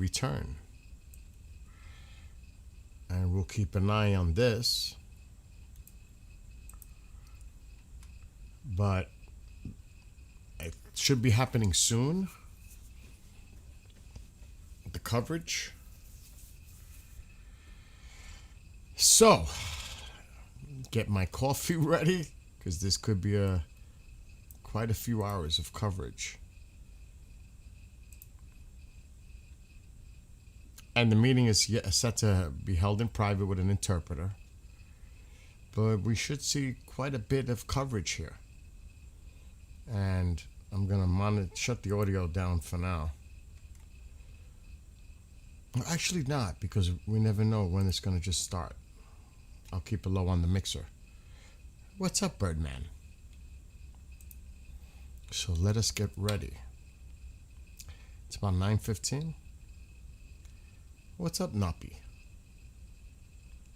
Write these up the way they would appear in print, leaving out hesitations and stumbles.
return. And we'll keep an eye on this. But it should be happening soon. The coverage. So, get my coffee ready, because this could be quite a few hours of coverage. And the meeting is set to be held in private with an interpreter. But we should see quite a bit of coverage here. And I'm going to shut the audio down for now. Well, actually not, because we never know when it's going to just start. I'll keep it low on the mixer. What's up, Birdman? So let us get ready. It's about 9:15. What's up, Noppy?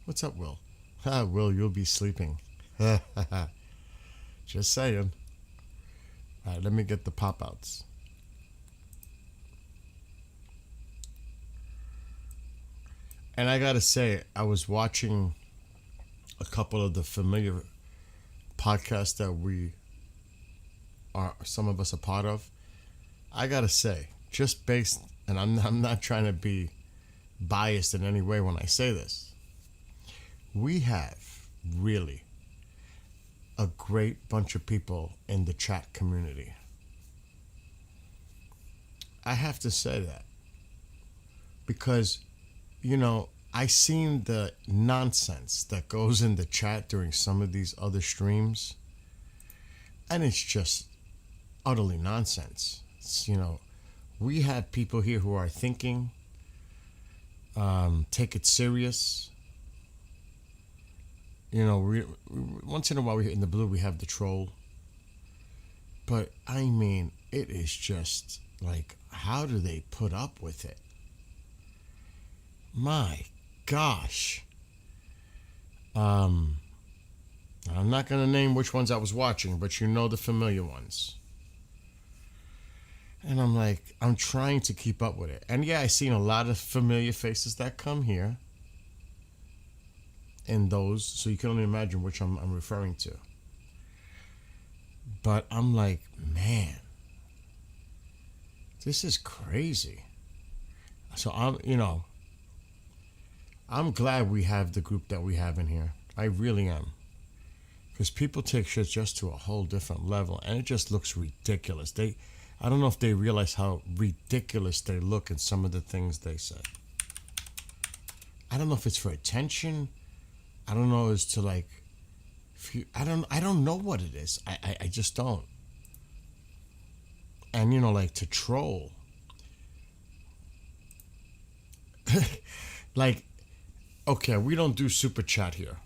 What's up, Will? Will, you'll be sleeping. Just saying. All right, let me get the pop-outs. And I gotta say, I was watching a couple of the familiar podcasts that some of us are part of. I gotta say, just based, and I'm not trying to be biased in any way when I say this, we have really a great bunch of people in the chat community. I have to say that because, I seen the nonsense that goes in the chat during some of these other streams, and it's just utterly nonsense. We have people here who are thinking, take it serious. Once in a while, in the blue, we have the troll. But, I mean, it is just, how do they put up with it? My gosh. I'm not going to name which ones I was watching, but you know the familiar ones. And I'm trying to keep up with it. And yeah, I've seen a lot of familiar faces that come here. In those, so you can only imagine which I'm referring to. But I'm like, man, this is crazy. So I'm glad we have the group that we have in here. I really am. Because people take shit just to a whole different level, and it just looks ridiculous. I don't know if they realize how ridiculous they look in some of the things they say. I don't know if it's for attention. I don't know as to I don't know what it is. I just don't. And to troll. Okay, we don't do super chat here.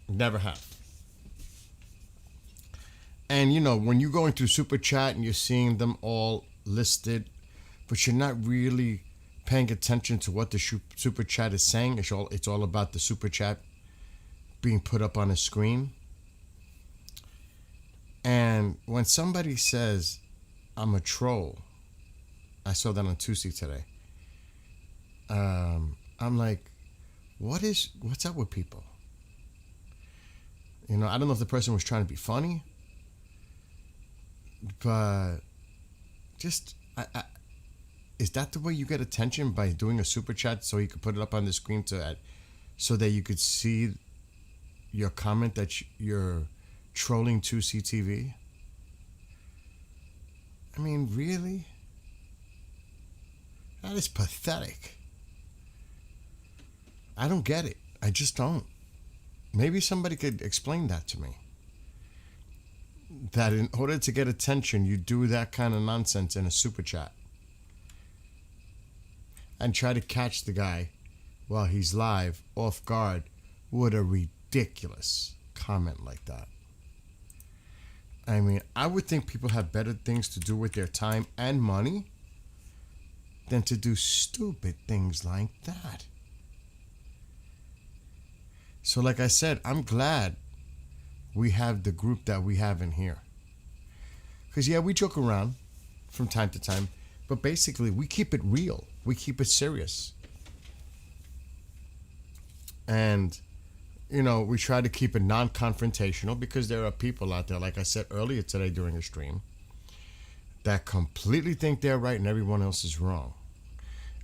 Never have. And when you're going through super chat and you're seeing them all listed, but you're not really paying attention to what the super chat is saying. It's all about the super chat being put up on a screen. And when somebody says, I'm a troll, I saw that on Tulsi today. I'm like, what's up with people? I don't know if the person was trying to be funny, but just, is that the way you get attention, by doing a super chat so you could put it up on the screen so that you could see your comment that you're trolling 2CTV? I mean, really? That is pathetic. I don't get it. I just don't. Maybe somebody could explain that to me. That in order to get attention, you do that kind of nonsense in a super chat. And try to catch the guy while he's live, off guard, with a ridiculous comment like that. I mean, I would think people have better things to do with their time and money than to do stupid things like that. So like I said, I'm glad we have the group that we have in here. Because yeah, we joke around from time to time, but basically we keep it real. We keep it serious. And, we try to keep it non-confrontational because there are people out there, like I said earlier today during a stream, that completely think they're right and everyone else is wrong.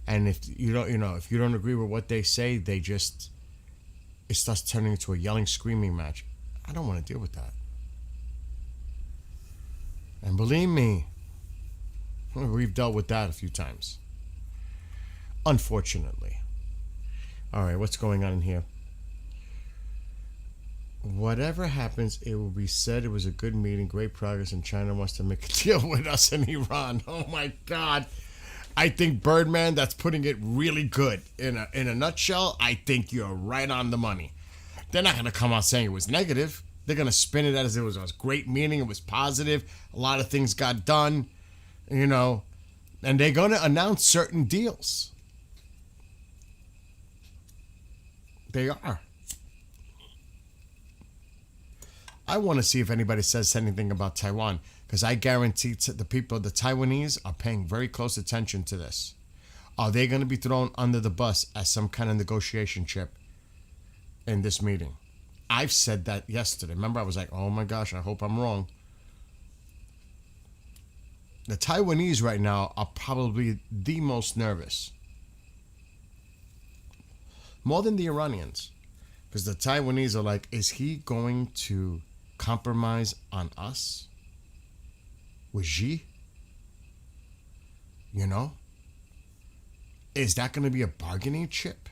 And if you don't agree with what they say, it starts turning into a yelling, screaming match. I don't want to deal with that. And believe me, we've dealt with that a few times. Unfortunately. All right, what's going on in here? Whatever happens, it will be said it was a good meeting, great progress, and China wants to make a deal with us in Iran. Oh my God. I think, Birdman, that's putting it really good. In a nutshell, I think you're right on the money. They're not going to come out saying it was negative. They're going to spin it as it was a great meeting. It was positive. A lot of things got done, and they're going to announce certain deals. They are. I want to see if anybody says anything about Taiwan, because I guarantee the Taiwanese are paying very close attention to this. Are they going to be thrown under the bus as some kind of negotiation chip in this meeting? I've said that yesterday. Remember, I was like, oh my gosh, I hope I'm wrong. The Taiwanese right now are probably the most nervous. More than the Iranians. Because the Taiwanese are like, is he going to compromise on us? With Xi? Is that going to be a bargaining chip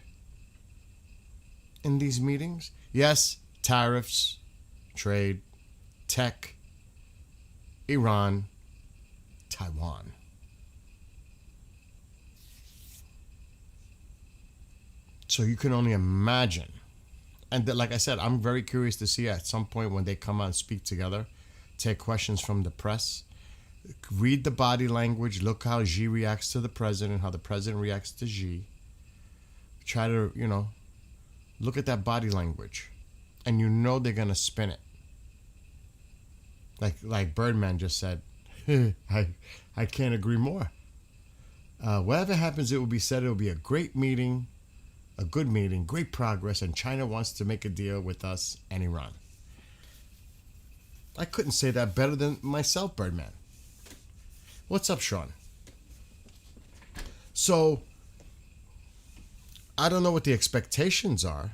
in these meetings? Yes, tariffs, trade, tech, Iran, Taiwan. So you can only imagine. And like I said, I'm very curious to see at some point when they come out and speak together, take questions from the press, read the body language, look how Xi reacts to the president, how the president reacts to Xi. Try to, look at that body language. And they're going to spin it. Like Birdman just said, I can't agree more. Whatever happens, it will be said it will be a great meeting, a good meeting, great progress, and China wants to make a deal with us and Iran. I couldn't say that better than myself, Birdman. What's up, Sean? So, I don't know what the expectations are.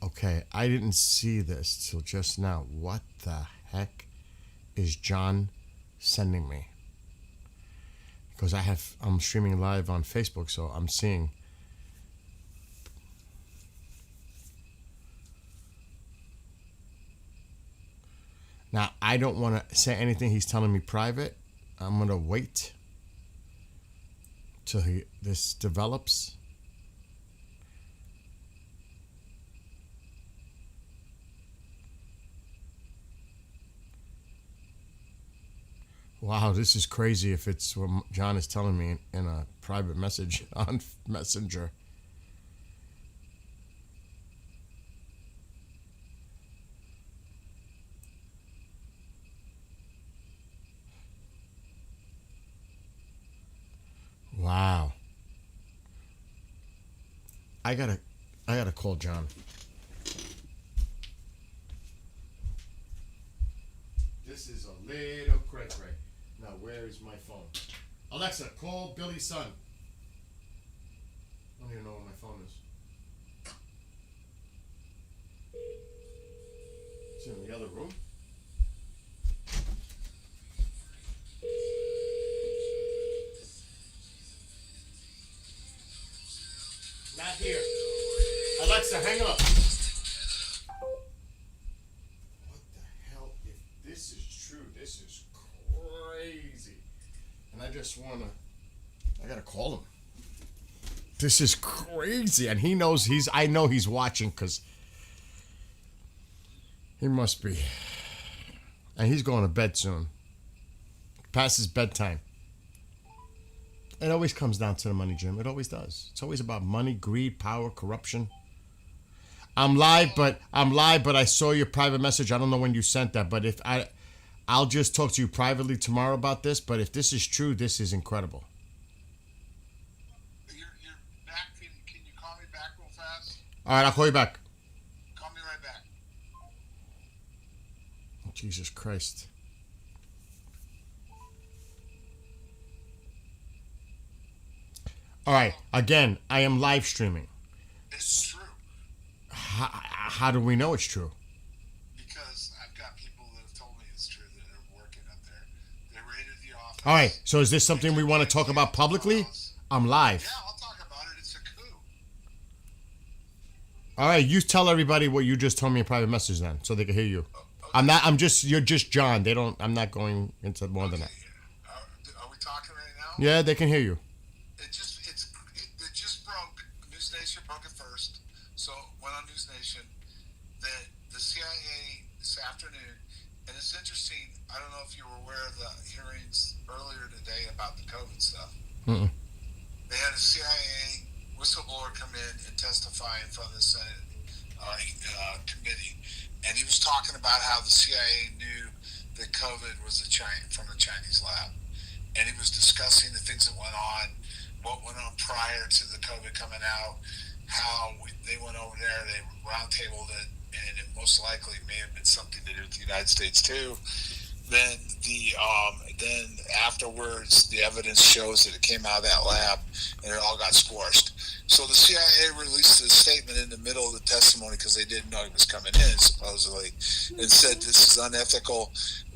Okay, I didn't see this till just now. What the heck is John sending me? Because I'm streaming live on Facebook, so I'm seeing. Now, I don't want to say anything he's telling me private. I'm going to wait till this develops. Wow, this is crazy if it's what John is telling me in a private message on Messenger. Wow. I gotta call John. This is a little cray-cray. Now, where is my phone? Alexa, call Billy's son. I don't even know where my phone is. It's in the other room. Not here. Alexa, hang up. What the hell? If this is true, this is crazy. And I gotta call him. This is crazy. And he knows I know he's watching because he must be. And he's going to bed soon. Past his bedtime. It always comes down to the money, Jim. It always does. It's always about money, greed, power, corruption. I'm live, but I saw your private message. I don't know when you sent that, but if I'll just talk to you privately tomorrow about this. But if this is true, this is incredible. You're back. Can you call me back real fast? All right, I'll call you back. Call me right back. Jesus Christ. All right, again, I am live streaming. It's true How do we know it's true? because I've got people that have told me it's true that are working up there. They raided the office. All right, so is this They something we took want my to talk about publicly? files. I'm live. Yeah, I'll talk about it. It's a coup. All right, you tell everybody what you just told me in private message then, so they can hear you. Okay. I'm not. I'm just. You're just John. They don't. I'm not going into more than Okay. that. Are we talking right now? Yeah, they can hear you. It just broke. News Nation broke it first. So went on News Nation. That the CIA this afternoon, and it's interesting. I don't know if you were aware of the hearings earlier today about the COVID stuff. Mm-mm. They had a CIA whistleblower come in and testify in front of the Senate committee, and he was talking about how the CIA knew that COVID was from the Chinese lab, and he was discussing the things that went on, what went on prior to the COVID coming out, how they went over there, they roundtabled it, and it most likely may have been something to do with the United States too. Then afterwards, the evidence shows that it came out of that lab, and it all got squashed. So the CIA released a statement in the middle of the testimony because they didn't know he was coming in, supposedly, and said this is unethical,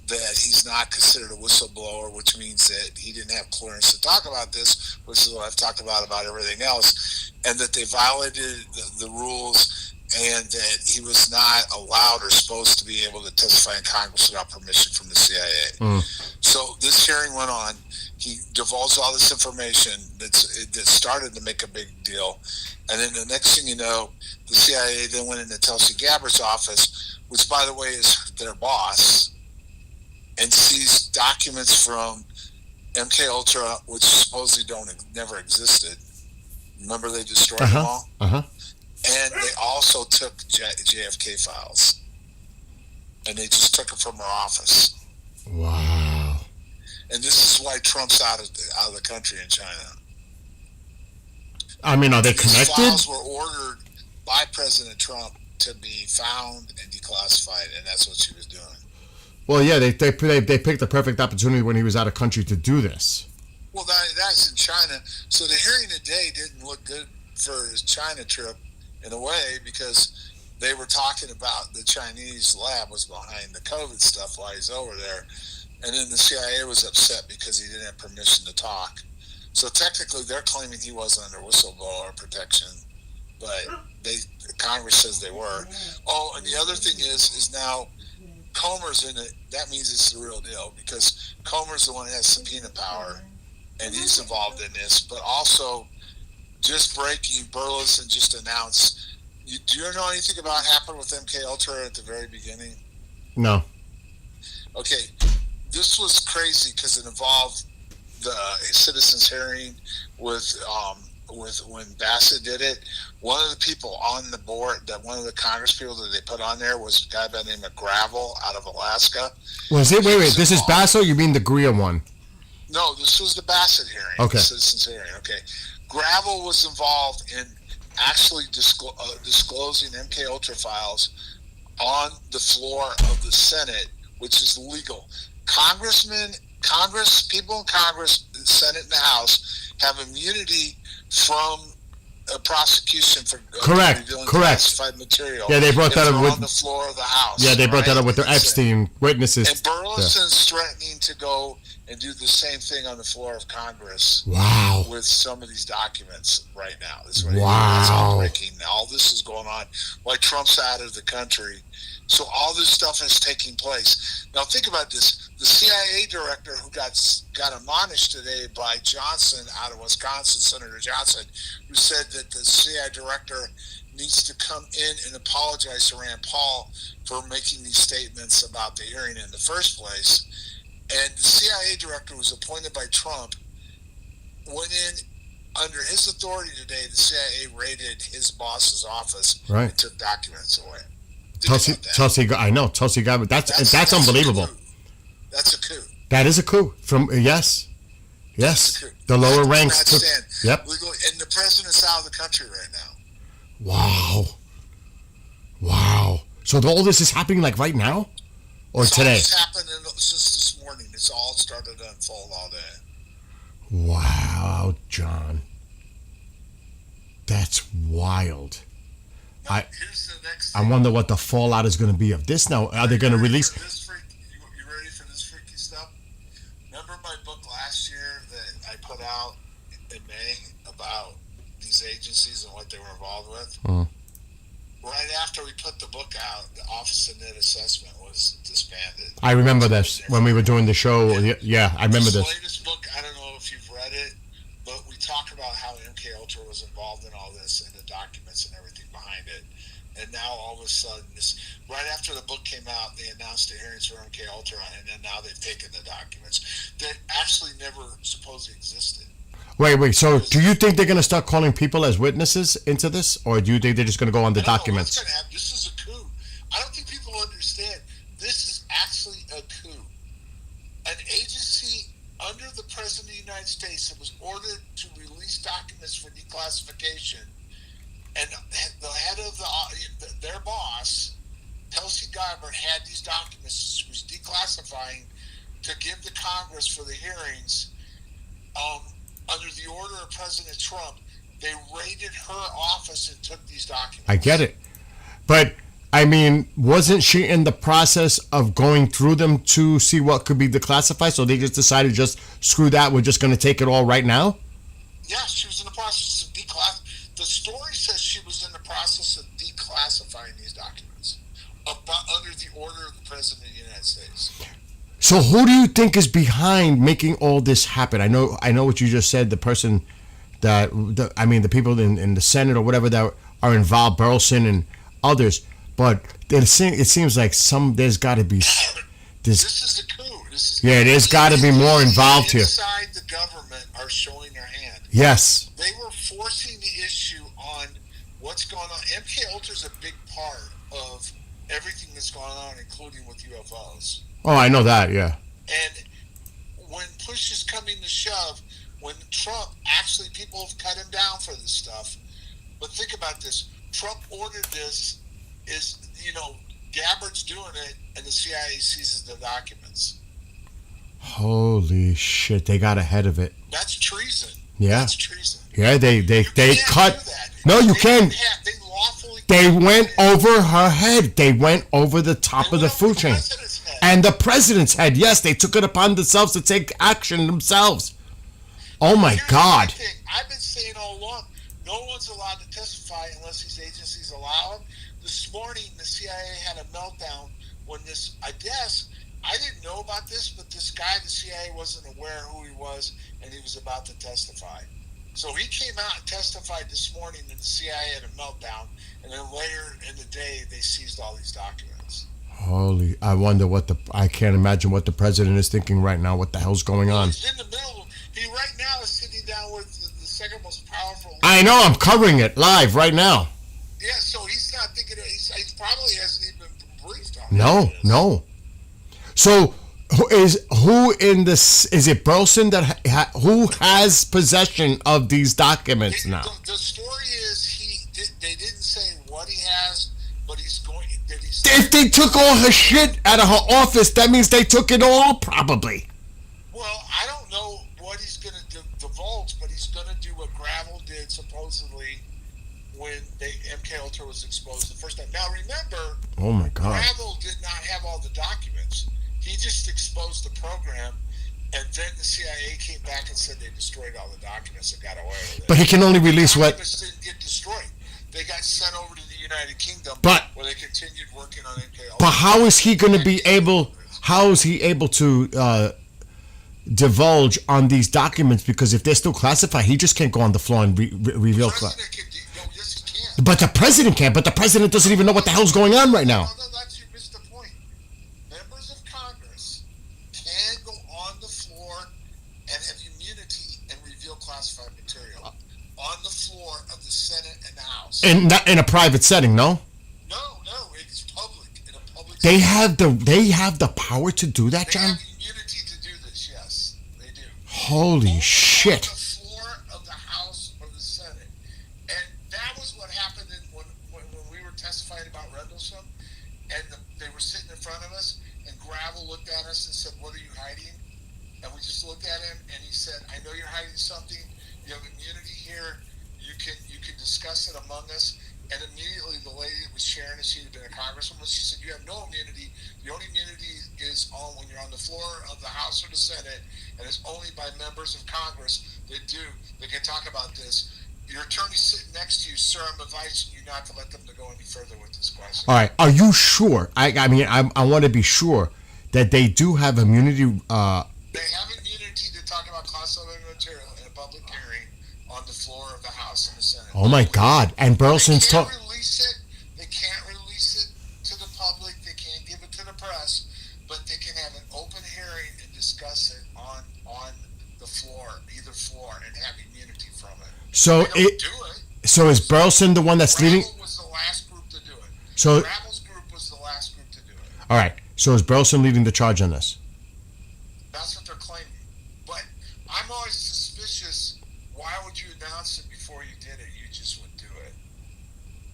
that he's not considered a whistleblower, which means that he didn't have clearance to talk about this, which is what I've talked about everything else, and that they violated the rules, and that he was not allowed or supposed to be able to testify in Congress without permission from the CIA. So this hearing went on. He divulged all this information that started to make a big deal. And then the next thing you know, the CIA then went into Tulsi Gabbard's office, which, by the way, is their boss, and seized documents from MK Ultra, which supposedly never existed. Remember, they destroyed them all? And they also took JFK files. And they just took them from her office. Wow. And this is why Trump's out of the country in China. I mean, are they These connected? files were ordered by President Trump to be found and declassified, and that's what she was doing. Well, yeah, they picked the perfect opportunity when he was out of country to do this. Well, that's in China. So the hearing today didn't look good for his China trip in a way, because they were talking about the Chinese lab was behind the COVID stuff while he's over there. And then the CIA was upset because he didn't have permission to talk. So technically, they're claiming he wasn't under whistleblower protection, but Congress says they were. Oh, and the other thing is now Comer's in it. That means it's the real deal, because Comer's the one that has subpoena power, and he's involved in this. But also, just breaking, Burleson just announced. Do you know anything about what happened with MK Ultra at the very beginning? No. Okay, this was crazy because it involved the citizens' hearing with when Bassett did it. One of the people on the board, one of the Congress people that they put on there, was a guy by the name of Gravel out of Alaska. Was it? Wait. This is Basso? You mean the Greer one? No, this was the Bassett hearing. Okay. The citizens' hearing. Okay. Gravel was involved in actually disclosing MK Ultra files on the floor of the Senate, which is legal. People in Congress, the Senate and the House, have immunity from a prosecution for revealing classified material. Yeah, they brought that up on the floor of the House. Yeah, they brought that up with their Epstein witnesses. And Burleson's threatening to go and do the same thing on the floor of Congress. Wow. With some of these documents right now. This is wow. It's all breaking. All this is going on while Trump's out of the country. So all this stuff is taking place. Now think about this. The CIA director who got admonished today by Johnson out of Wisconsin, Senator Johnson, who said that the CIA director needs to come in and apologize to Rand Paul for making these statements about the hearing in the first place. And the CIA director was appointed by Trump, went in under his authority today, the CIA raided his boss's office Right. and took documents away. I know Tulsi Gabbard. That's unbelievable. That's a coup. That is a coup. Yes. The lower ranks took. Yep. And the president's out of the country right now. Wow. So all this is happening like right now, or today? It's happened since this morning. It's all started to unfold all day. Wow, John. That's wild. Here's the next I thing. wonder what the fallout is going to be of this now. Are they going to release? You ready for this freaky stuff? Remember my book last year that I put out in May about these agencies and what they were involved with? Right after we put the book out, the Office of Net Assessment was disbanded. I remember this when we were doing the show. Yeah, I remember this. Latest book, I don't know if you've read it, but we talk about how MK Ultra was involved in all this and the documents and everything behind it. And now all of a sudden, right after the book came out, they announced the hearings for MK Ultra, and then now they've taken the documents that actually never supposedly existed. Wait. So, do you think they're going to start calling people as witnesses into this, or do you think they're just going to go on the documents? This is a coup. I don't think people understand. This is actually a coup. An agency under the President of the United States that was ordered to release documents for declassification, and the head of their boss, Tulsi Gabbard, had these documents. She was declassifying to give to Congress for the hearings. Under the order of President Trump, they raided her office and took these documents. I get it. But, I mean, wasn't she in the process of going through them to see what could be declassified? So they just decided, just screw that, we're just going to take it all right now? Yeah, she was in the process of declassifying. The story says she was in the process of declassifying these documents under the order of the President of the United States. So who do you think is behind making all this happen? I know what you just said. The person the people in the Senate or whatever that are involved, Burleson and others. But it seems like there's got to be. This is a coup. There's got to be more involved here. Inside the government are showing their hand. Yes. They were forcing the issue on what's going on. MK Ultra is a big part of everything that's going on, including with UFOs. Oh, I know that, yeah. And when push is coming to shove, when Trump, actually people have cut him down for this stuff. But think about this. Trump ordered this, Gabbard's doing it, and the CIA seizes the documents. Holy shit, they got ahead of it. That's treason. Yeah. That's treason. Yeah, they cut. No, you can't. They went over her head. They went over the top of the food chain. And the president's head. Yes, they took it upon themselves to take action themselves. Oh my God. I've been saying all along, no one's allowed to testify unless these agencies allow them. This morning, the CIA had a meltdown when I didn't know about this, but this guy, the CIA wasn't aware who he was, and he was about to testify. So he came out and testified this morning, and the CIA had a meltdown, and then later in the day, they seized all these documents. I wonder I can't imagine what the president is thinking right now. What the hell's going on? He's in the middle. He right now is sitting down with the second most powerful. I know, I'm covering it live right now. Yeah, so he's not thinking, he probably hasn't even been briefed on it. No. So, is it Burleson who has possession of these documents now? The story is they didn't say what he has, but if they took all her shit out of her office, that means they took it all, probably. Well, I don't know what he's going to divulge, but he's going to do what Gravel did, supposedly, when MK Ultra was exposed the first time. Now, remember, oh my God, Gravel did not have all the documents. He just exposed the program, and then the CIA came back and said they destroyed all the documents and got away with it. But he can only release the documents didn't get destroyed. They got sent over to the United Kingdom, where they continued working on MK Ultra. But how is he going to be able? How is he able to divulge on these documents? Because if they're still classified, he just can't go on the floor and reveal. Yes, he can. But the president can't. But the president doesn't even know what the hell's going on right now. No, you missed the point. Members of Congress can go on the floor and have immunity and reveal classified material. House. Not in a private setting, no. No, it's public in a public. They setting. have the power to do that, They John. have immunity to do this. Yes, they do. Holy Only shit! on the floor of the House or the Senate, and that was what happened when we were testifying about Rendlesham, and they were sitting in front of us, and Gravel looked at us and said, "What are you hiding?" And we just looked at him, and he said, "I know you're hiding something. You have immunity here. You can discuss it among us." And immediately the lady that was sharing it, she had been a congresswoman, she said, "You have no immunity. The only immunity is on when you're on the floor of the House or the Senate, and it's only by members of Congress that can talk about this. Your attorney's sitting next to you, sir. I'm advising you not to let them to go any further with this question." All right, are you sure? I mean, I want to be sure that they do have immunity. They have immunity to talk about classified material in a public hearing on the floor of the House and the Senate. Oh my God! And Burleson's They can't release it. They can't release it to the public. They can't give it to the press, but they can have an open hearing and discuss it on the floor, either floor, and have immunity from it. So They don't do it. So is Burleson the one that's leading? Gravel was the last group to do it. So Gravel's group was the last group to do it. all right. So is Burleson leading the charge on this? That's what they're claiming. But I'm always suspicious. Why would you announce it before you did it? You just would do it.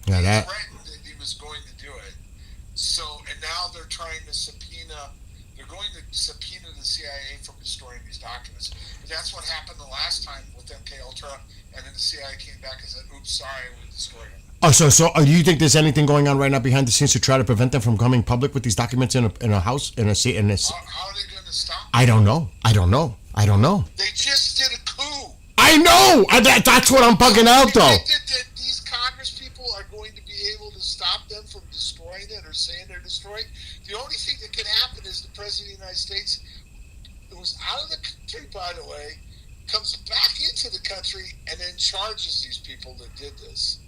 Yeah, He that. threatened that he was going to do it. So, and now they're trying to subpoena. They're going to subpoena the CIA from destroying these documents. But that's what happened the last time with MK Ultra, and then the CIA came back and said, "Oops, sorry, we destroyed them." Oh, so do you think there's anything going on right now behind the scenes to try to prevent them from coming public with these documents in a house in a seat in this? How are they going to stop? I don't know. They just did a coup. I know. That's what I'm bugging out though. You think that these Congress people are going to be able to stop them from destroying it or saying they're destroying? The only thing that can happen is the President of the United States, who was out of the country, by the way, comes back into the country and then charges these people that did this.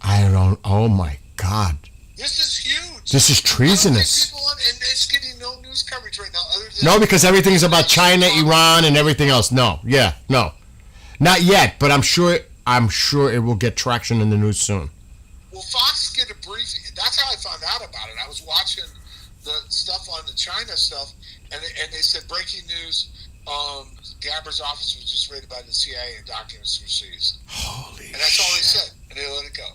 I don't. Oh my God. This is huge. This is treasonous. And it's getting no news coverage right now. Other than No, because everything is about China, Iran, and everything else. No, not yet. But I'm sure it will get traction in the news soon. Well, Fox get a briefing. That's how I found out about it. I was watching the stuff on the China stuff, and they said breaking news. Gabbard's office was just raided by the CIA and documents were seized. Holy And that's all they shit. said, and they let it go.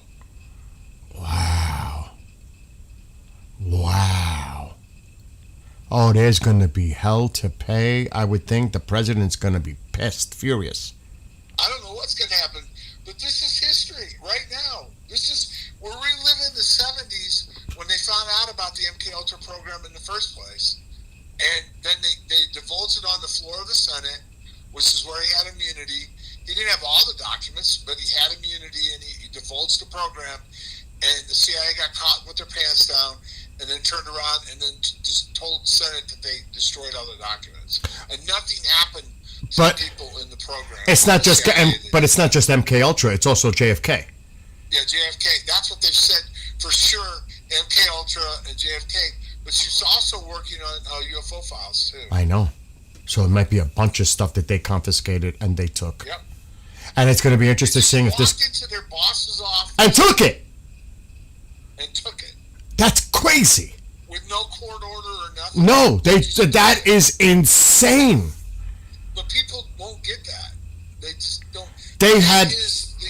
Wow. Oh, there's going to be hell to pay. I would think the president's going to be pissed, furious. I don't know what's going to happen, but this is history right now. We're reliving the 70s when they found out about the MK Ultra program in the first place. And then they divulged it on the floor of the Senate, which is where he had immunity. He didn't have all the documents, but he had immunity, and he divulged the program. And the CIA got caught with their pants down, and then turned around and then just told the Senate that they destroyed all the documents. And nothing happened to But the people in the program. It's not just CIA but it's not just MK Ultra. It's also JFK. Yeah, JFK. That's what they've said for sure. MK Ultra and JFK. But she's also working on UFO files too. I know. So it might be a bunch of stuff that they confiscated and they took. Yep. And it's going to be interesting seeing if this. Walked into their boss's office And took it. and took it That's crazy. with no court order or nothing. No, that is insane. But people won't get that. They just don't. They had. That is the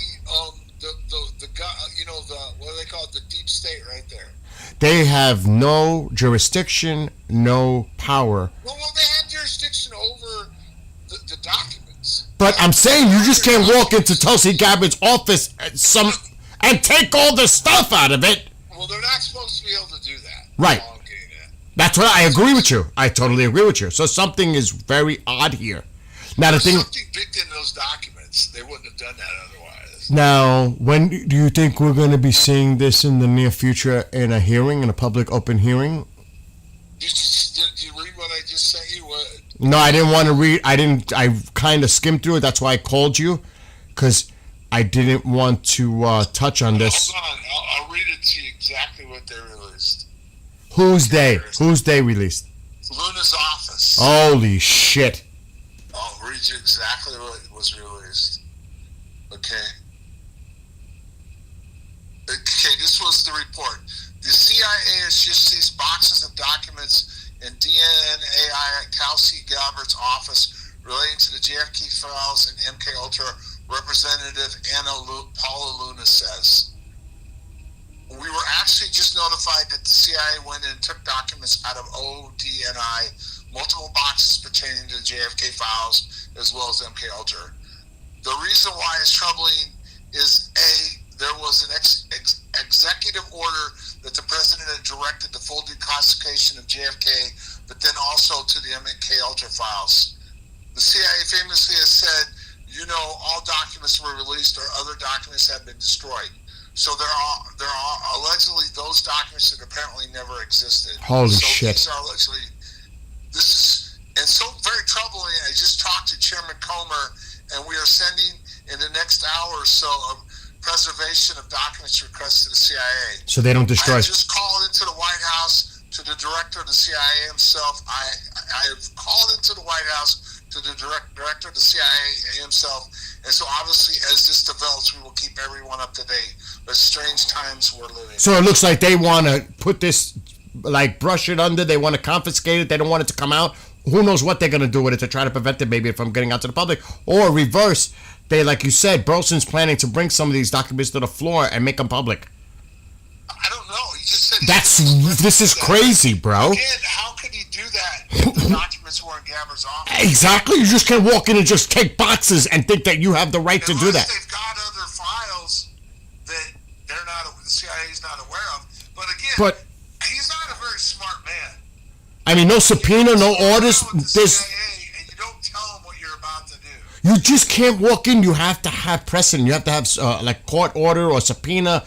what do they call it? The deep state right there. They have no jurisdiction, no power. Well, they have jurisdiction over the documents. But I'm saying you just can't walk into Tulsi Gabbard's office and take all the stuff out of it. Well, they're not supposed to be able to do that. Right. That's all I'm getting at. That's what I agree with you. I totally agree with you. So something is very odd here. Now the There's thing. something big in those documents. They wouldn't have done that otherwise. Now, when do you think we're going to be seeing this in the near future in a hearing, in a public open hearing? Did you read what I just sent you? No, I didn't want to read. I kind of skimmed through it. That's why I called you, because I didn't want to touch on this. Hold on. I'll read it to you exactly what they released. Who's they? Who's they released? Luna's office. Holy shit. I'll read you exactly what was released. Okay. MK Ultra Representative Paula Luna says. We were actually just notified that the CIA went in and took documents out of ODNI, multiple boxes pertaining to the JFK files, as well as MK Ultra. The reason why it's troubling is, A, there was an executive order that the president had directed the full declassification of JFK, but then also to the MK Ultra files. The CIA famously has said, all documents were released or other documents have been destroyed. So there are allegedly those documents that apparently never existed. Holy shit! These are allegedly. This is and so very troubling. I just talked to Chairman Comer, and we are sending in the next hour or so a preservation of documents requests to the CIA. So they don't destroy. I just called into the White House to the director of the CIA himself. I have called into the White House to the director of the CIA himself. And so obviously as this develops, we will keep everyone up to date. But strange times we're living. So it looks like they want to put this, like brush it under. They want to confiscate it. They don't want it to come out. Who knows what they're going to do with it to try to prevent it maybe from getting out to the public. Or reverse, they, like you said, Burleson's planning to bring some of these documents to the floor and make them public. I don't know. He just said this is crazy, bro. Again, how could he do that if the documents were in Gabbard's office? Exactly. You just can't walk in and just take boxes and think that you have the right to do that. They've got other files that the CIA's not aware of. But again, he's not a very smart man. I mean, no subpoena, no orders. CIA, and you don't tell him what you're about to do. You just can't walk in. You have to have precedent. You have to have like court order or subpoena,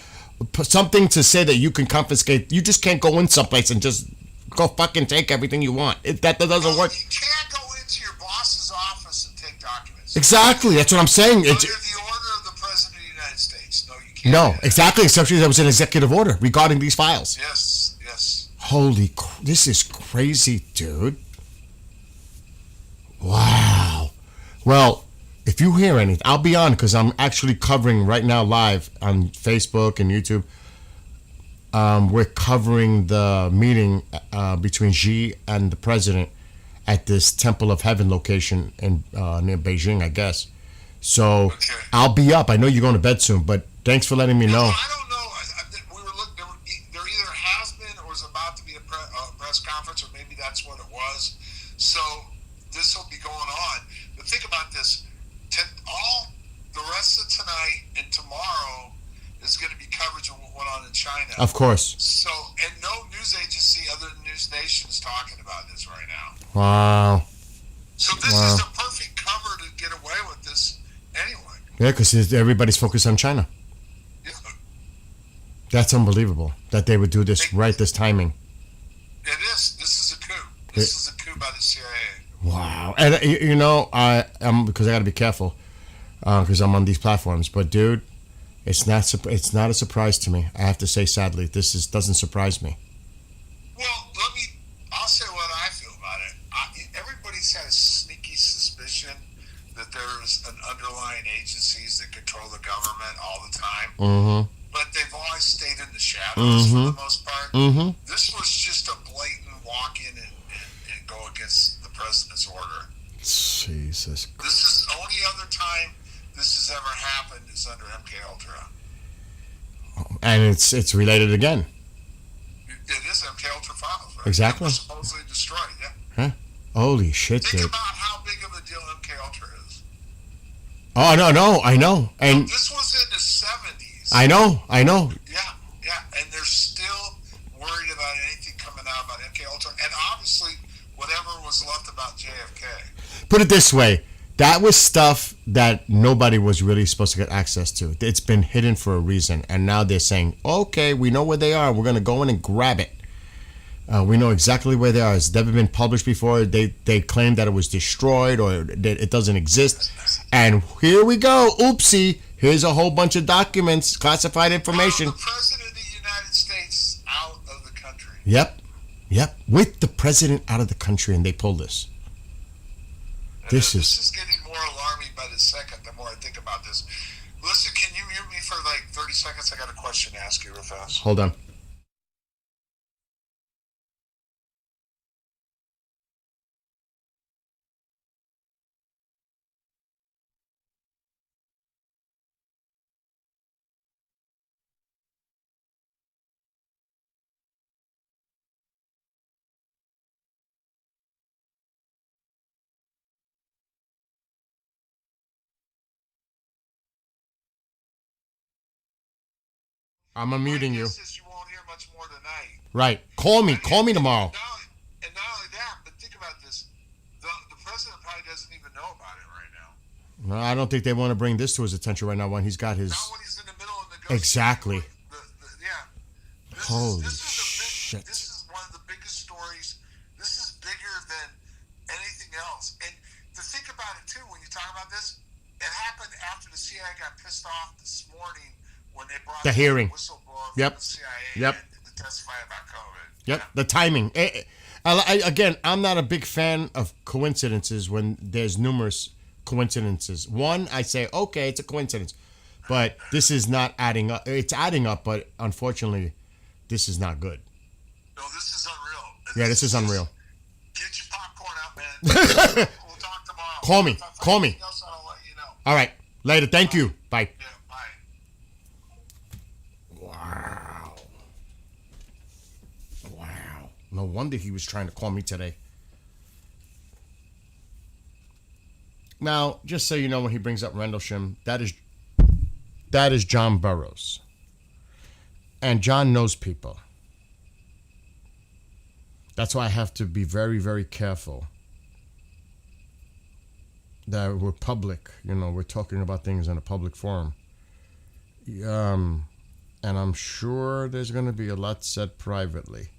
something to say that you can confiscate. You just can't go in someplace and just go fucking take everything you want. That doesn't work. You can't go into your boss's office and take documents. Exactly. That's what I'm saying. Under the order of the President of the United States. No, you can't. No, exactly. Especially there was an executive order regarding these files. Yes. This is crazy, dude. Wow. Well, if you hear anything, I'll be on because I'm actually covering right now live on Facebook and YouTube. We're covering the meeting between Xi and the president at this Temple of Heaven location in near Beijing, I guess. So I'll be up. I know you're going to bed soon, but thanks for letting me know. I don't know. We were looking. There either has been or is about to be a press conference, or maybe that's what it was. So this will be going on. But think about this. All the rest of tonight and tomorrow is going to be coverage of what went on in China. Of course. So, and no news agency other than News Nation is talking about this right now. Wow. So this is the perfect cover to get away with this anyway. Yeah, because everybody's focused on China. Yeah. That's unbelievable that they would do this this timing. It is. This is a coup. This is a coup by the CIA. Wow. And I'm because I got to be careful because I'm on these platforms. But dude, it's not a surprise to me. I have to say, sadly, doesn't surprise me. Well, I'll say what I feel about it. Everybody's had a sneaky suspicion that there's an underlying agencies that control the government all the time. Mm-hmm. But they've always stayed in the shadows for the most part. Mm-hmm. This was just a blatant walk in and go against the president's order. Jesus. This is the only other time this has ever happened is under MK Ultra. And it's related again. It is MK Ultra files, right? Exactly. It was supposedly destroyed, yeah. Huh? Holy shit, Think dude. about how big of a deal MK Ultra is. Oh, no, I know. And this was in the 70s. I know. Yeah, and they're still worried about anything coming out about MK Ultra, and obviously whatever was left about JFK. Put it this way. That was stuff that nobody was really supposed to get access to. It's been hidden for a reason. And now they're saying, okay, we know where they are. We're going to go in and grab it. We know exactly where they are. It's never been published before. They claimed that it was destroyed or that it doesn't exist. And here we go. Oopsie. Here's a whole bunch of documents, classified information. The President of the United States out of the country. Yep. With the president out of the country, and they pulled this. This is getting more alarming by the second the more I think about this. Listen, can you mute me for like 30 seconds? I got a question to ask you real fast. Hold on. I'm unmuting you. You won't hear much more tonight. Right. Call me tomorrow. And not only that, but think about this. The president probably doesn't even know about it right now. No, I don't think they want to bring this to his attention right now when he's got his... Not when he's in the middle of negotiating. Exactly. Yeah. Holy shit. This is one of the biggest stories. This is bigger than anything else. And to think about it, too, when you talk about this, it happened after the CIA got pissed off this morning when they brought the hearing. Whistleblower from Yep. the CIA Yep. to testify about COVID. Yep. Yeah. The timing. Again, I'm not a big fan of coincidences when there's numerous coincidences. One, I say, okay, it's a coincidence. But this is not adding up. It's adding up, but unfortunately, this is not good. No, this is unreal. Yeah, this is unreal. Get your popcorn out, man. We'll talk tomorrow. Call me. If I find Call me. anything else, I'll let you know. All right. Later. Thank you. Bye. Yeah, bye. Wow. Wow. No wonder he was trying to call me today. Now, just so you know, when he brings up Rendlesham, that is John Burroughs. And John knows people. That's why I have to be very, very careful that we're public. We're talking about things in a public forum. And I'm sure there's going to be a lot said privately.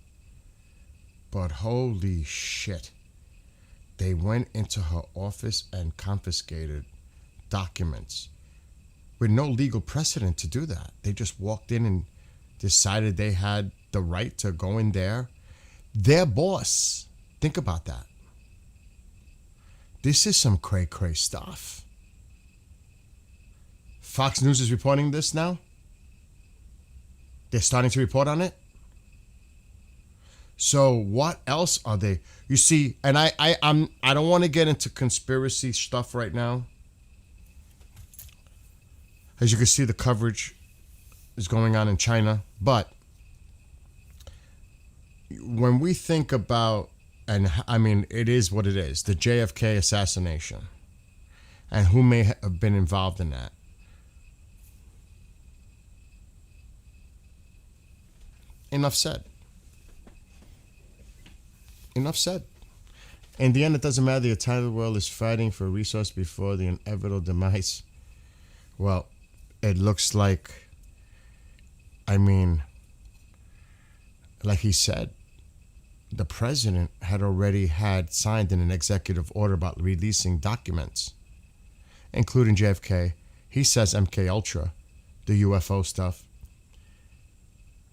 But holy shit. They went into her office and confiscated documents with no legal precedent to do that. They just walked in and decided they had the right to go in there. Their boss. Think about that. This is some cray-cray stuff. Fox News is reporting this now. They're starting to report on it. So what else are they? You see, and I don't want to get into conspiracy stuff right now. As you can see, the coverage is going on in China. But when we think about, and I mean, it is what it is, the JFK assassination, and who may have been involved in that. Enough said. Enough said. In the end, it doesn't matter. The entire world is fighting for a resource before the inevitable demise. Well, it looks like, like he said, the president had already signed an executive order about releasing documents, including JFK. He says MK Ultra, the UFO stuff.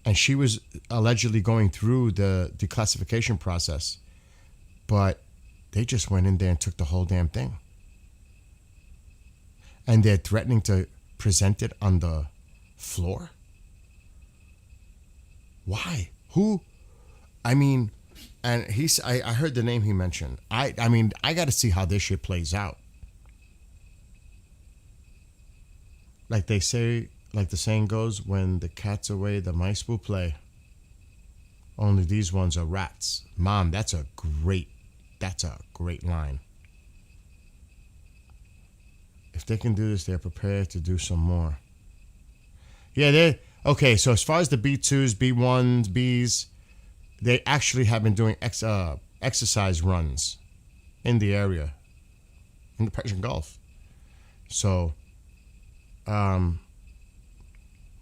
And she was allegedly going through the declassification process. But they just went in there and took the whole damn thing. And they're threatening to present it on the floor? Why? Who? And I heard the name he mentioned. I got to see how this shit plays out. Like they say, like the saying goes, when the cat's away, the mice will play. Only these ones are rats. Mom, that's a great line. If they can do this, they're prepared to do some more. Yeah, okay, so as far as the B2s, B1s, Bs, they actually have been doing exercise runs in the area, in the Persian Gulf. So, yeah,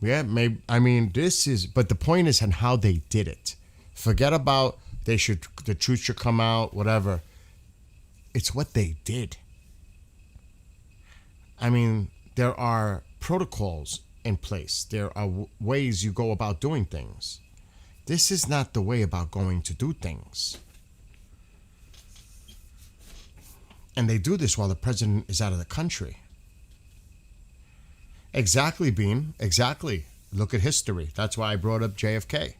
maybe. But the point is on how they did it. Forget about the truth should come out, whatever. It's what they did. There are protocols in place. There are ways you go about doing things. This is not the way about going to do things. And they do this while the president is out of the country. Exactly, Bean. Exactly. Look at history. That's why I brought up JFK.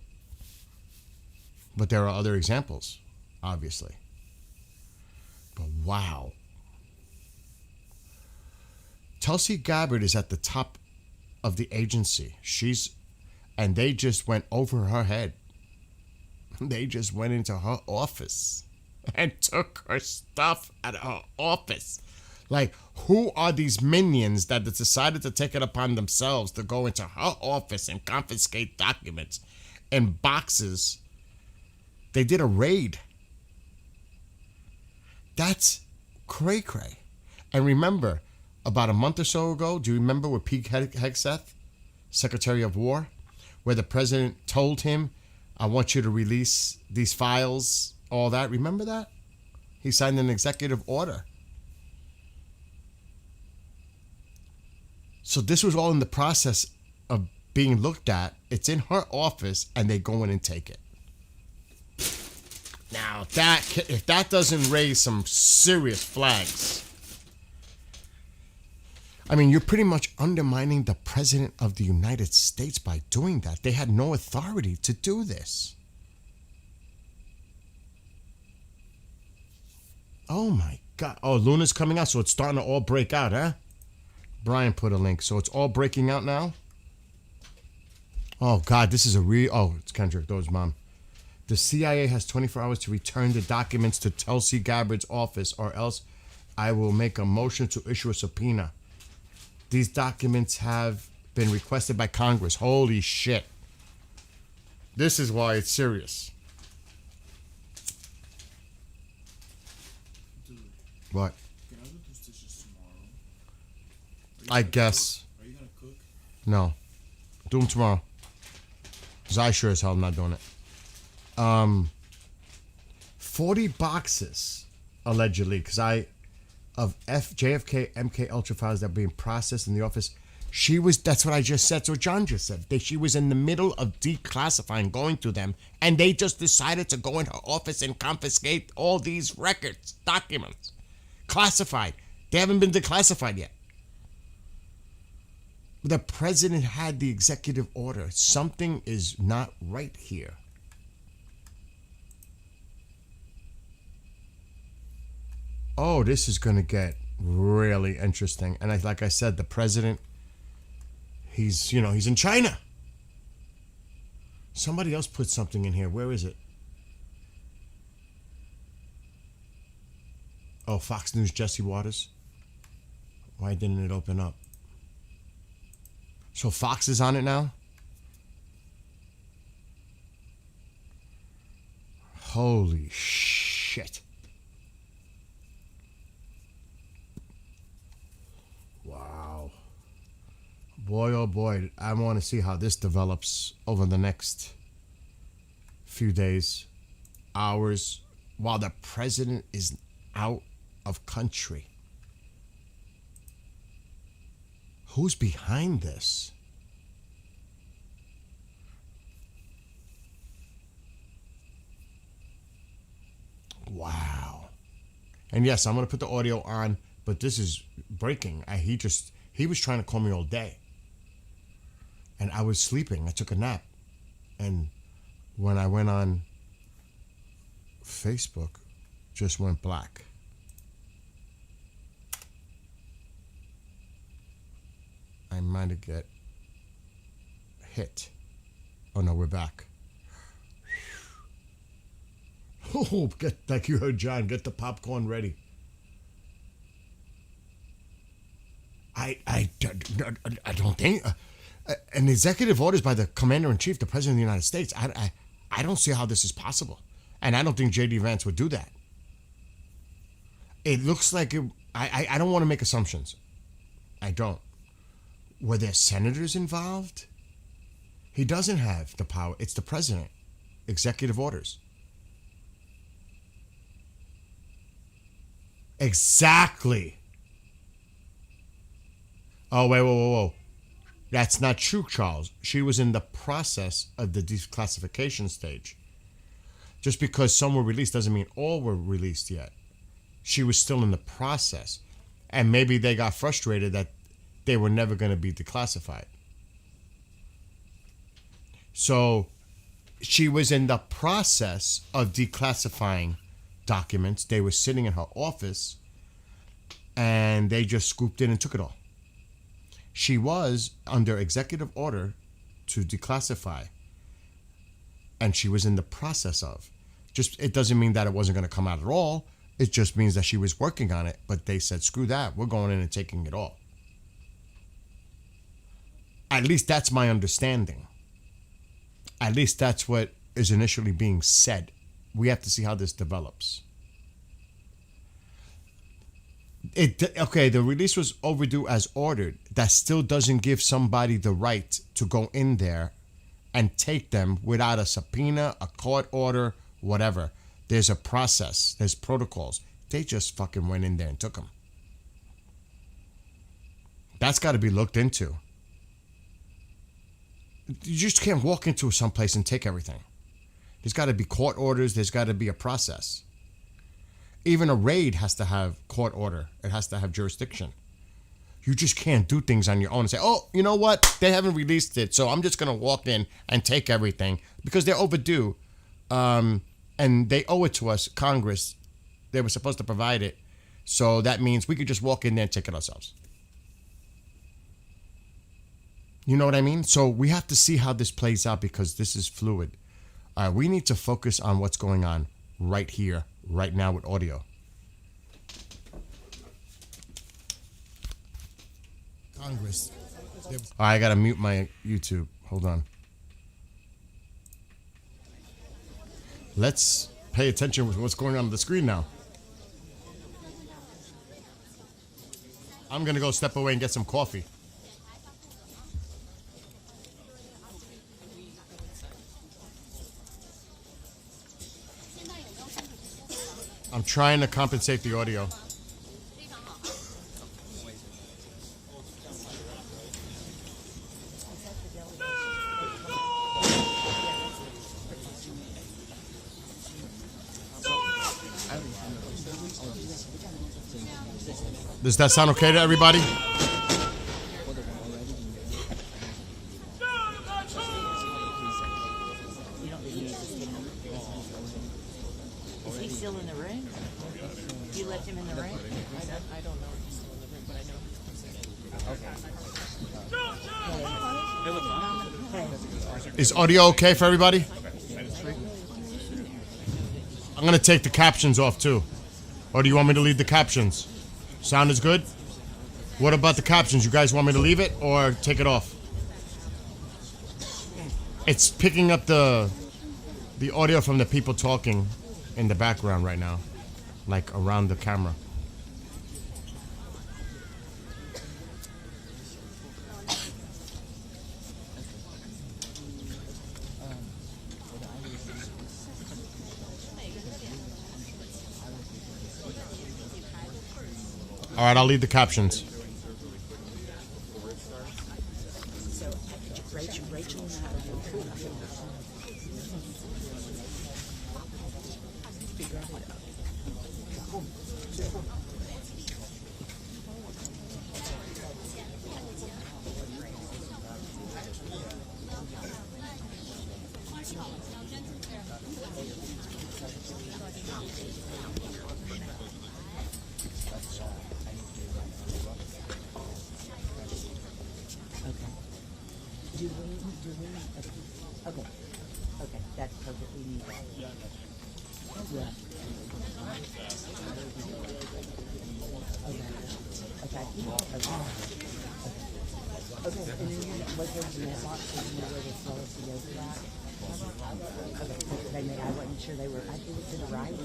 But there are other examples, obviously. But wow. Tulsi Gabbard is at the top of the agency. And they just went over her head. They just went into her office and took her stuff out of her office. Like, who are these minions that decided to take it upon themselves to go into her office and confiscate documents in boxes? They did a raid. That's cray-cray. And remember, about a month or so ago, do you remember with Pete Hegseth, Secretary of War, where the president told him, I want you to release these files, all that? Remember that? He signed an executive order. So this was all in the process of being looked at. It's in her office, and they go in and take it. Now, if that doesn't raise some serious flags, I mean, you're pretty much undermining the President of the United States by doing that. They had no authority to do this. Oh, my God. Oh, Luna's coming out, so it's starting to all break out, huh? Brian put a link. So it's all breaking out now? Oh, God, this is a real... Oh, it's Kendrick. That was Mom. The CIA has 24 hours to return the documents to Tulsi Gabbard's office, or else I will make a motion to issue a subpoena. These documents have been requested by Congress. Holy shit. This is why it's serious. Dude, What? can I do those dishes tomorrow? I guess. Are you gonna cook? No. Do them tomorrow. Because I sure as hell am not doing it. 40 boxes, allegedly, because of JFK, MK Ultra files that are being processed in the office. That's what I just said. So John just said she was in the middle of declassifying, going through them, and they just decided to go in her office and confiscate all these records, documents, classified. They haven't been declassified yet. The president had the executive order. Something is not right here. Oh, this is going to get really interesting. And like I said, the president, he's in China. Somebody else put something in here. Where is it? Oh, Fox News, Jesse Waters. Why didn't it open up? So Fox is on it now? Holy shit. Wow. Boy, oh boy, I want to see how this develops over the next few days, hours, while the president is out of country. Who's behind this? Wow. And yes, I'm going to put the audio on, but this is breaking. He was trying to call me all day. And I was sleeping. I took a nap. And when I went on Facebook, just went black. I might have get hit. Oh no, we're back. Oh, like you heard John, get the popcorn ready. I don't think an executive orders by the commander-in-chief, the president of the United States. I don't see how this is possible, and I don't think J.D. Vance would do that. It looks like it. I don't want to make assumptions. I don't. Were there senators involved? He doesn't have the power. It's the president. Executive orders. Exactly. Oh, wait, whoa. That's not true, Charles. She was in the process of the declassification stage. Just because some were released doesn't mean all were released yet. She was still in the process. And maybe they got frustrated that they were never going to be declassified. So she was in the process of declassifying documents. They were sitting in her office, and they just scooped in and took it all. She was under executive order to declassify, and she was in the process of. Just, it doesn't mean that it wasn't going to come out at all. It just means that she was working on it, but they said, screw that, we're going in and taking it all. At least that's my understanding. At least that's what is initially being said. We have to see how this develops. Okay, the release was overdue as ordered. That still doesn't give somebody the right to go in there and take them without a subpoena, a court order, whatever. There's a process. There's protocols. They just fucking went in there and took them. That's got to be looked into. You just can't walk into someplace and take everything. There's got to be court orders. There's got to be a process. Even a raid has to have court order. It has to have jurisdiction. You just can't do things on your own and say, oh, you know what? They haven't released it, so I'm just going to walk in and take everything because they're overdue. And they owe it to us, Congress. They were supposed to provide it. So that means we could just walk in there and take it ourselves. You know what I mean? So we have to see how this plays out because this is fluid. We need to focus on what's going on right here, right now with audio. Congress. I gotta mute my YouTube. Hold on. Let's pay attention with what's going on the screen now. I'm gonna go step away and get some coffee. I'm trying to compensate the audio. Does that sound okay to everybody? Is he still in the ring? You left him in the ring? I don't know if he's still in the ring, but I know he's Is audio okay for everybody? I'm going to take the captions off too. Or do you want me to leave the captions? Sound is good? What about the captions? You guys want me to leave it or take it off? It's picking up the audio from the people talking in the background right now, like around the camera. All right, I'll leave the captions. Rachel. Okay, that's perfectly neat. Yeah. Okay. Okay, and then what goes in that box, do you know where the policy goes for that? Okay, I wasn't sure they were, I think it's to the right.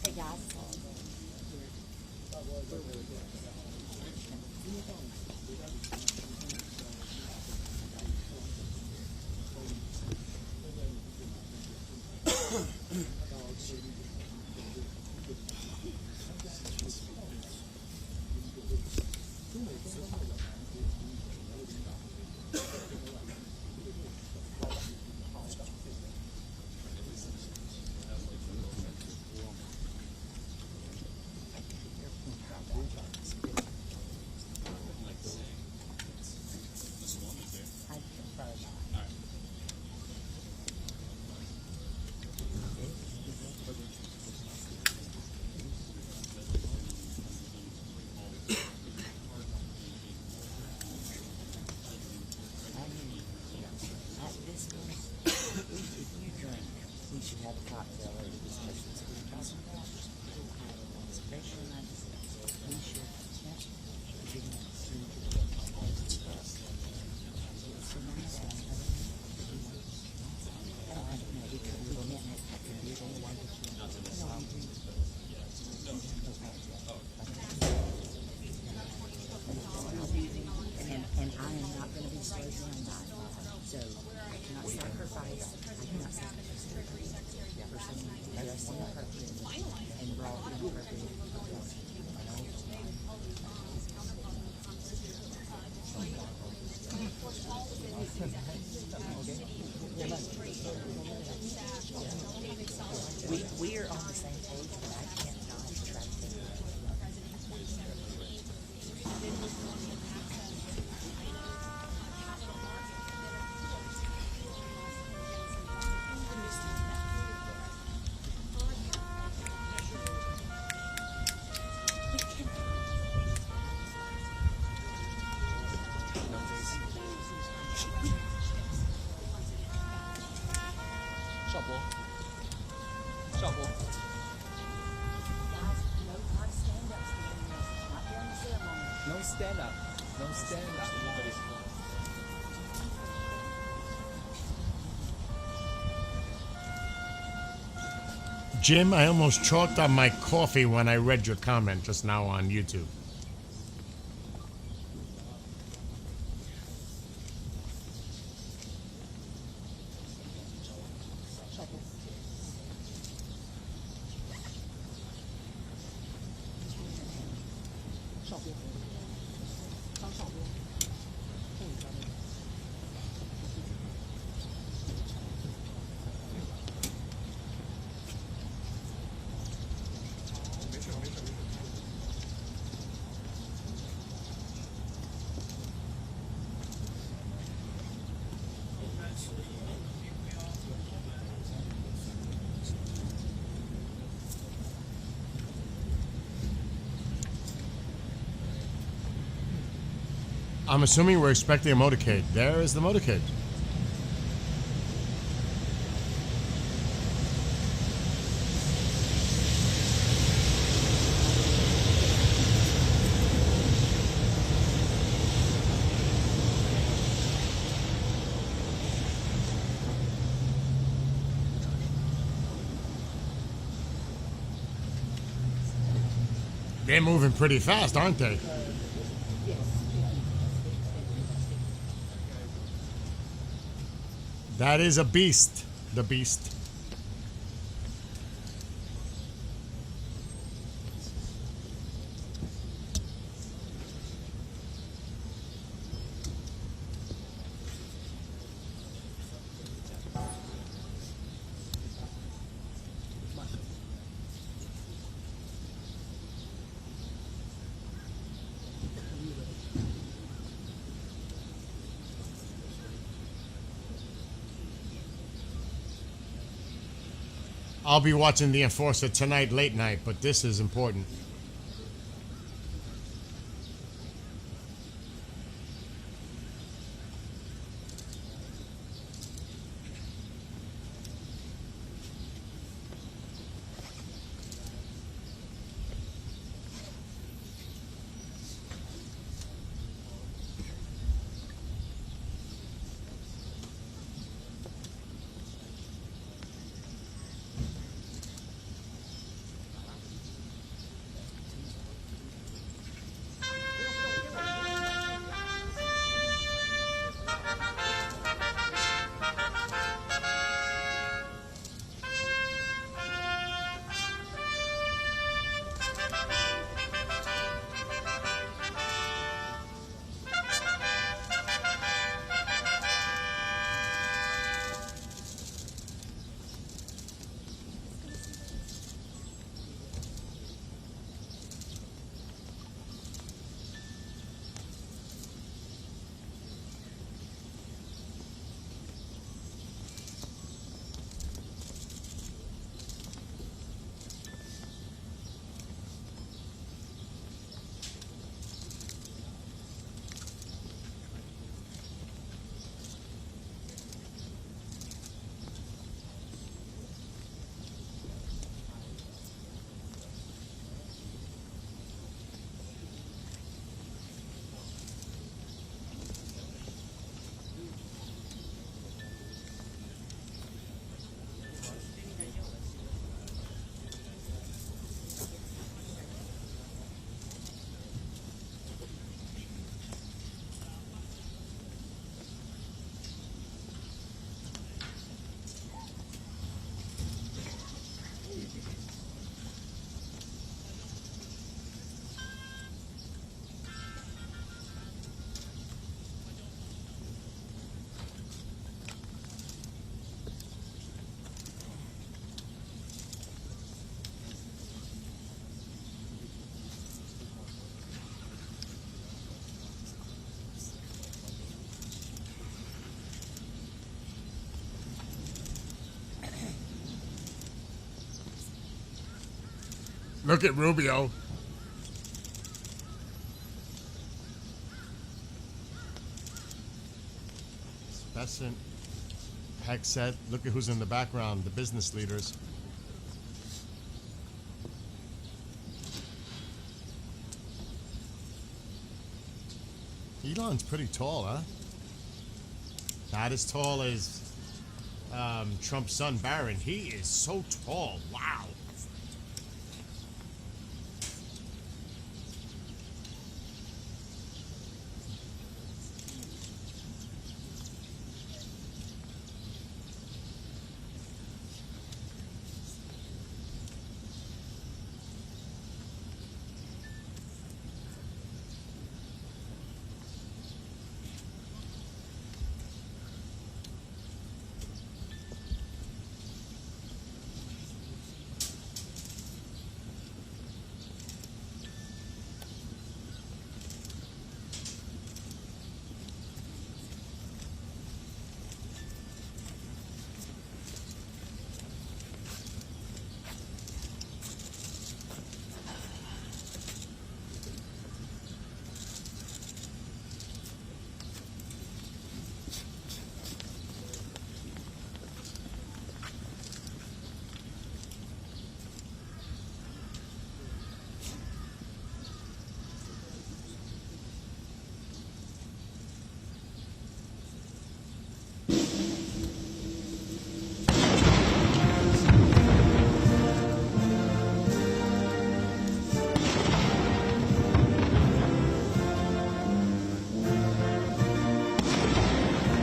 Hey guys. And I am not going to be slowed down by it. So I cannot sacrifice. I cannot sacrifice for someone to dress inappropriately and brought inappropriate. We are on the same page, but I cannot track them. No stand up. No stand up. Jim, I almost choked on my coffee when I read your comment just now on YouTube. I'm assuming we're expecting a motorcade. There is the motorcade. They're moving pretty fast, aren't they? That is a beast. The beast. I'll be watching The Enforcer tonight, late night, but this is important. Look at Rubio. Bessent, Hegseth. Look at who's in the background, the business leaders. Elon's pretty tall, huh? Not as tall as Trump's son Barron. He is so tall. Wow.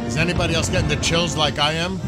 Is anybody else getting the chills like I am?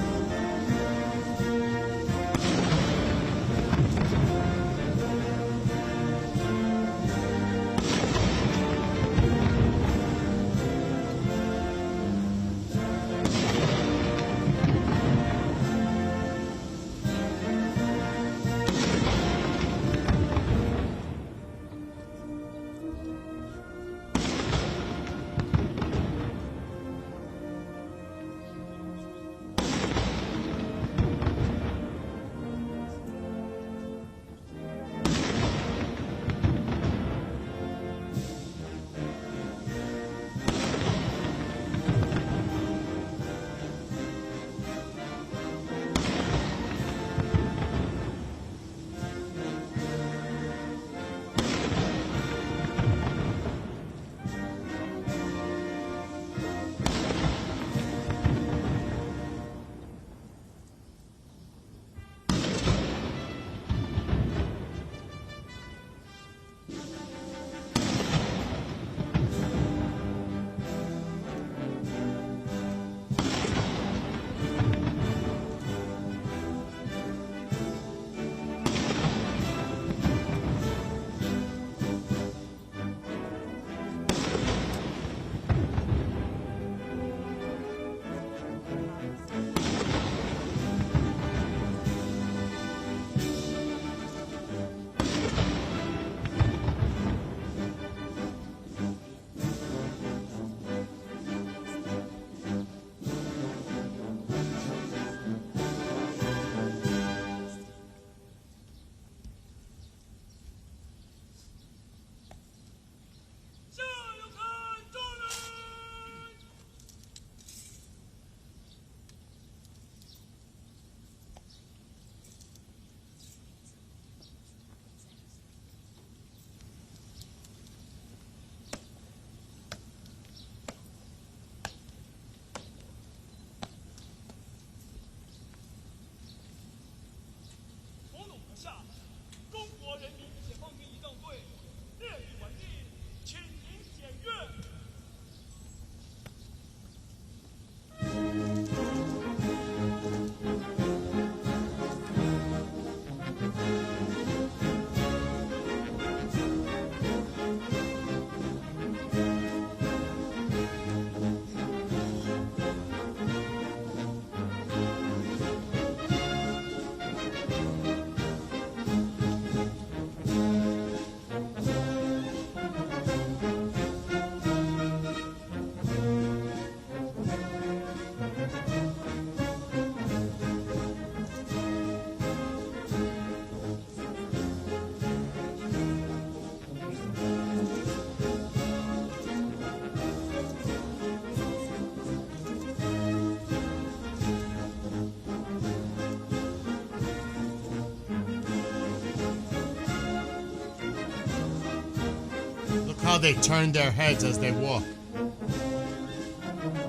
how they turn their heads as they walk.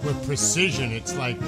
With precision, it's like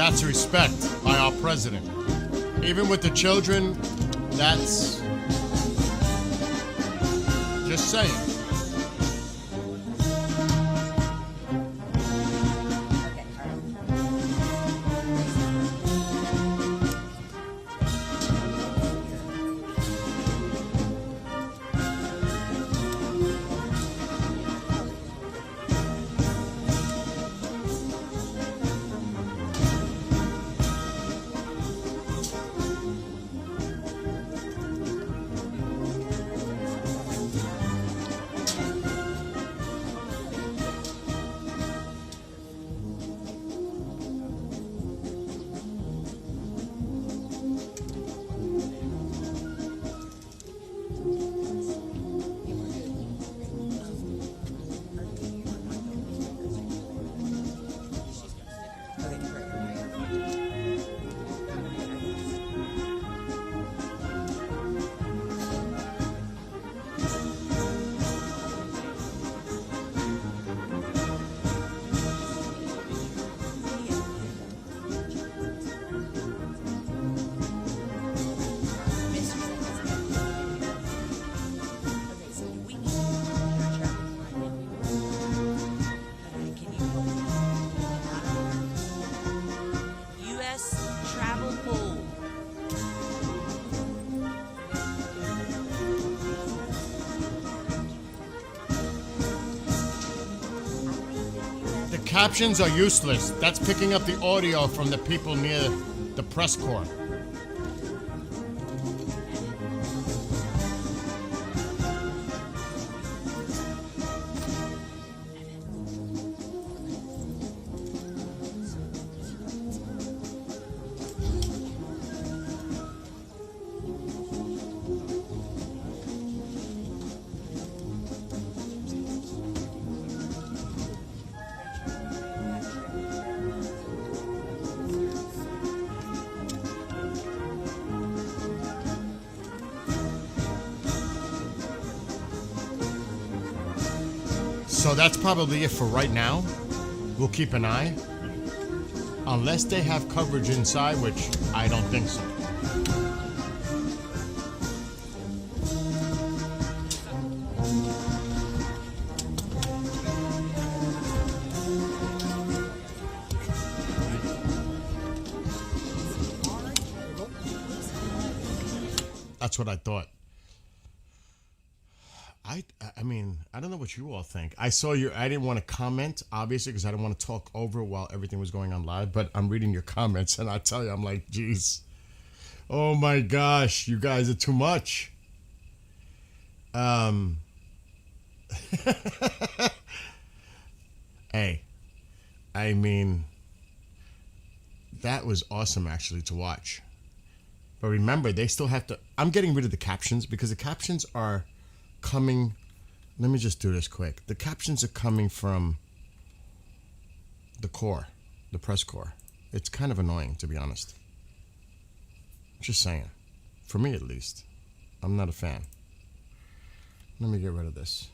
That's respect by our president. Even with the children, that's just saying. Okay, all right. Okay, great. Okay, so we need to travel plan. Okay, can you help me out? U.S. travel pool. The captions are useless. That's picking up the audio from the people near the press corps. So that's probably it for right now. We'll keep an eye. Unless they have coverage inside, which I don't think so. That's what I thought. I mean, I don't know what you all think. I saw your. I didn't want to comment, obviously, because I didn't want to talk over while everything was going on live. But I'm reading your comments, and I tell you, I'm like, geez, oh my gosh, you guys are too much. Hey, I mean, that was awesome actually to watch. But remember, they still have to. I'm getting rid of the captions because the captions are coming. Let me just do this quick. The captions are coming from the corps, the press corps. It's kind of annoying, to be honest. Just saying. For me, at least. I'm not a fan. Let me get rid of this.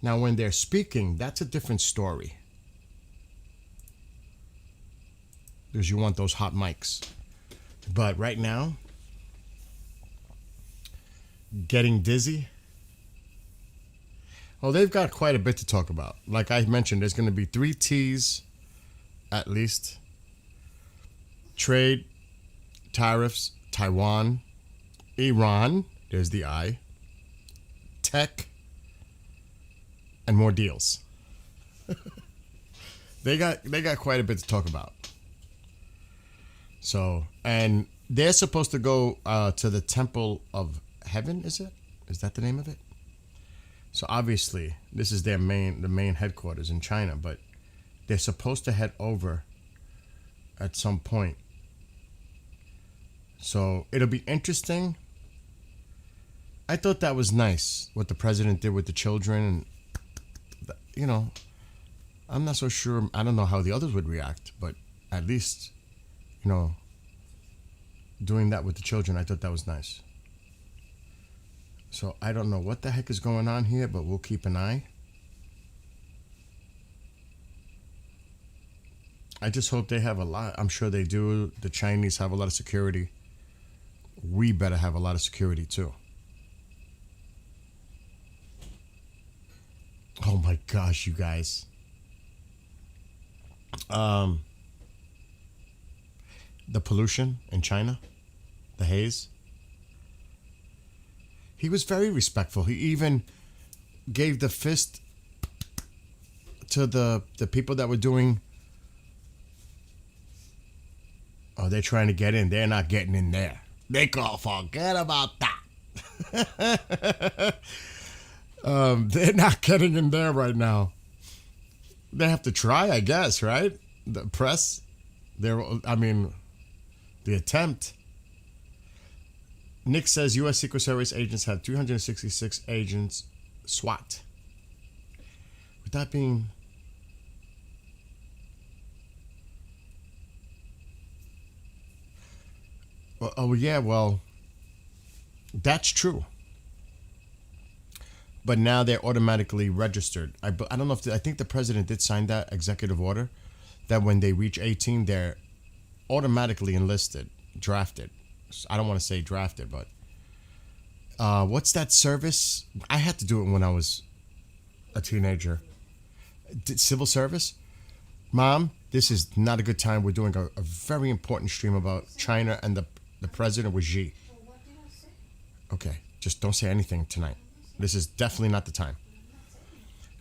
Now, when they're speaking, that's a different story. Because you want those hot mics. But right now, getting dizzy. Well, they've got quite a bit to talk about. Like I mentioned, there's going to be 3 T's at least. Trade, tariffs, Taiwan, Iran, there's the I, tech, and more deals. They got quite a bit to talk about. So, and they're supposed to go to the Temple of Heaven, is it? Is that the name of it? So obviously, this is the main headquarters in China, but they're supposed to head over at some point. So it'll be interesting. I thought that was nice, what the president did with the children. And, you know, I'm not so sure. I don't know how the others would react, but at least, you know, doing that with the children, I thought that was nice. So I don't know what the heck is going on here, but we'll keep an eye. I just hope they have a lot. I'm sure they do. The Chinese have a lot of security. We better have a lot of security too. Oh my gosh, you guys. The pollution in China, the haze. He was very respectful. He even gave the fist to the people that were doing. Oh, they're trying to get in. They're not getting in there. They call forget about that. They're not getting in there right now. They have to try, I guess, right? The press, the attempt. Nick says U.S. Secret Service agents have 366 agents SWAT. With that being... well, that's true. But now they're automatically registered. I don't know if I think the president did sign that executive order that when they reach 18, they're automatically enlisted, drafted. I don't want to say drafted, but what's that service? I had to do it when I was a teenager. Civil service? Mom, this is not a good time. We're doing a very important stream about China and the president with Xi. Okay, just don't say anything tonight. This is definitely not the time.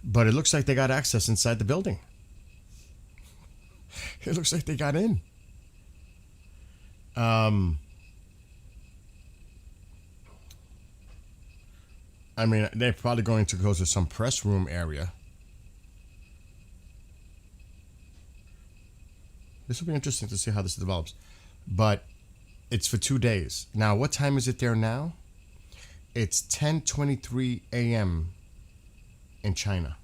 But it looks like they got access inside the building. It looks like they got in. They're probably going to go to some press room area. This will be interesting to see how this develops. But it's for 2 days. Now, what time is it there now? It's 10:23 a.m. in China.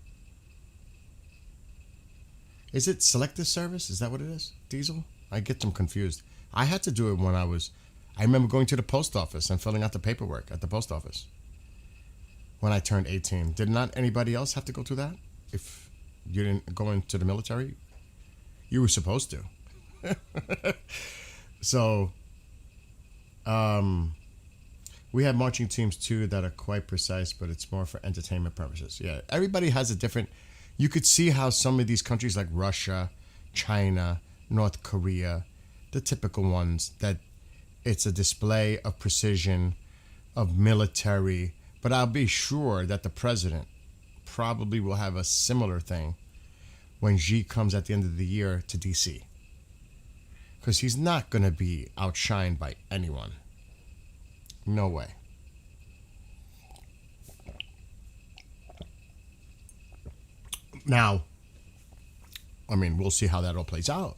Is it selective service? Is that what it is? Diesel? I get them confused. I had to do it when I remember going to the post office and filling out the paperwork at the post office when I turned 18. Did not anybody else have to go through that? If you didn't go into the military? You were supposed to. So, we have marching teams too that are quite precise, but it's more for entertainment purposes. Yeah, everybody has a different... You could see how some of these countries like Russia, China, North Korea, the typical ones, that it's a display of precision, of military. But I'll be sure that the president probably will have a similar thing when Xi comes at the end of the year to D.C. Because he's not going to be outshined by anyone. No way. Now, we'll see how that all plays out.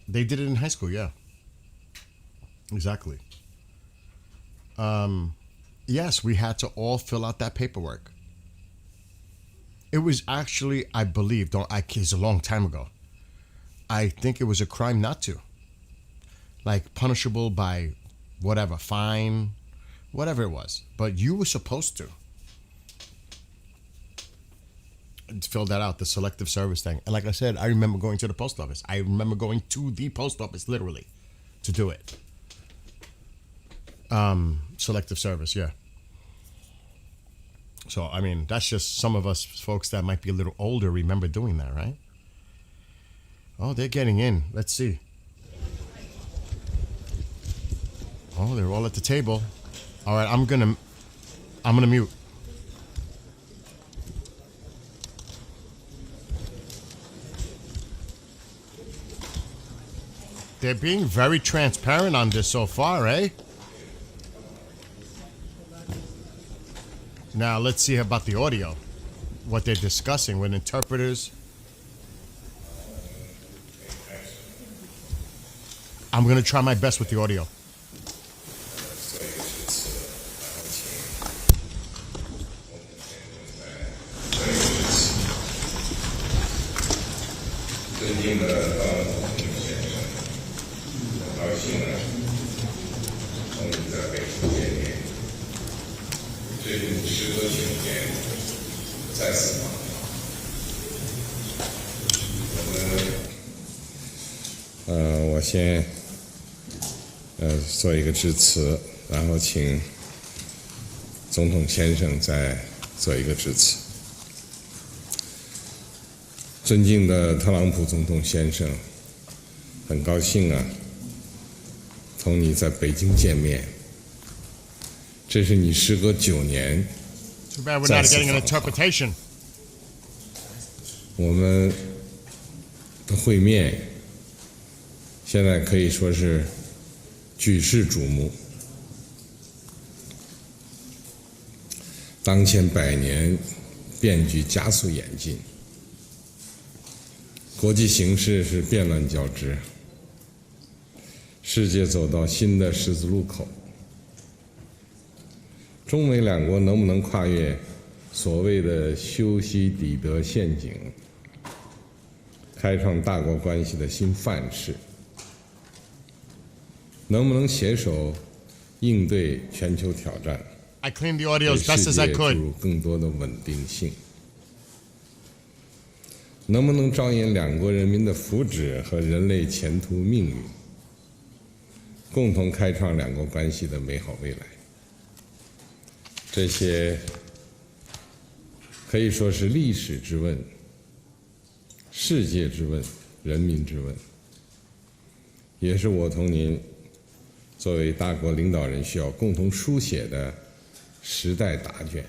They did it in high school, yeah. Exactly. Yes, we had to all fill out that paperwork. It was actually, I believe, it's a long time ago. I think it was a crime not to. Like, punishable by whatever, fine, whatever it was. But you were supposed to fill that out, the selective service thing. And like I said, I remember going to the post office. I remember going to the post office, literally, to do it. Selective service, yeah. So, that's just some of us folks that might be a little older remember doing that, right? Oh, they're getting in. Let's see. Oh, they're all at the table. All right, I'm gonna mute. They're being very transparent on this so far, eh? Now, let's see about the audio. What they're discussing with interpreters. I'm going to try my best with the audio. 我先做一个致辞，然后请总统先生再做一个致辞。尊敬的特朗普总统先生，很高兴啊，同你在北京见面。这是你时隔9年 Too bad we're 再 not 次 getting an 访华。 interpretation. 我们的会面现在可以说是举世瞩目。当前100年变局加速演进，国际形势是变乱交织，世界走到新的十字路口。中美两国能不能跨越所谓的修昔底德陷阱，开创大国关系的新范式？能不能携手应对全球挑战， I cleaned the audio 为 as best 世 as I 界注 could. 入更多的稳定性？能不能着眼两国人民的福祉和人类前途命运，共同开创两国关系的美好未来？这些可以说是历史之问、世界之问、人民之问，也是我同您作为大国领导人需要共同书写的时代答卷。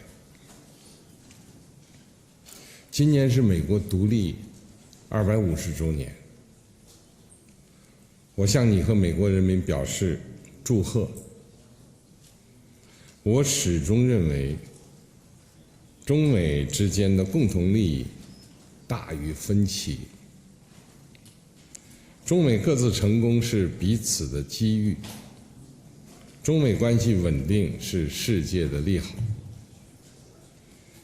今年是美国独立250周年，我向你和美国人民表示祝贺。我始终认为，中美之间的共同利益大于分歧，中美各自成功是彼此的机遇，中美关系稳定是世界的利好。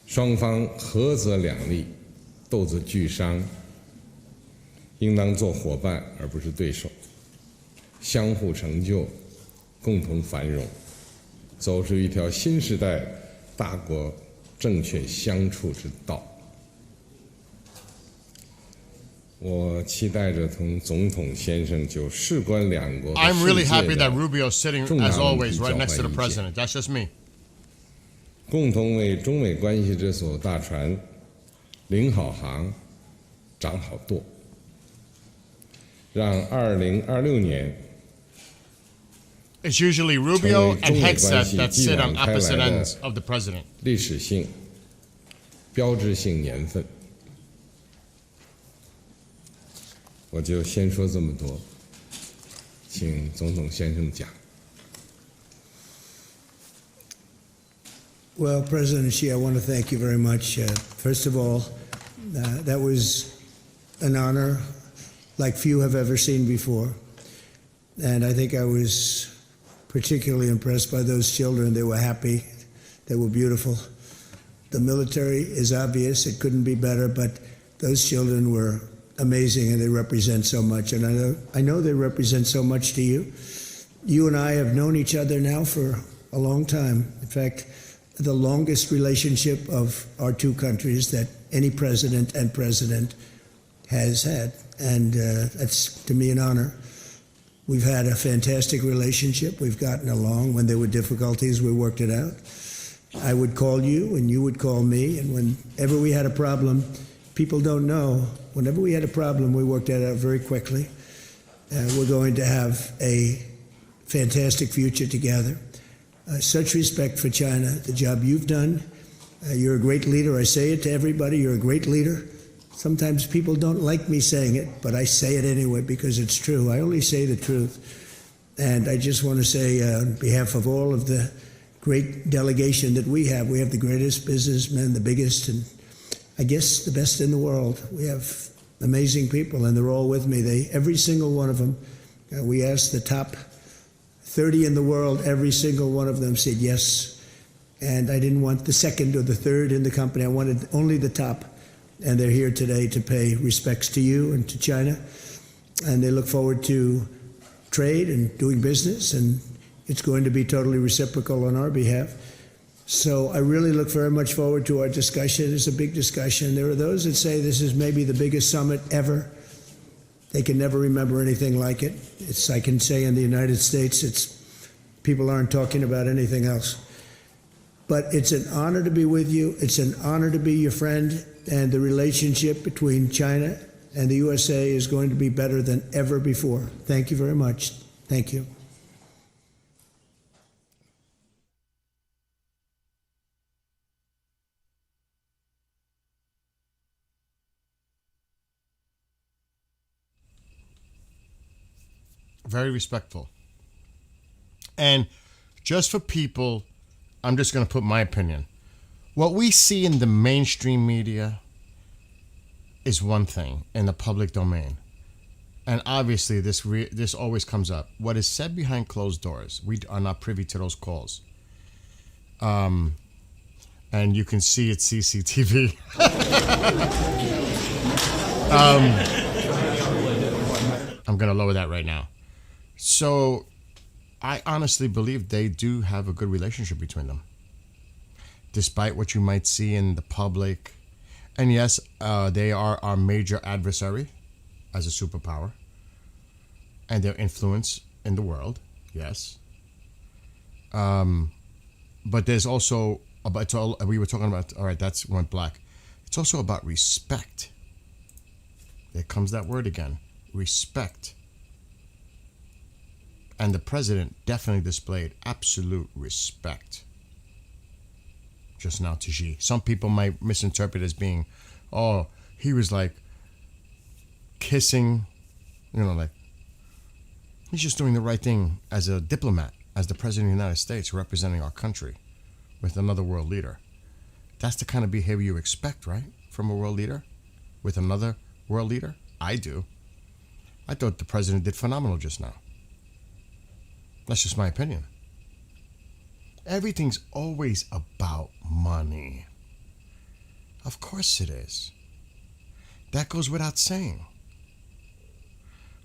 双方合则两利，斗则俱伤，应当做伙伴而不是对手，相互成就，共同繁荣，走出一条新时代大国正确相处之道。我期待着同总统先生就事关两国和 I'm 世 really 界 happy 的 that Rubio's sitting, 重大 as 问 always, 题 right 交 next to the 换意见， president. That's just me. 共同为中美关系这艘大船领好航、掌好舵，让2026年 It's usually Rubio and 成为中美关 Hegseth 系 that 继 sit 往 on 开来 opposite 的 ends of the president. 历史性、标志性年份。我就先说这么多，请总统先生讲。 Well, President Xi, I want to thank you very much. First of all, that was an honor like few have ever seen before. And I think I was particularly impressed by those children. They were happy. They were beautiful. The military is obvious. It couldn't be better, but those children were amazing, and they represent so much. And I know they represent so much to you. You and I have known each other now for a long time. In fact, the longest relationship of our two countries that any president and president has had. And that's, to me, an honor. We've had a fantastic relationship. We've gotten along. When there were difficulties, we worked it out. I would call you, and you would call me. And whenever we had a problem, people don't know, whenever we had a problem, we worked that out very quickly. We're going to have a fantastic future together. Such respect for China, the job you've done. You're a great leader. I say it to everybody. You're a great leader. Sometimes people don't like me saying it, but I say it anyway because it's true. I only say the truth. And I just want to say on behalf of all of the great delegation that we have the greatest businessmen, the biggest, and I guess the best in the world. We have amazing people, and they're all with me. Every single one of them, we asked the top 30 in the world, every single one of them said yes. And I didn't want the second or the third in the company. I wanted only the top. And they're here today to pay respects to you and to China. And they look forward to trade and doing business. And it's going to be totally reciprocal on our behalf. So I really look very much forward to our discussion. It's a big discussion. There are those that say this is maybe the biggest summit ever. They can never remember anything like it. It's, I can say in the United States, people aren't talking about anything else. But it's an honor to be with you. It's an honor to be your friend. And the relationship between China and the USA is going to be better than ever before. Thank you very much. Thank you. Very respectful. And just for people, I'm just going to put my opinion. What we see in the mainstream media is one thing in the public domain. And obviously, this always comes up. What is said behind closed doors, we are not privy to those calls. And you can see it's CCTV. I'm going to lower that right now. So I honestly believe they do have a good relationship between them. Despite what you might see in the public. And yes, they are our major adversary as a superpower. And their influence in the world, yes. But there's also, we were talking about, all right, that's went black. It's also about respect. There comes that word again, respect. And the president definitely displayed absolute respect just now to Xi. Some people might misinterpret it as being, oh, he was like kissing, like he's just doing the right thing as a diplomat, as the president of the United States representing our country with another world leader. That's the kind of behavior you expect, right? From a world leader with another world leader? I do. I thought the president did phenomenal just now. That's just my opinion. Everything's always about money. Of course it is. That goes without saying.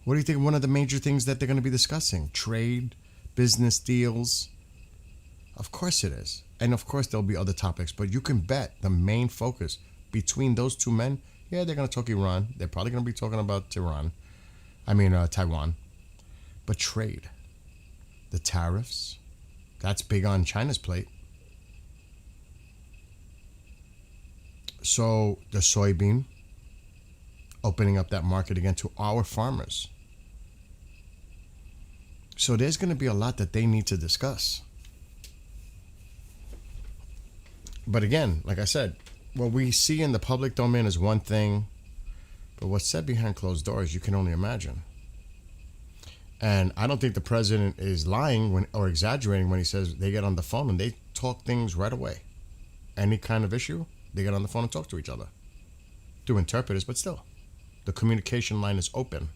What do you think one of the major things that they're going to be discussing? Trade, business deals? Of course it is. And of course there'll be other topics, but you can bet the main focus between those two men, yeah, they're going to talk Iran. They're probably going to be talking about Taiwan. But trade, the tariffs, that's big on China's plate. So the soybean, opening up that market again to our farmers. So there's going to be a lot that they need to discuss. But again, like I said, what we see in the public domain is one thing, but what's said behind closed doors, you can only imagine. And I don't think the president is lying or exaggerating when he says they get on the phone and they talk things right away. Any kind of issue, they get on the phone and talk to each other. Through interpreters, but still. The communication line is open.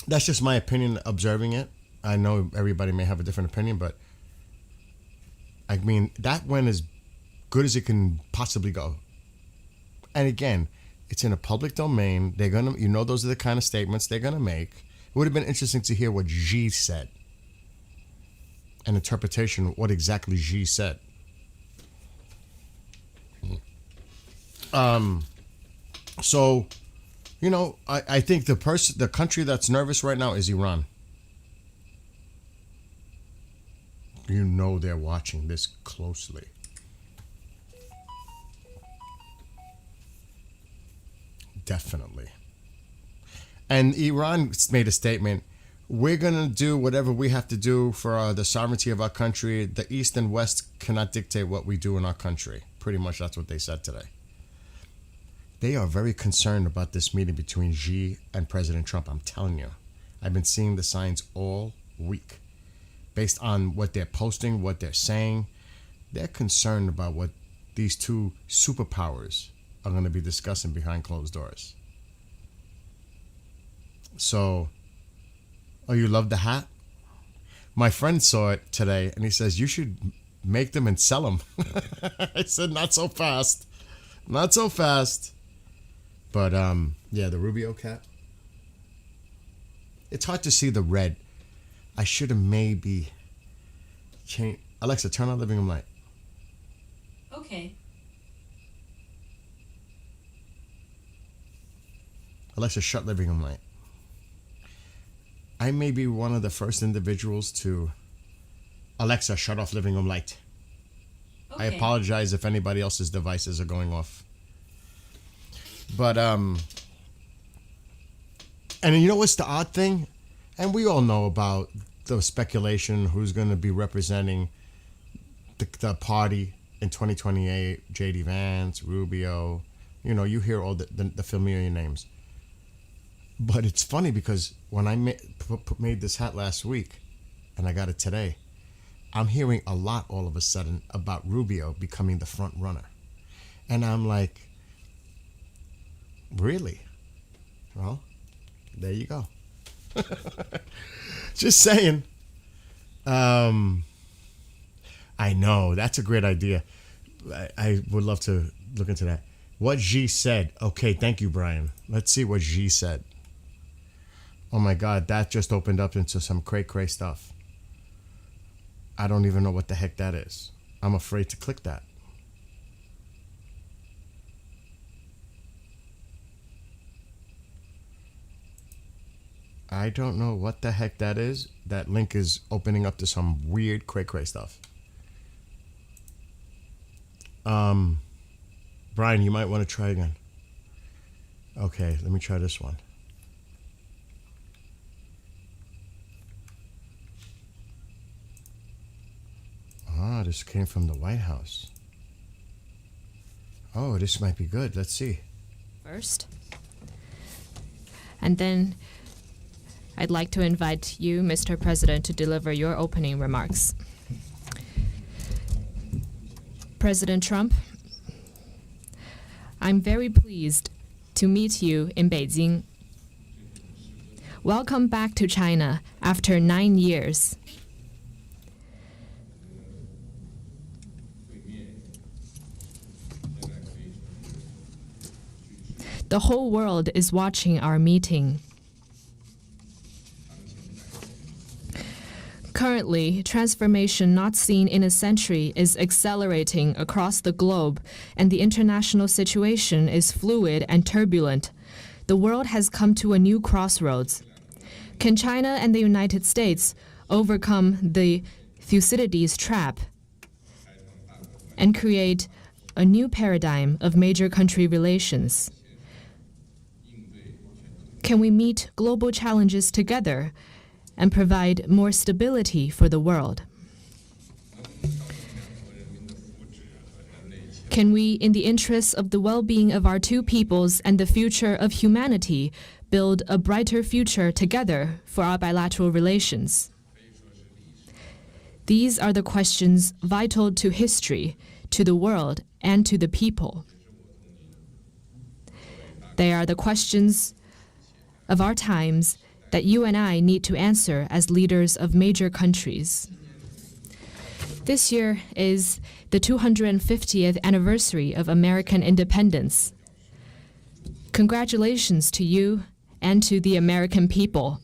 That's just my opinion observing it. I know everybody may have a different opinion, but I mean, that went as good as it can possibly go. And again, it's in a public domain. They're gonna, those are the kind of statements they're gonna make. It would have been interesting to hear what Xi said. An interpretation of what exactly Xi said. So, I think the country that's nervous right now is Iran. They're watching this closely. Definitely. And Iran made a statement, we're going to do whatever we have to do for the sovereignty of our country. The East and West cannot dictate what we do in our country. Pretty much that's what they said today. They are very concerned about this meeting between Xi and President Trump. I'm telling you. I've been seeing the signs all week. Based on what they're posting, what they're saying, they're concerned about what these two superpowers are going to be discussing behind closed doors. So, you love the hat? My friend saw it today and he says, you should make them and sell them. I said, not so fast. Not so fast. But, the Rubio cap. It's hard to see the red. I should have maybe changed. Alexa, turn on living room light. Okay. Alexa, shut living room light. I may be one of the first individuals to Alexa, shut off living room light. I apologize if anybody else's devices are going off. But and you know what's the odd thing? And we all know about the speculation who's going to be representing the party in 2028. J.D. Vance, Rubio. You know, you hear all the familiar names. But it's funny because when I made this hat last week and I got it today, I'm hearing a lot all of a sudden about Rubio becoming the front runner. And I'm like, really? Well, there you go. Just saying. I know, that's a great idea. I would love to look into that. What Xi said. Okay, thank you, Brian. Let's see what Xi said. Oh my God, that just opened up into some cray-cray stuff. I don't even know what the heck that is. I'm afraid to click that. I don't know what the heck that is. That link is opening up to some weird cray-cray stuff. Brian, you might want to try again. Okay, let me try this one. Ah, this came from the White House. Oh, this might be good. Let's see. First. And then I'd like to invite you, Mr. President, to deliver your opening remarks. President Trump, I'm very pleased to meet you in Beijing. Welcome back to China after 9 years. The whole world is watching our meeting. Currently, transformation not seen in a century is accelerating across the globe, and the international situation is fluid and turbulent. The world has come to a new crossroads. Can China and the United States overcome the Thucydides trap and create a new paradigm of major country relations? Can we meet global challenges together and provide more stability for the world? Can we, in the interests of the well-being of our two peoples and the future of humanity, build a brighter future together for our bilateral relations? These are the questions vital to history, to the world, and to the people. They are the questions of our times that you and I need to answer as leaders of major countries. This year is the 250th anniversary of American independence. Congratulations to you and to the American people.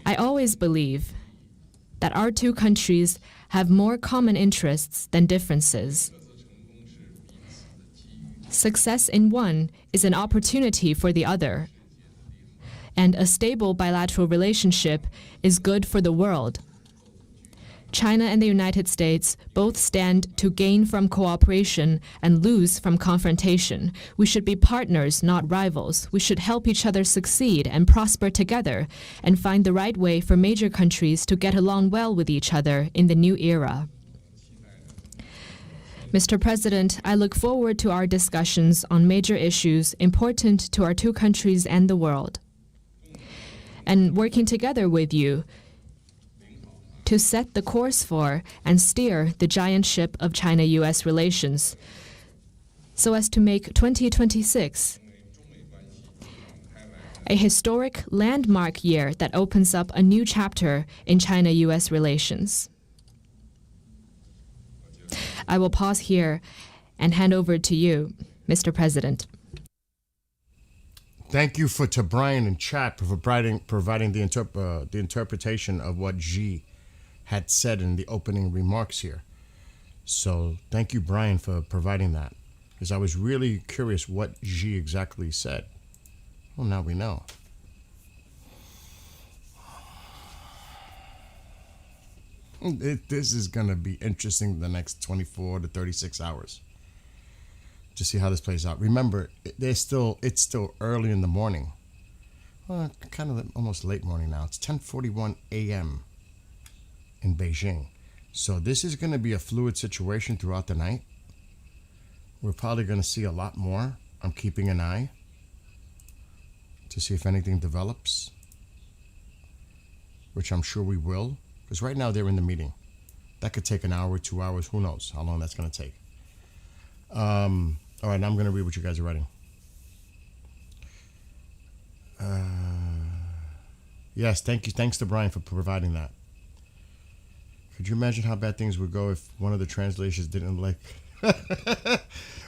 I always believe that our two countries have more common interests than differences. Success in one is an opportunity for the other, and a stable bilateral relationship is good for the world. China and the United States both stand to gain from cooperation and lose from confrontation. We should be partners, not rivals. We should help each other succeed and prosper together and find the right way for major countries to get along well with each other in the new era. Mr. President, I look forward to our discussions on major issues important to our two countries and the world, and working together with you to set the course for and steer the giant ship of China-U.S. relations so as to make 2026 a historic landmark year that opens up a new chapter in China-U.S. relations. I will pause here and hand over to you, Mr. President. Thank you to Brian and chat for providing the interpretation of what Xi had said in the opening remarks here. So thank you, Brian, for providing that, because I was really curious what Xi exactly said. Well, now we know. This is going to be interesting the next 24 to 36 hours to see how this plays out. Remember, it's still early in the morning. Well, kind of almost late morning now. It's 10:41 a.m. in Beijing. So this is going to be a fluid situation throughout the night. We're probably going to see a lot more. I'm keeping an eye to see if anything develops, which I'm sure we will, because right now they're in the meeting. That could take an hour, 2 hours. Who knows how long that's going to take. All right, now I'm going to read what you guys are writing. Yes, thank you. Thanks to Brian for providing that. Could you imagine how bad things would go if one of the translations didn't like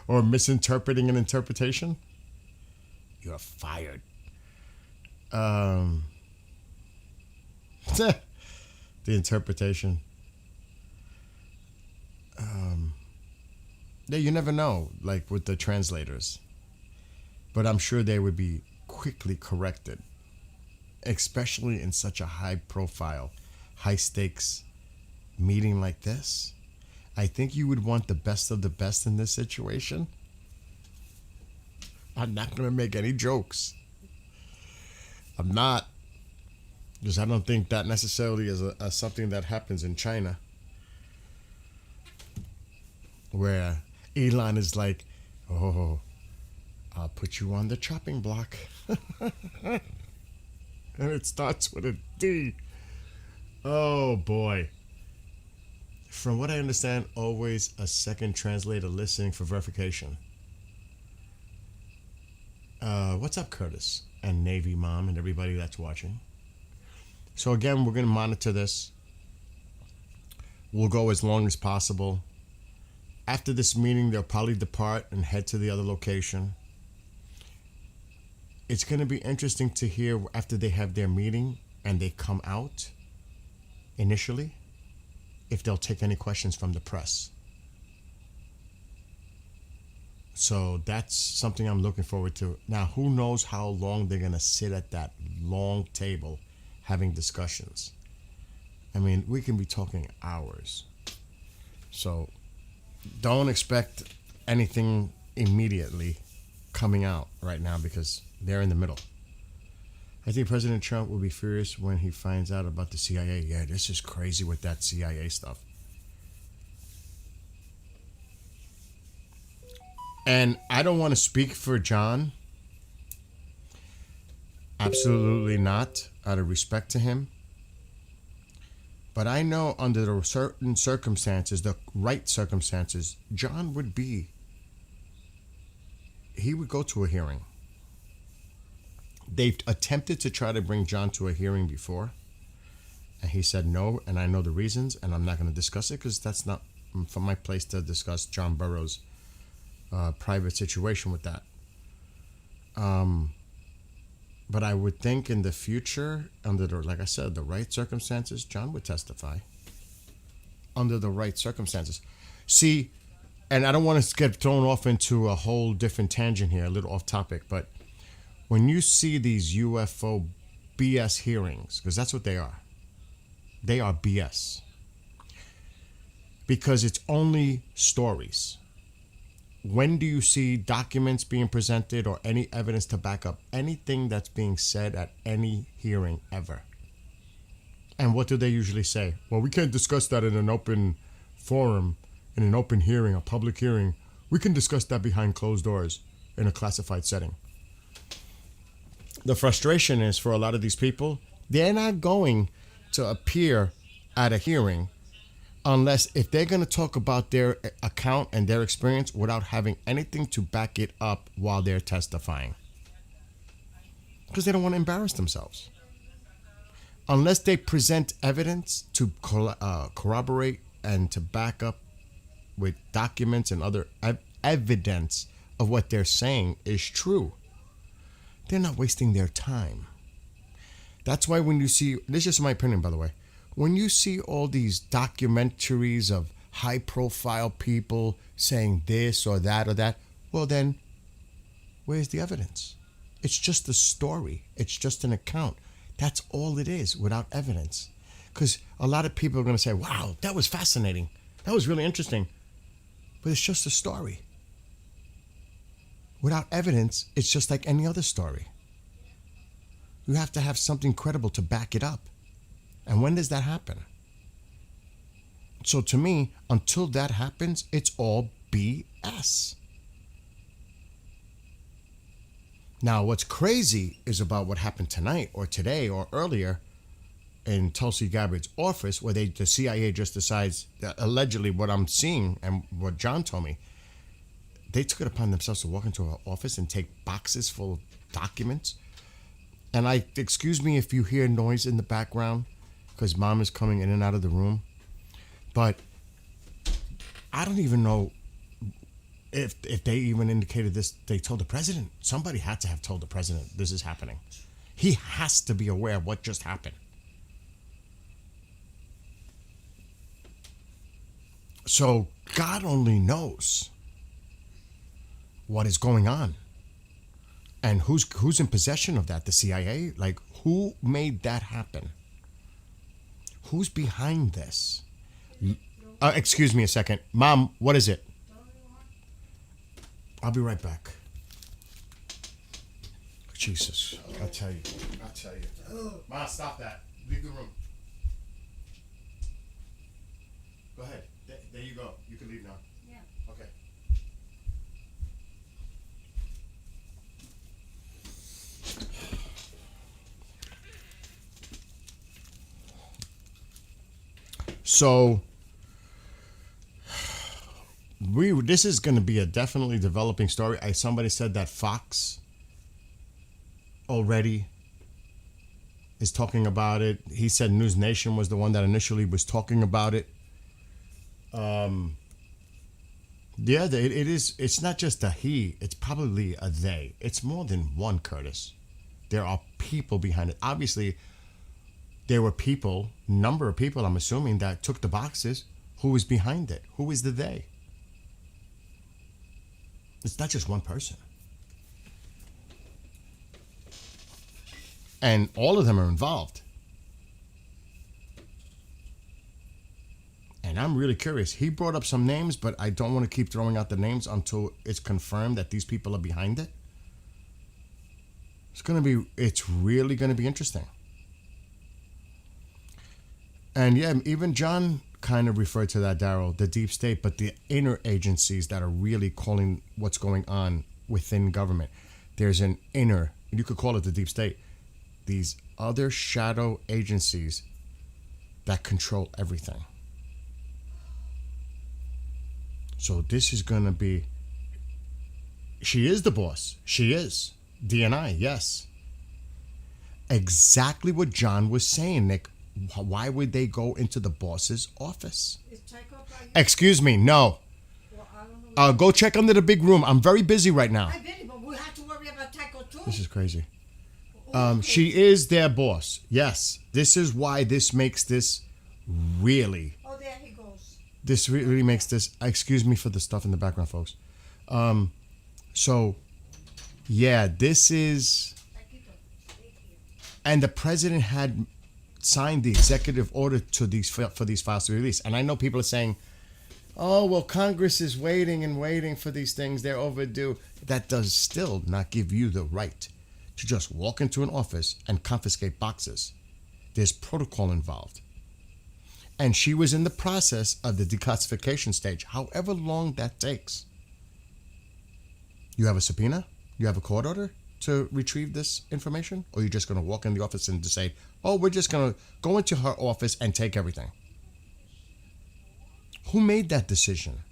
or misinterpreting an interpretation? You're fired. The interpretation. Yeah, you never know, like with the translators. But I'm sure they would be quickly corrected, especially in such a high profile, high stakes meeting like this. I think you would want the best of the best in this situation. I'm not going to make any jokes. I'm not. Because I don't think that necessarily is a something that happens in China, where Elon is like, oh, I'll put you on the chopping block. And it starts with a D. Oh, boy. From what I understand, always a second translator listening for verification. What's up, Curtis? And Navy Mom and everybody that's watching. So again, we're going to monitor this. We'll go as long as possible. After this meeting, they'll probably depart and head to the other location. It's going to be interesting to hear after they have their meeting and they come out initially, if they'll take any questions from the press. So that's something I'm looking forward to. Now, who knows how long they're going to sit at that long table having discussions. I mean, we can be talking hours. So don't expect anything immediately coming out right now because they're in the middle. I think President Trump will be furious when he finds out about the CIA. Yeah, this is crazy with that CIA stuff. And I don't want to speak for John. Absolutely not, out of respect to him. But I know under the certain circumstances, the right circumstances, John would go to a hearing. They've attempted to try to bring John to a hearing before, and he said no, and I know the reasons, and I'm not going to discuss it because that's not from my place to discuss John Burroughs' private situation with that. But I would think in the future, under the, like I said, the right circumstances, John would testify. Under the right circumstances. See, and I don't want to get thrown off into a whole different tangent here, a little off topic, but when you see these UFO BS hearings, because that's what they are BS. Because it's only stories. When do you see documents being presented or any evidence to back up anything that's being said at any hearing ever? And what do they usually say? Well, we can't discuss that in an open forum, in an open hearing, a public hearing. We can discuss that behind closed doors in a classified setting. The frustration is for a lot of these people, they're not going to appear at a hearing unless if they're going to talk about their account and their experience without having anything to back it up while they're testifying. Because they don't want to embarrass themselves. Unless they present evidence to corroborate and to back up with documents and other evidence of what they're saying is true, they're not wasting their time. That's why when you see, this is just my opinion, by the way, when you see all these documentaries of high-profile people saying this or that, well then, where's the evidence? It's just a story. It's just an account. That's all it is without evidence. Because a lot of people are going to say, wow, that was fascinating. That was really interesting. But it's just a story. Without evidence, it's just like any other story. You have to have something credible to back it up. And when does that happen? So to me, until that happens, it's all BS. Now, what's crazy is about what happened tonight or today or earlier in Tulsi Gabbard's office, where the CIA just decides, allegedly what I'm seeing and what John told me, they took it upon themselves to walk into her office and take boxes full of documents. And excuse me if you hear noise in the background, because mom is coming in and out of the room. But I don't even know if they even indicated this. They told the president. Somebody had to have told the president this is happening. He has to be aware of what just happened. So God only knows what is going on. And who's in possession of that? The CIA? Like, who made that happen? Who's behind this? Excuse me a second. Mom, what is it? I'll be right back. Jesus, I'll tell you. Mom, stop that. Leave the room. Go ahead. There you go. You can leave now. Yeah. Okay. So this is going to be a definitely developing story. Somebody said that Fox already is talking about it. He said News Nation was the one that initially was talking about it. Yeah, it is. It's not just a he. It's probably a they. It's more than one, Curtis. There are people behind it. Obviously, there were number of people, I'm assuming, that took the boxes. Who is behind it? Who is the they? It's not just one person. And all of them are involved. And I'm really curious. He brought up some names, but I don't want to keep throwing out the names until it's confirmed that these people are behind it. It's really going to be interesting. And yeah, even John kind of referred to that, Daryl, the deep state, but the inner agencies that are really calling what's going on within government. There's an inner, you could call it the deep state, these other shadow agencies that control everything. So this is going to be, she is the boss. She is. DNI, yes. Exactly what John was saying, Nick. Why would they go into the boss's office? Excuse me, no. Well, go check under the big room. I'm very busy right now. I'm busy, but we have to worry about Tycho too. This is crazy. She is their boss. Yes. This is why this makes this really... Oh, there he goes. This really makes this... Excuse me for the stuff in the background, folks. So, yeah, this is... And the president had signed the executive order for these files to be released. And I know people are saying, oh, well, Congress is waiting and waiting for these things. They're overdue. That does still not give you the right to just walk into an office and confiscate boxes. There's protocol involved. And she was in the process of the declassification stage, however long that takes. You have a subpoena? You have a court order to retrieve this information? Or you're just going to walk in the office and just say, oh, we're just going to go into her office and take everything? Who made that decision?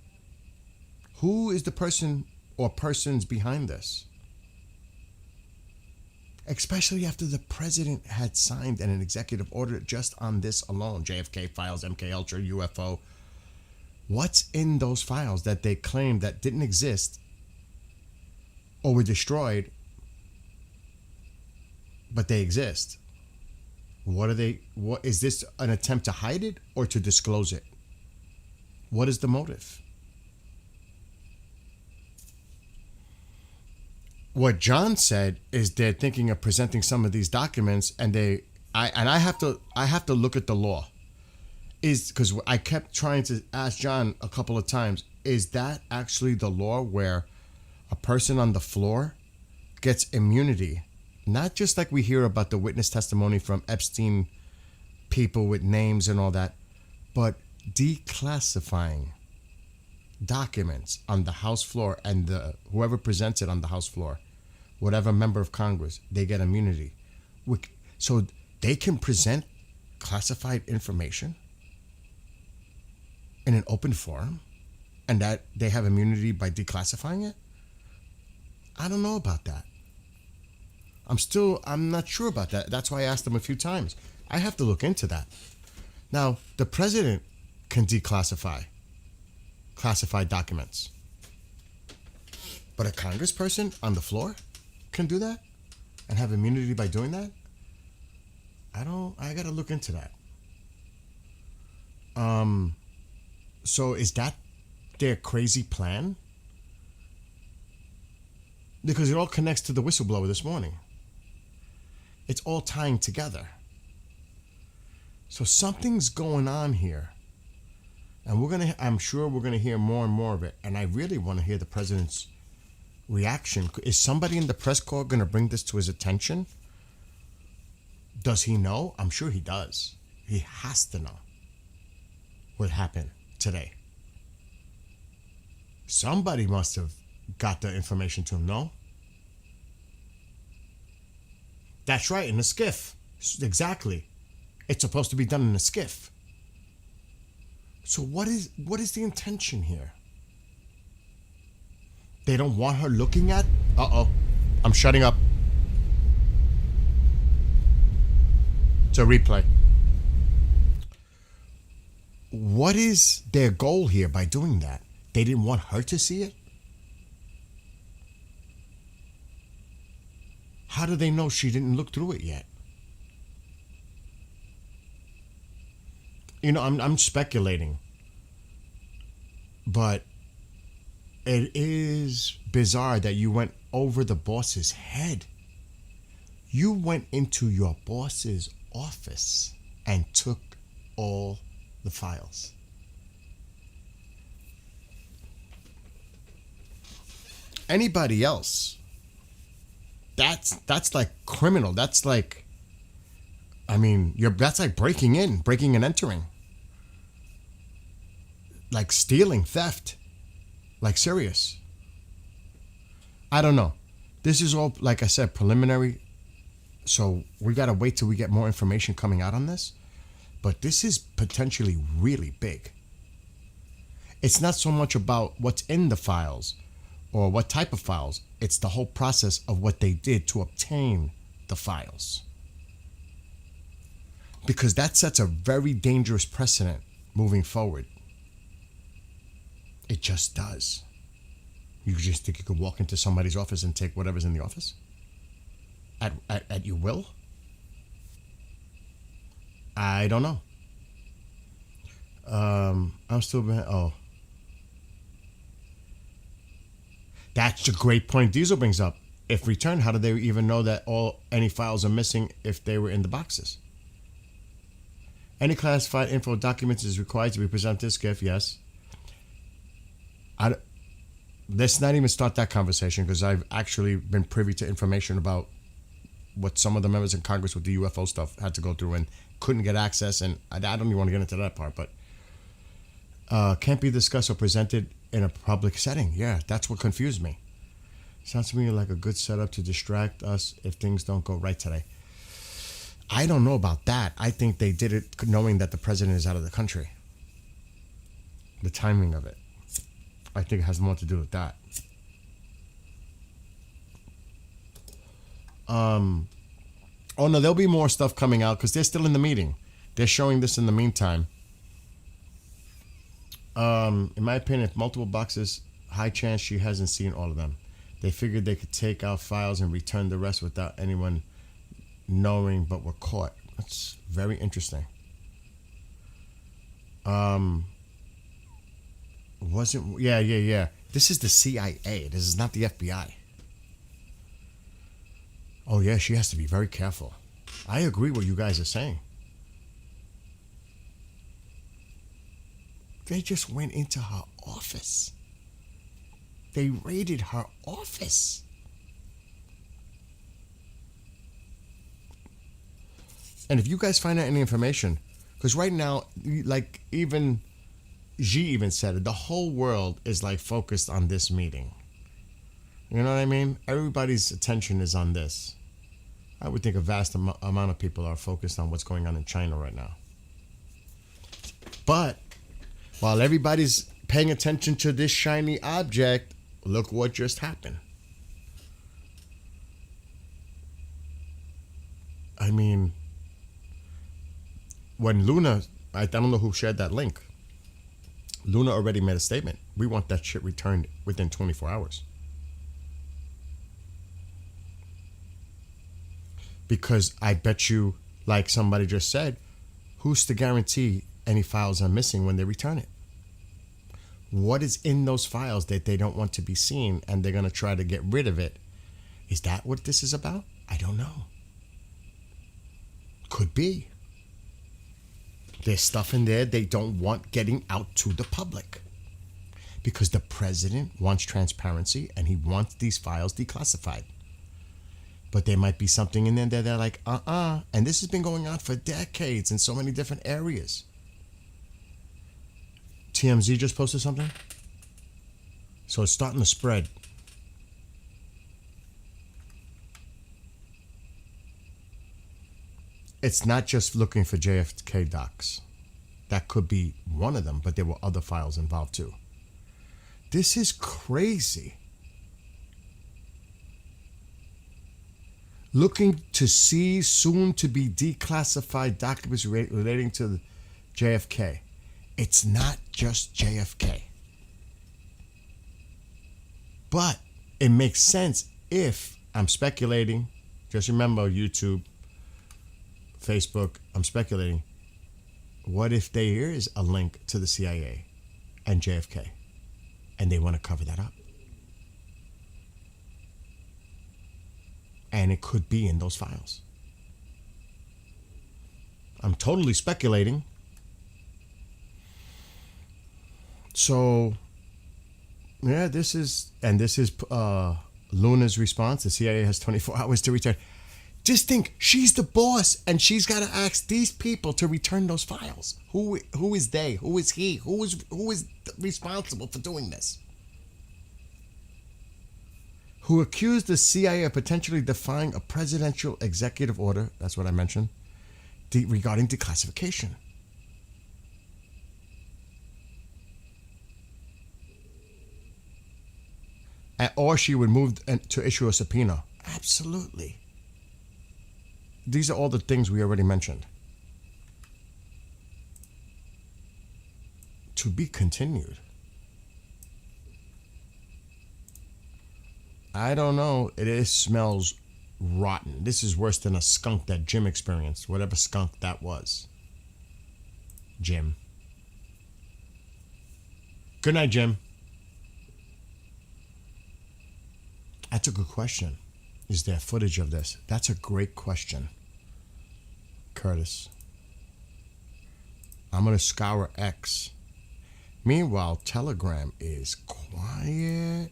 Who is the person or persons behind this? Especially after the president had signed an executive order just on this alone. JFK files, MK Ultra, UFO. What's in those files that they claimed that didn't exist or were destroyed, but they exist? What is this an attempt to hide it or to disclose it? What is the motive? what John said is they're thinking of presenting some of these documents, and I have to look at the law. Is because I kept trying to ask John a couple of times, is that actually the law where a person on the floor gets immunity? Not just like we hear about the witness testimony from Epstein people with names and all that, but declassifying documents on the House floor, and whoever presents it on the House floor, whatever member of Congress, they get immunity. So they can present classified information in an open forum, and that they have immunity by declassifying it? I don't know about that. I'm not sure about that. That's why I asked them a few times. I have to look into that. Now, the president can declassify classified documents, but a congressperson on the floor can do that and have immunity by doing that? I gotta look into that. So is that their crazy plan? Because it all connects to the whistleblower this morning. It's all tying together. So something's going on here. And I'm sure we're gonna hear more and more of it. And I really want to hear the president's reaction. Is somebody in the press corps gonna bring this to his attention? Does he know? I'm sure he does. He has to know what happened today. Somebody must have got the information to him, no? That's right, in a skiff. Exactly. It's supposed to be done in a skiff. So what is the intention here? They don't want her looking at? Uh-oh. I'm shutting up. It's a replay. What is their goal here by doing that? They didn't want her to see it? How do they know she didn't look through it yet? You know, I'm speculating. But it is bizarre that you went over the boss's head. You went into your boss's office and took all the files. Anybody else, that's like criminal. That's like, I mean, that's like breaking and entering. Like stealing, theft. Like serious. I don't know. This is all, like I said, preliminary. So we got to wait till we get more information coming out on this. But this is potentially really big. It's not so much about what's in the files or what type of files. It's the whole process of what they did to obtain the files. Because that sets a very dangerous precedent moving forward. It just does. You just think you could walk into somebody's office and take whatever's in the office? At your will? I don't know. I'm still... Oh. That's a great point Diesel brings up. If returned, how do they even know that any files are missing if they were in the boxes? Any classified info documents is required to be presented to SCIF, yes. Let's not even start that conversation because I've actually been privy to information about what some of the members in Congress with the UFO stuff had to go through and couldn't get access, and I don't even want to get into that part, but can't be discussed or presented in a public setting. Yeah, that's what confused me. Sounds to me like a good setup to distract us if things don't go right today. I don't know about that. I think they did it knowing that the president is out of the country. The timing of it. I think it has more to do with that. Oh no, there'll be more stuff coming out because they're still in the meeting. They're showing this in the meantime. In my opinion, if multiple boxes, high chance she hasn't seen all of them. They figured they could take out files and return the rest without anyone knowing, but were caught. That's very interesting. Yeah. This is the CIA. This is not the FBI. Oh yeah, she has to be very careful. I agree with what you guys are saying. They just went into her office. They raided her office. And if you guys find out any information, because right now, like even Xi even said it, the whole world is like focused on this meeting. You know what I mean? Everybody's attention is on this. I would think a vast amount of people are focused on what's going on in China right now. But while everybody's paying attention to this shiny object, look what just happened. I mean, when Luna, I don't know who shared that link. Luna already made a statement. We want that shit returned within 24 hours. Because I bet you, like somebody just said, who's to guarantee any files are missing when they return it? What is in those files that they don't want to be seen and they're going to try to get rid of it? Is that what this is about? I don't know. Could be. There's stuff in there they don't want getting out to the public. Because the president wants transparency and he wants these files declassified. But there might be something in there that they're like, And this has been going on for decades in so many different areas. TMZ just posted something. So it's starting to spread. It's not just looking for JFK docs. That could be one of them, but there were other files involved too. This is crazy. Looking to see soon to be declassified documents relating to JFK. It's not just JFK. But it makes sense if I'm speculating. Just remember YouTube, Facebook, I'm speculating. What if there is a link to the CIA and JFK and they want to cover that up? And it could be in those files. I'm totally speculating. So, yeah, this is Luna's response. The CIA has 24 hours to return. Just think, she's the boss, and she's got to ask these people to return those files. Who is they? Who is he? Who is responsible for doing this? Who accused the CIA of potentially defying a presidential executive order, that's what I mentioned, regarding declassification. Or she would move to issue a subpoena. Absolutely. These are all the things we already mentioned. To be continued. I don't know. It smells rotten. This is worse than a skunk that Jim experienced. Whatever skunk that was. Jim. Good night, Jim. That's a good question. Is there footage of this? That's a great question. Curtis. I'm going to scour X. Meanwhile, Telegram is quiet.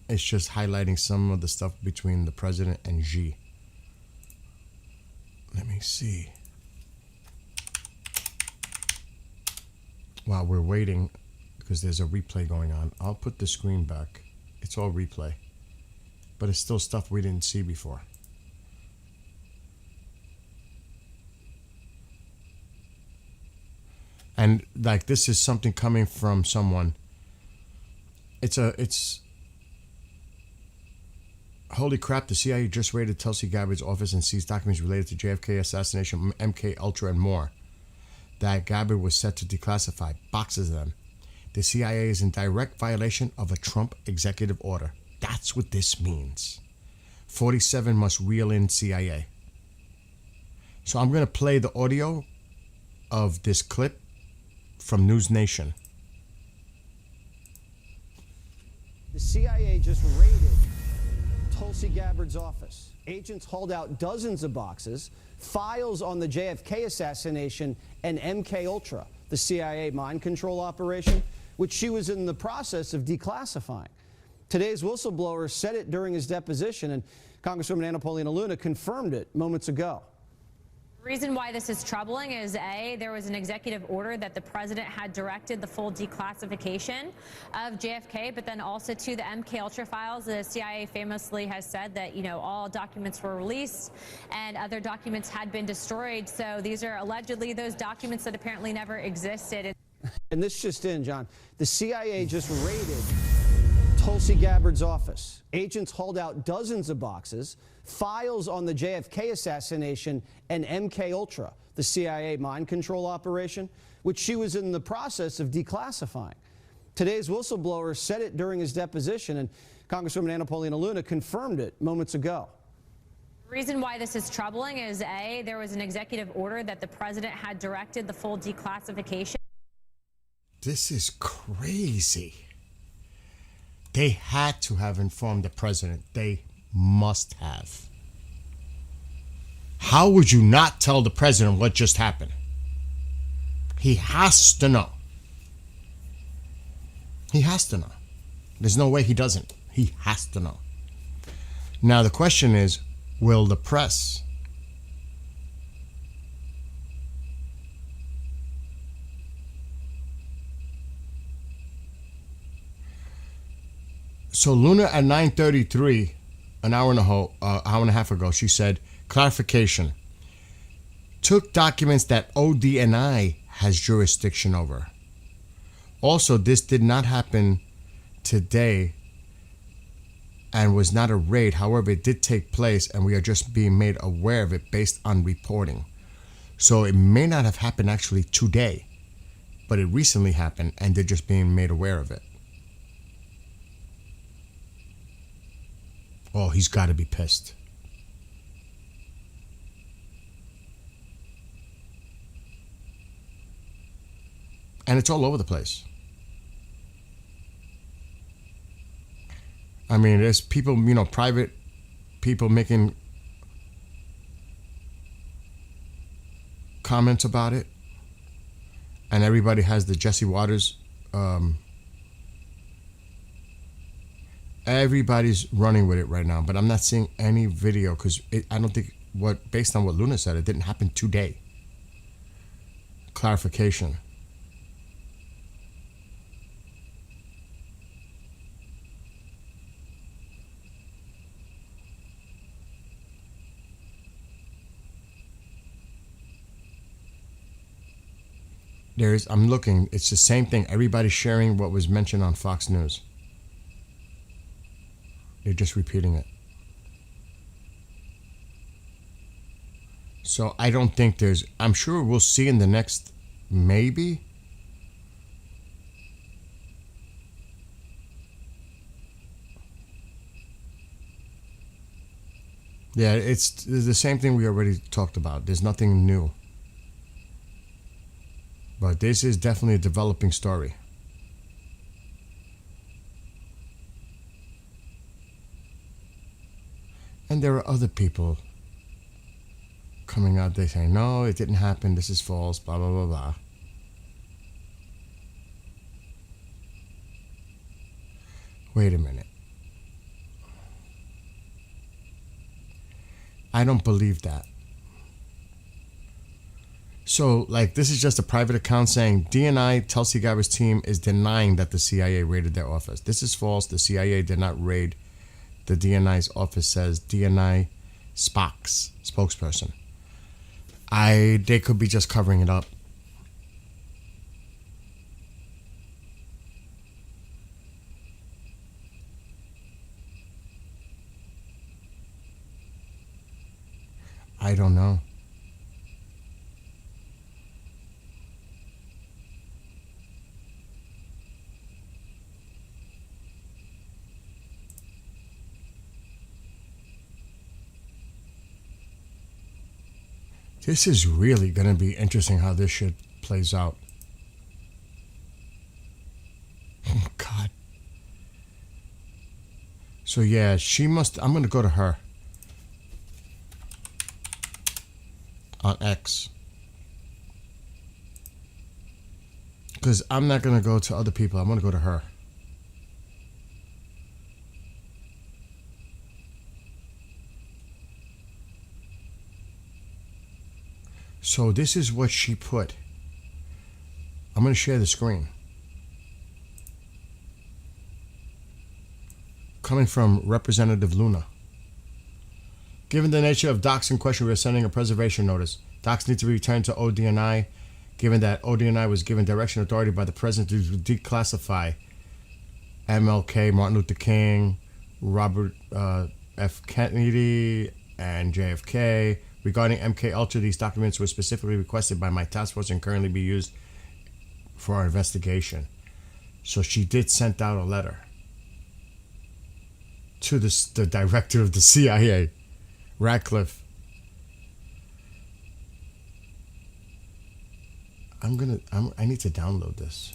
It's just highlighting some of the stuff between the president and Xi. Let me see. While we're waiting, because there's a replay going on, I'll put the screen back. It's all replay. But it's still stuff we didn't see before. And like this is something coming from someone. It's holy crap, the CIA just raided Tulsi Gabbard's office and seized documents related to JFK assassination, MK Ultra, and more. That Gabbard was set to declassify, boxes of them. The CIA is in direct violation of a Trump executive order. That's what this means. 47 must reel in CIA. So I'm going to play the audio of this clip from News Nation. The CIA just raided Tulsi Gabbard's office. Agents hauled out dozens of boxes, files on the JFK assassination and MK Ultra, the CIA mind control operation, which she was in the process of declassifying. Today's whistleblower said it during his deposition, and Congresswoman Anna Paulina Luna confirmed it moments ago. The reason why this is troubling is, A, there was an executive order that the president had directed the full declassification of JFK, but then also to the MK Ultra files. The CIA famously has said that, all documents were released and other documents had been destroyed. So these are allegedly those documents that apparently never existed. And this just in, John, the CIA just raided Tulsi Gabbard's office. Agents hauled out dozens of boxes, files on the JFK assassination and MK Ultra, the CIA mind control operation, which she was in the process of declassifying. Today's whistleblower said it during his deposition, and Congresswoman Anna Paulina Luna confirmed it moments ago. The reason why this is troubling is, A, there was an executive order that the president had directed the full declassification. This is crazy. They had to have informed the president. They must have. How would you not tell the president what just happened? He has to know. He has to know. There's no way he doesn't. He has to know. Now the question is, will the press So Luna at 9:33, an hour and a half ago, she said, clarification. Took documents that ODNI has jurisdiction over. Also, this did not happen today and was not a raid. However, it did take place and we are just being made aware of it based on reporting. So it may not have happened actually today, but it recently happened and they're just being made aware of it. Oh, he's got to be pissed. And it's all over the place. I mean, there's people, private people making comments about it. And everybody has the Jesse Waters. Everybody's running with it right now, but I'm not seeing any video because I don't think based on what Luna said, it didn't happen today. Clarification. I'm looking, it's the same thing. Everybody's sharing what was mentioned on Fox News. They're just repeating it. So I don't think I'm sure we'll see in the next, maybe. Yeah, it's the same thing we already talked about. There's nothing new. But this is definitely a developing story. And there are other people coming out, they say, no, it didn't happen, this is false, blah, blah, blah, blah. Wait a minute. I don't believe that. So, this is just a private account saying DNI, Tulsi Gabbard's team, is denying that the CIA raided their office. This is false. The CIA did not raid the DNI's office, says DNI spokesperson. They could be just covering it up. I don't know. This is really going to be interesting how this shit plays out. Oh, God. So yeah, she must. I'm gonna go to her on X because I'm not gonna go to other people. I'm gonna go to her. So this is what she put. I'm gonna share the screen. Coming from Representative Luna. Given the nature of docs in question, we are sending a preservation notice. Docs need to be returned to ODNI, given that ODNI was given direction authority by the president to declassify MLK, Martin Luther King, Robert F. Kennedy, and JFK. Regarding MK Ultra, these documents were specifically requested by my task force and currently be used for our investigation. So she did send out a letter to the director of the CIA, Radcliffe. I need to download this.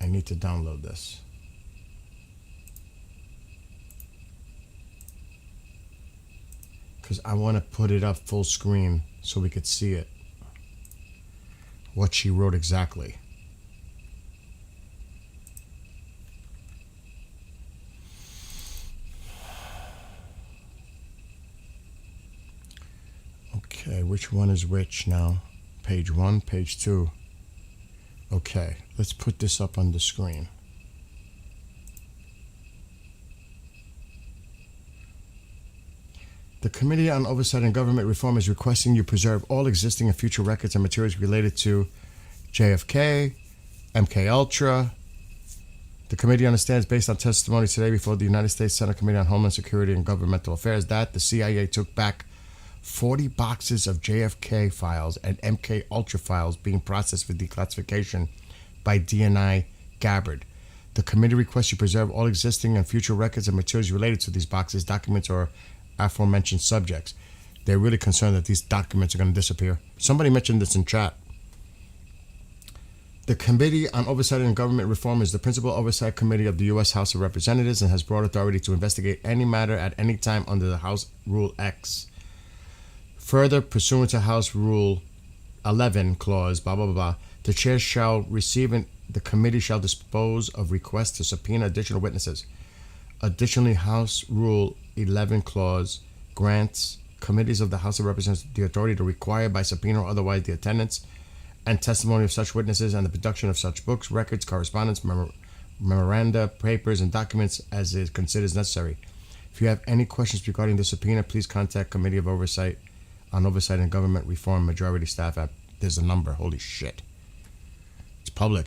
I need to download this. Because I want to put it up full screen so we could see it. What she wrote exactly. Okay, which one is which now? Page 1, page 2. Okay, let's put this up on the screen. The Committee on Oversight and Government Reform is requesting you preserve all existing and future records and materials related to JFK, MK Ultra. The committee understands, based on testimony today before the United States Senate Committee on Homeland Security and Governmental Affairs, that the CIA took back 40 boxes of JFK files and MK Ultra files being processed for declassification by DNI Gabbard. The committee requests you preserve all existing and future records and materials related to these boxes, documents, or aforementioned subjects. They're really concerned that these documents are going to disappear. Somebody mentioned this in chat. The Committee on Oversight and Government Reform is the principal oversight committee of the U.S. House of Representatives and has broad authority to investigate any matter at any time under the House Rule X. Further, pursuant to House Rule 11, clause, blah, blah, blah, blah, the chair shall receive and the committee shall dispose of requests to subpoena additional witnesses. Additionally, House Rule 11 clause grants committees of the House of Representatives the authority to require by subpoena or otherwise the attendance and testimony of such witnesses and the production of such books, records, correspondence, memoranda, papers, and documents as is considered necessary. If you have any questions regarding the subpoena, please contact Committee of Oversight on Oversight and Government Reform Majority Staff at, there's a number, holy shit. It's public.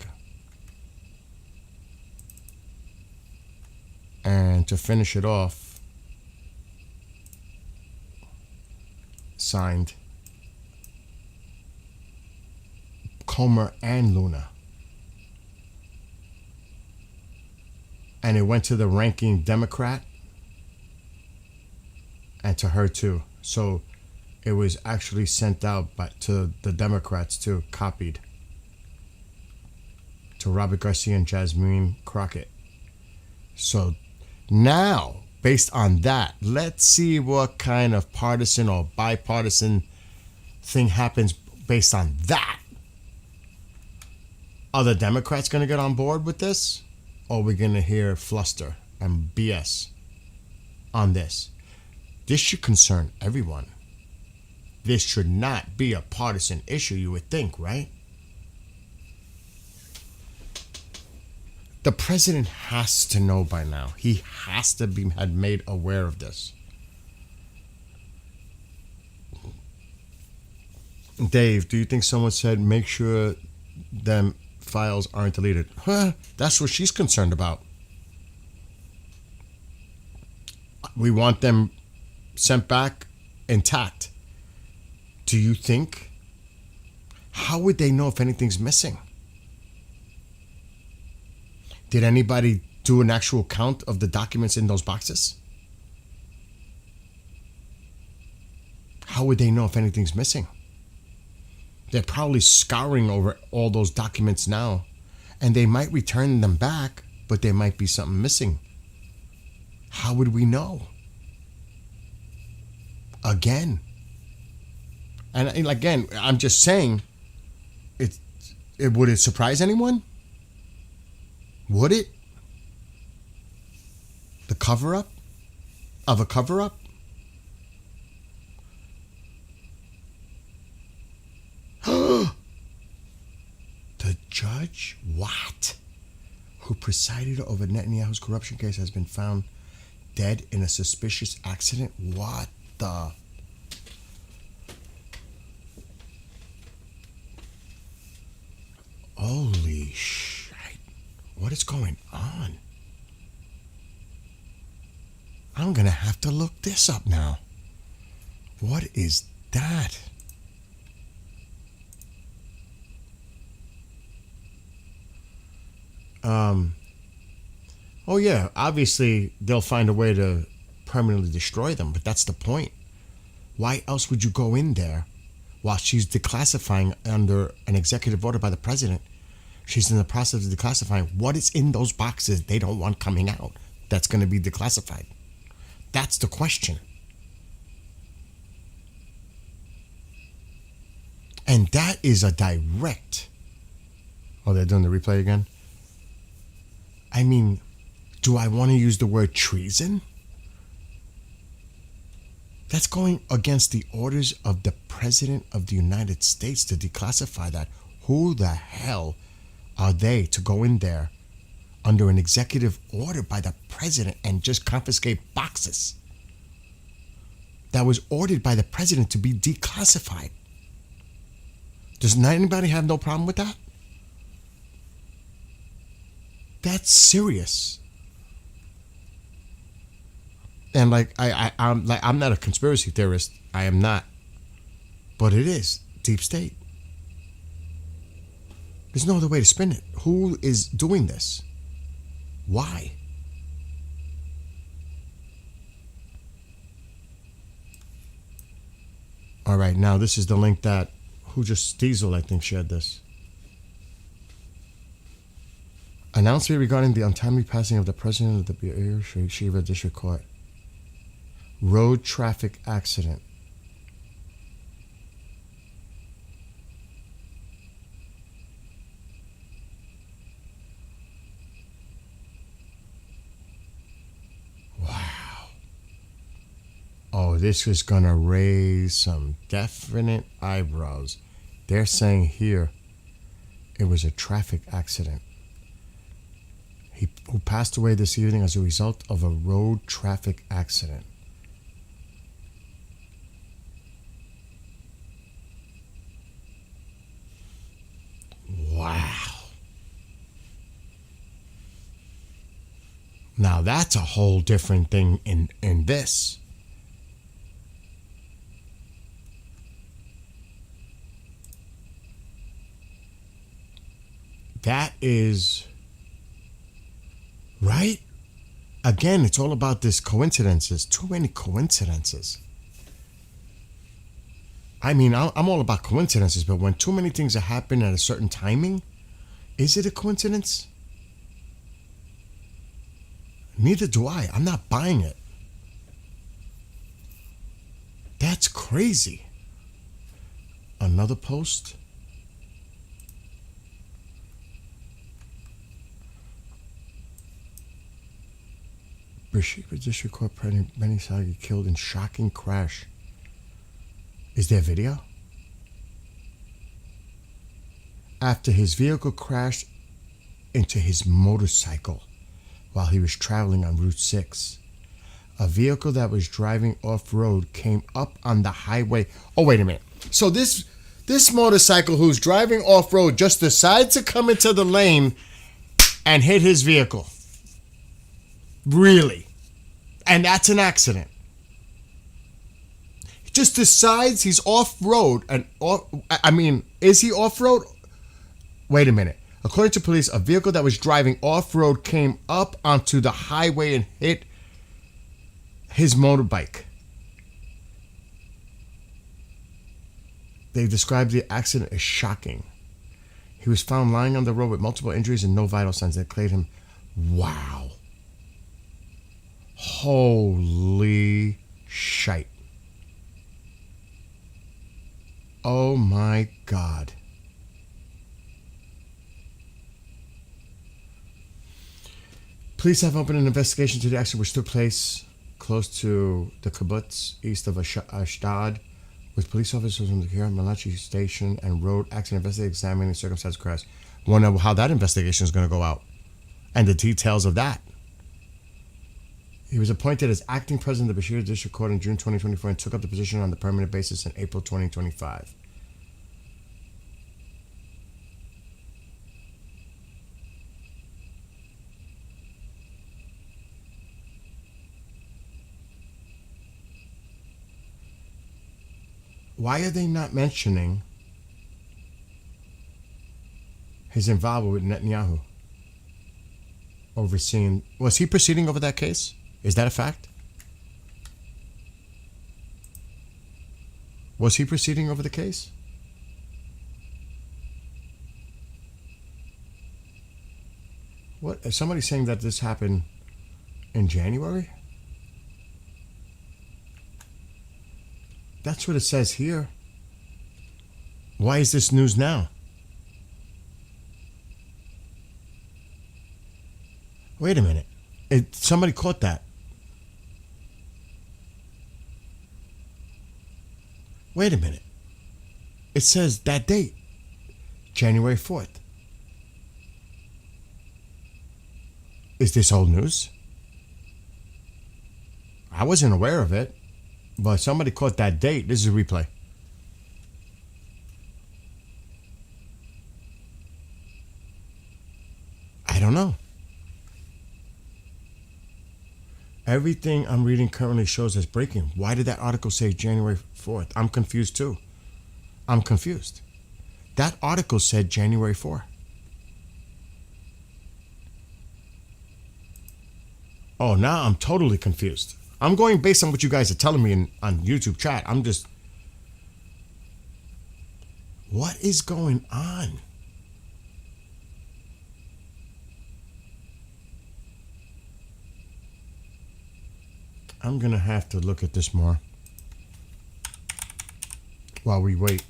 And to finish it off, signed Comer and Luna. And it went to the ranking Democrat and to her too. So it was actually sent out to the Democrats too, copied to Robert Garcia and Jasmine Crockett. So now, based on that, let's see what kind of partisan or bipartisan thing happens based on that. Are the Democrats going to get on board with this? Or are we going to hear fluster and BS on this? This should concern everyone. This should not be a partisan issue, you would think, right? The president has to know by now. He has to be made aware of this. Dave, do you think someone said make sure them files aren't deleted? Huh? That's what she's concerned about. We want them sent back intact. Do you think? How would they know if anything's missing? Did anybody do an actual count of the documents in those boxes? How would they know if anything's missing? They're probably scouring over all those documents now, and they might return them back, but there might be something missing. How would we know? Again. And again, I'm just saying, would it surprise anyone? Would it? The cover-up of a cover-up? The judge, what? Who presided over Netanyahu's corruption case has been found dead in a suspicious accident? What the? Holy shit. What is going on? I'm gonna have to look this up now. What is that? Oh yeah, obviously they'll find a way to permanently destroy them, but that's the point. Why else would you go in there while she's declassifying under an executive order by the president? She's in the process of declassifying what is in those boxes they don't want coming out that's going to be declassified. That's the question. And that is a direct... Oh, they're doing the replay again? I mean, do I want to use the word treason? That's going against the orders of the President of the United States to declassify that. Who the hell are they to go in there under an executive order by the President and just confiscate boxes that was ordered by the President to be declassified? Does anybody have no problem with that? That's serious. And I'm not a conspiracy theorist. I am not. But it is deep state. There's no other way to spin it. Who is doing this? Why? All right, now this is the link that Diesel, I think, shared this. Announcement regarding the untimely passing of the president of the Be'er Sheva District Court. Road traffic accident. Wow. Oh, this is going to raise some definite eyebrows. They're saying here it was a traffic accident. Who passed away this evening as a result of a road traffic accident. Wow. Now that's a whole different thing in this. That is... Right? Again, it's all about this coincidences. Too many coincidences. I mean, I'm all about coincidences, but when too many things are happening at a certain timing, is it a coincidence? Neither do I. I'm not buying it. That's crazy. Another post. Beersheba District Court Benny Sagi killed in shocking crash. Is there video? After his vehicle crashed into his motorcycle while he was traveling on Route 6. A vehicle that was driving off-road came up on the highway. Oh, wait a minute. So this motorcycle who's driving off-road just decides to come into the lane and hit his vehicle. Really? And that's an accident. He just decides he's off-road. Is he off-road? Wait a minute. According to police, a vehicle that was driving off-road came up onto the highway and hit his motorbike. They described the accident as shocking. He was found lying on the road with multiple injuries and no vital signs that declared him. Wow. Holy shite. Oh my God. Police have opened an investigation to the accident which took place close to the kibbutz east of Ashdod, with police officers from the Kiryat Malachi station and road accident investigating examining the circumstances of the crash. Wonder how that investigation is going to go out and the details of that. He was appointed as acting president of the Bashir District Court in June 2024 and took up the position on the permanent basis in April 2025. Why are they not mentioning his involvement with Netanyahu? Overseeing, was he proceeding over that case? Is that a fact? Was he proceeding over the case? What? Is somebody saying that this happened in January? That's what it says here. Why is this news now? Wait a minute. Somebody caught that. Wait a minute. It says that date, January 4th. Is this old news? I wasn't aware of it, but somebody caught that date. This is a replay. I don't know. Everything I'm reading currently shows as breaking. Why did that article say January 4th? I'm confused too. I'm confused. That article said January 4th. Oh, now I'm totally confused. I'm going based on what you guys are telling me on YouTube chat. I'm just... What is going on? I'm going to have to look at this more while we wait.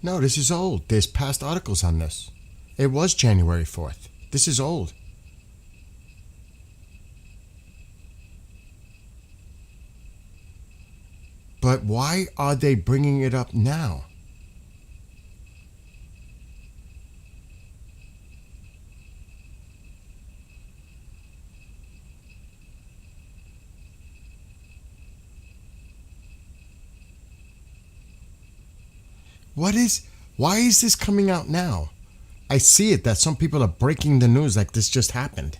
No, this is old. There's past articles on this. It was January 4th. This is old. But why are they bringing it up now? Why is this coming out now? I see it that some people are breaking the news like this just happened.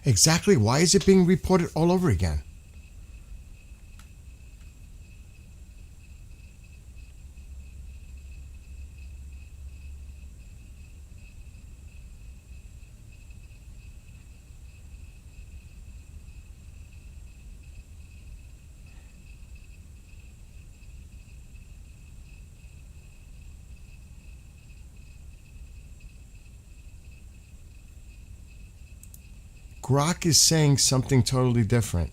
Exactly, why is it being reported all over again? Grok is saying something totally different.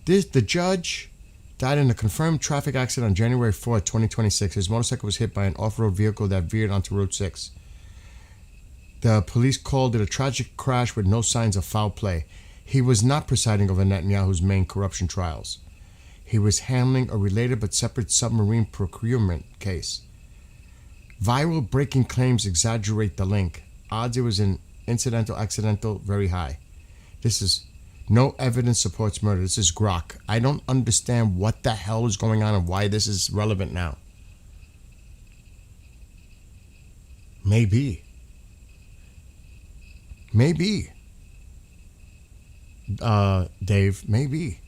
The judge died in a confirmed traffic accident on January 4th, 2026. His motorcycle was hit by an off-road vehicle that veered onto Route 6. The police called it a tragic crash with no signs of foul play. He was not presiding over Netanyahu's main corruption trials. He was handling a related but separate submarine procurement case. Viral breaking claims exaggerate the link. Odds it was an incidental, accidental, very high. This is no evidence supports murder. This is Grok. I don't understand what the hell is going on and why this is relevant now. Maybe. Dave, maybe.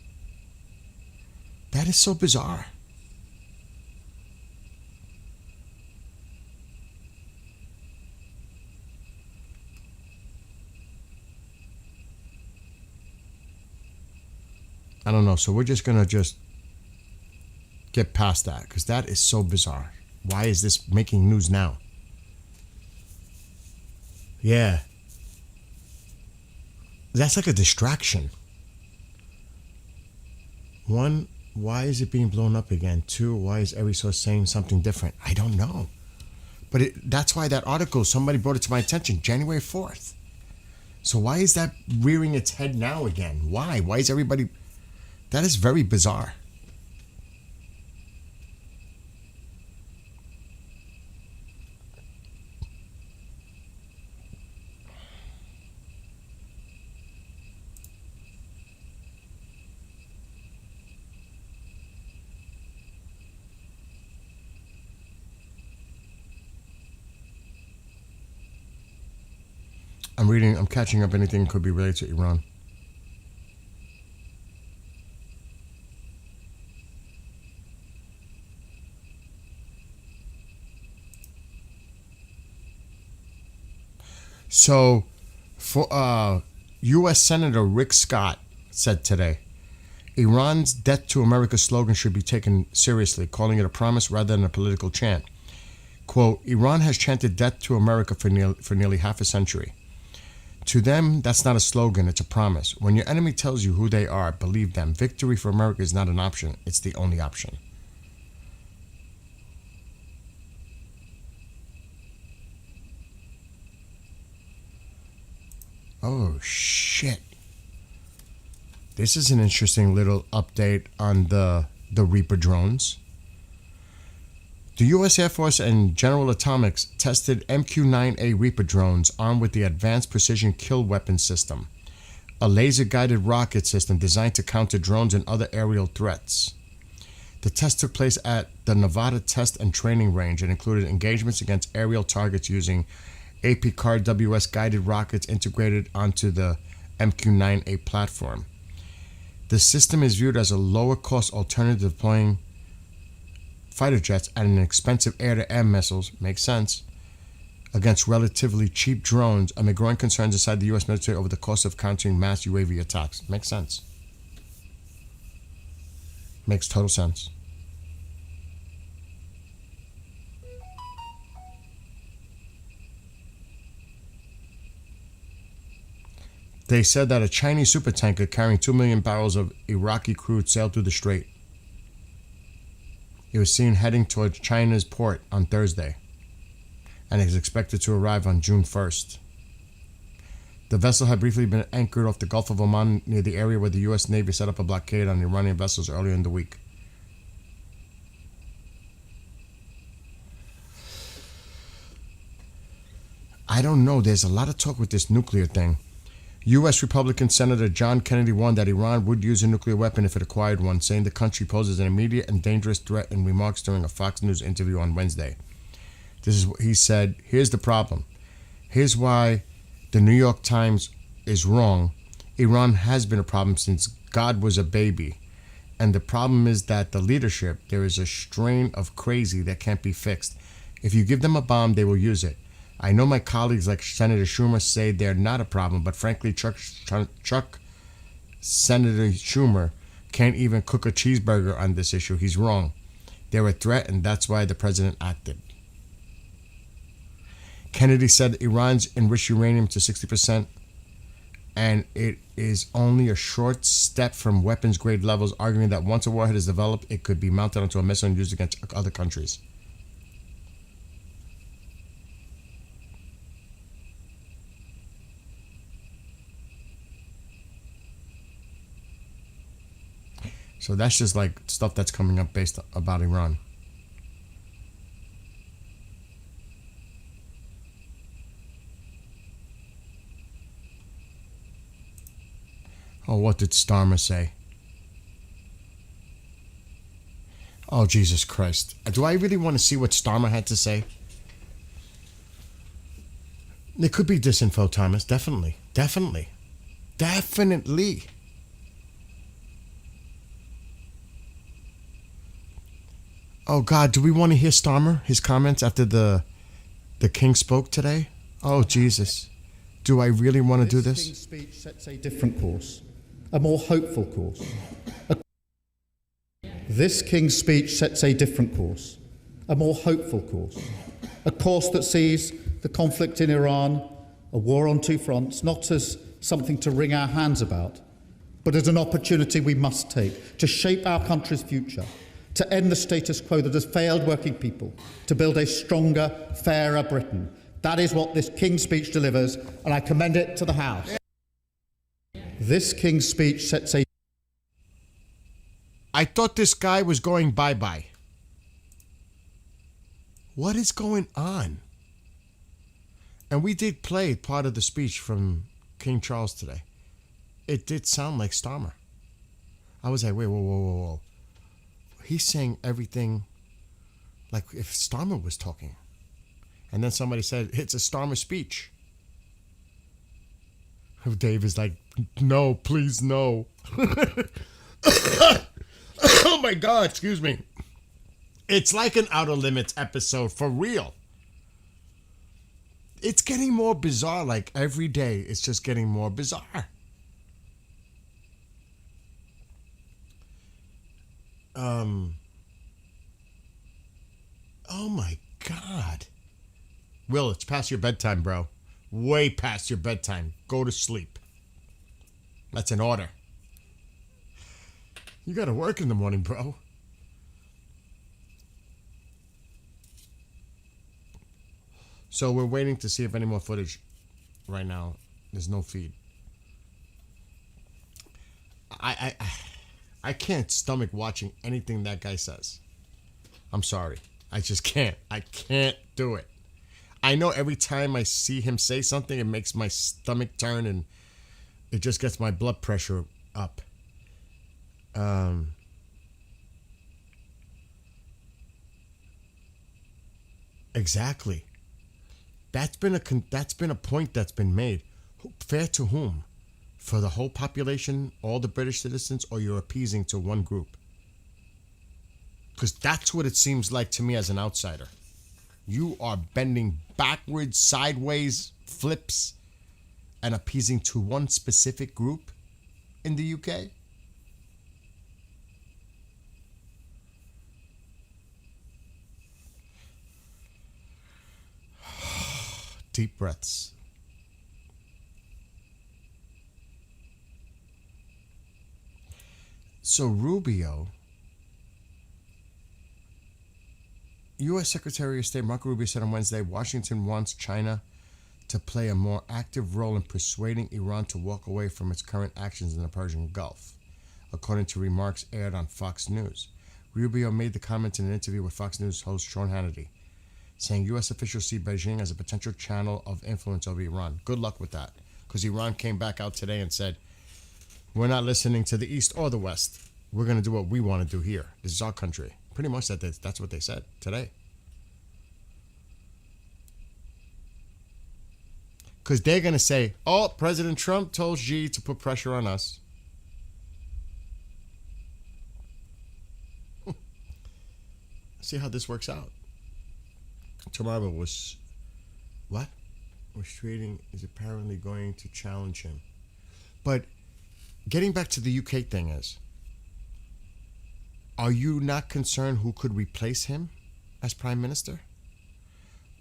That is so bizarre. I don't know. So we're just going to just get past that because that is so bizarre. Why is this making news now? Yeah. That's like a distraction. One, why is it being blown up again? Two, why is every source saying something different? I don't know. But that's why that article, somebody brought it to my attention, January 4th. So why is that rearing its head now again? Why? Why is everybody... That is very bizarre. I'm catching up anything could be related to Iran. So, for U.S. Senator Rick Scott said today, Iran's Death to America slogan should be taken seriously, calling it a promise rather than a political chant. Quote, Iran has chanted death to America for nearly half a century. To them, that's not a slogan, it's a promise. When your enemy tells you who they are, believe them. Victory for America is not an option, it's the only option. Oh, shit. This is an interesting little update on the Reaper drones. The U.S. Air Force and General Atomics tested MQ-9A Reaper drones armed with the Advanced Precision Kill Weapon System, a laser-guided rocket system designed to counter drones and other aerial threats. The test took place at the Nevada Test and Training Range and included engagements against aerial targets using AP-CAR WS guided rockets integrated onto the MQ-9A platform. The system is viewed as a lower-cost alternative to deploying fighter jets and inexpensive air-to-air missiles, makes sense, against relatively cheap drones amid growing concerns inside the U.S. military over the cost of countering mass UAV attacks. Makes sense. Makes total sense. They said that a Chinese supertanker carrying 2 million barrels of Iraqi crude sailed through the strait. It was seen heading towards China's port on Thursday and is expected to arrive on June 1st. The vessel had briefly been anchored off the Gulf of Oman near the area where the U.S. Navy set up a blockade on Iranian vessels earlier in the week. I don't know. There's a lot of talk with this nuclear thing. U.S. Republican Senator John Kennedy warned that Iran would use a nuclear weapon if it acquired one, saying the country poses an immediate and dangerous threat in remarks during a Fox News interview on Wednesday. This is what he said. Here's the problem. Here's why the New York Times is wrong. Iran has been a problem since God was a baby. And the problem is that the leadership, there is a strain of crazy that can't be fixed. If you give them a bomb, they will use it. I know my colleagues like Senator Schumer say they're not a problem, but frankly, Senator Schumer can't even cook a cheeseburger on this issue. He's wrong. They're a threat, and that's why the president acted. Kennedy said Iran's enriched uranium to 60%, and it is only a short step from weapons-grade levels, arguing that once a warhead is developed, it could be mounted onto a missile and used against other countries. So that's just like stuff that's coming up based about Iran. Oh, what did Starmer say? Oh, Jesus Christ. Do I really want to see what Starmer had to say? It could be disinfo, Thomas. Definitely. Definitely. Definitely. Oh, God, do we want to hear Starmer, his comments after the king spoke today? Oh, Jesus. Do I really want to do this? King's speech sets a different course. a more hopeful course. This King's speech sets a different course, a more hopeful course, a course that sees the conflict in Iran, a war on two fronts, not as something to wring our hands about, but as an opportunity we must take to shape our country's future, to end the status quo that has failed working people, to build a stronger, fairer Britain. That is what this King's speech delivers, and I commend it to the House. This King's speech sets a... I thought this guy was going bye-bye. What is going on? And we did play part of the speech from King Charles today. It did sound like Starmer. I was like, wait, whoa. He's saying everything like if Starmer was talking. And then somebody said, it's a Starmer speech. Dave is like, no, please, no. Oh my God, excuse me. It's like an Outer Limits episode for real. It's getting more bizarre, like every day it's just getting more bizarre. Oh my God. Will, it's past your bedtime, bro. Way past your bedtime. Go to sleep. That's an order. You gotta work in the morning, bro. So we're waiting to see if any more footage right now. There's no feed. I can't stomach watching anything that guy says. I'm sorry. I just can't. I can't do it. I know every time I see him say something, it makes my stomach turn and it just gets my blood pressure up. Exactly. That's been a point that's been made. Fair to whom? For the whole population, all the British citizens, or you're appeasing to one group? Because that's what it seems like to me as an outsider. You are bending backwards, sideways, flips, and appeasing to one specific group in the UK? Deep breaths. So Rubio, U.S. Secretary of State Marco Rubio said on Wednesday, Washington wants China to play a more active role in persuading Iran to walk away from its current actions in the Persian Gulf, according to remarks aired on Fox News. Rubio made the comment in an interview with Fox News host Sean Hannity, saying U.S. officials see Beijing as a potential channel of influence over Iran. Good luck with that, because Iran came back out today and said, we're not listening to the East or the West. We're going to do what we want to do here. This is our country. Pretty much that's what they said today. Because they're going to say, oh, President Trump told Xi to put pressure on us. See how this works out. Tomorrow was, what? Restrating is apparently going to challenge him. But getting back to the UK thing is, are you not concerned who could replace him as Prime Minister?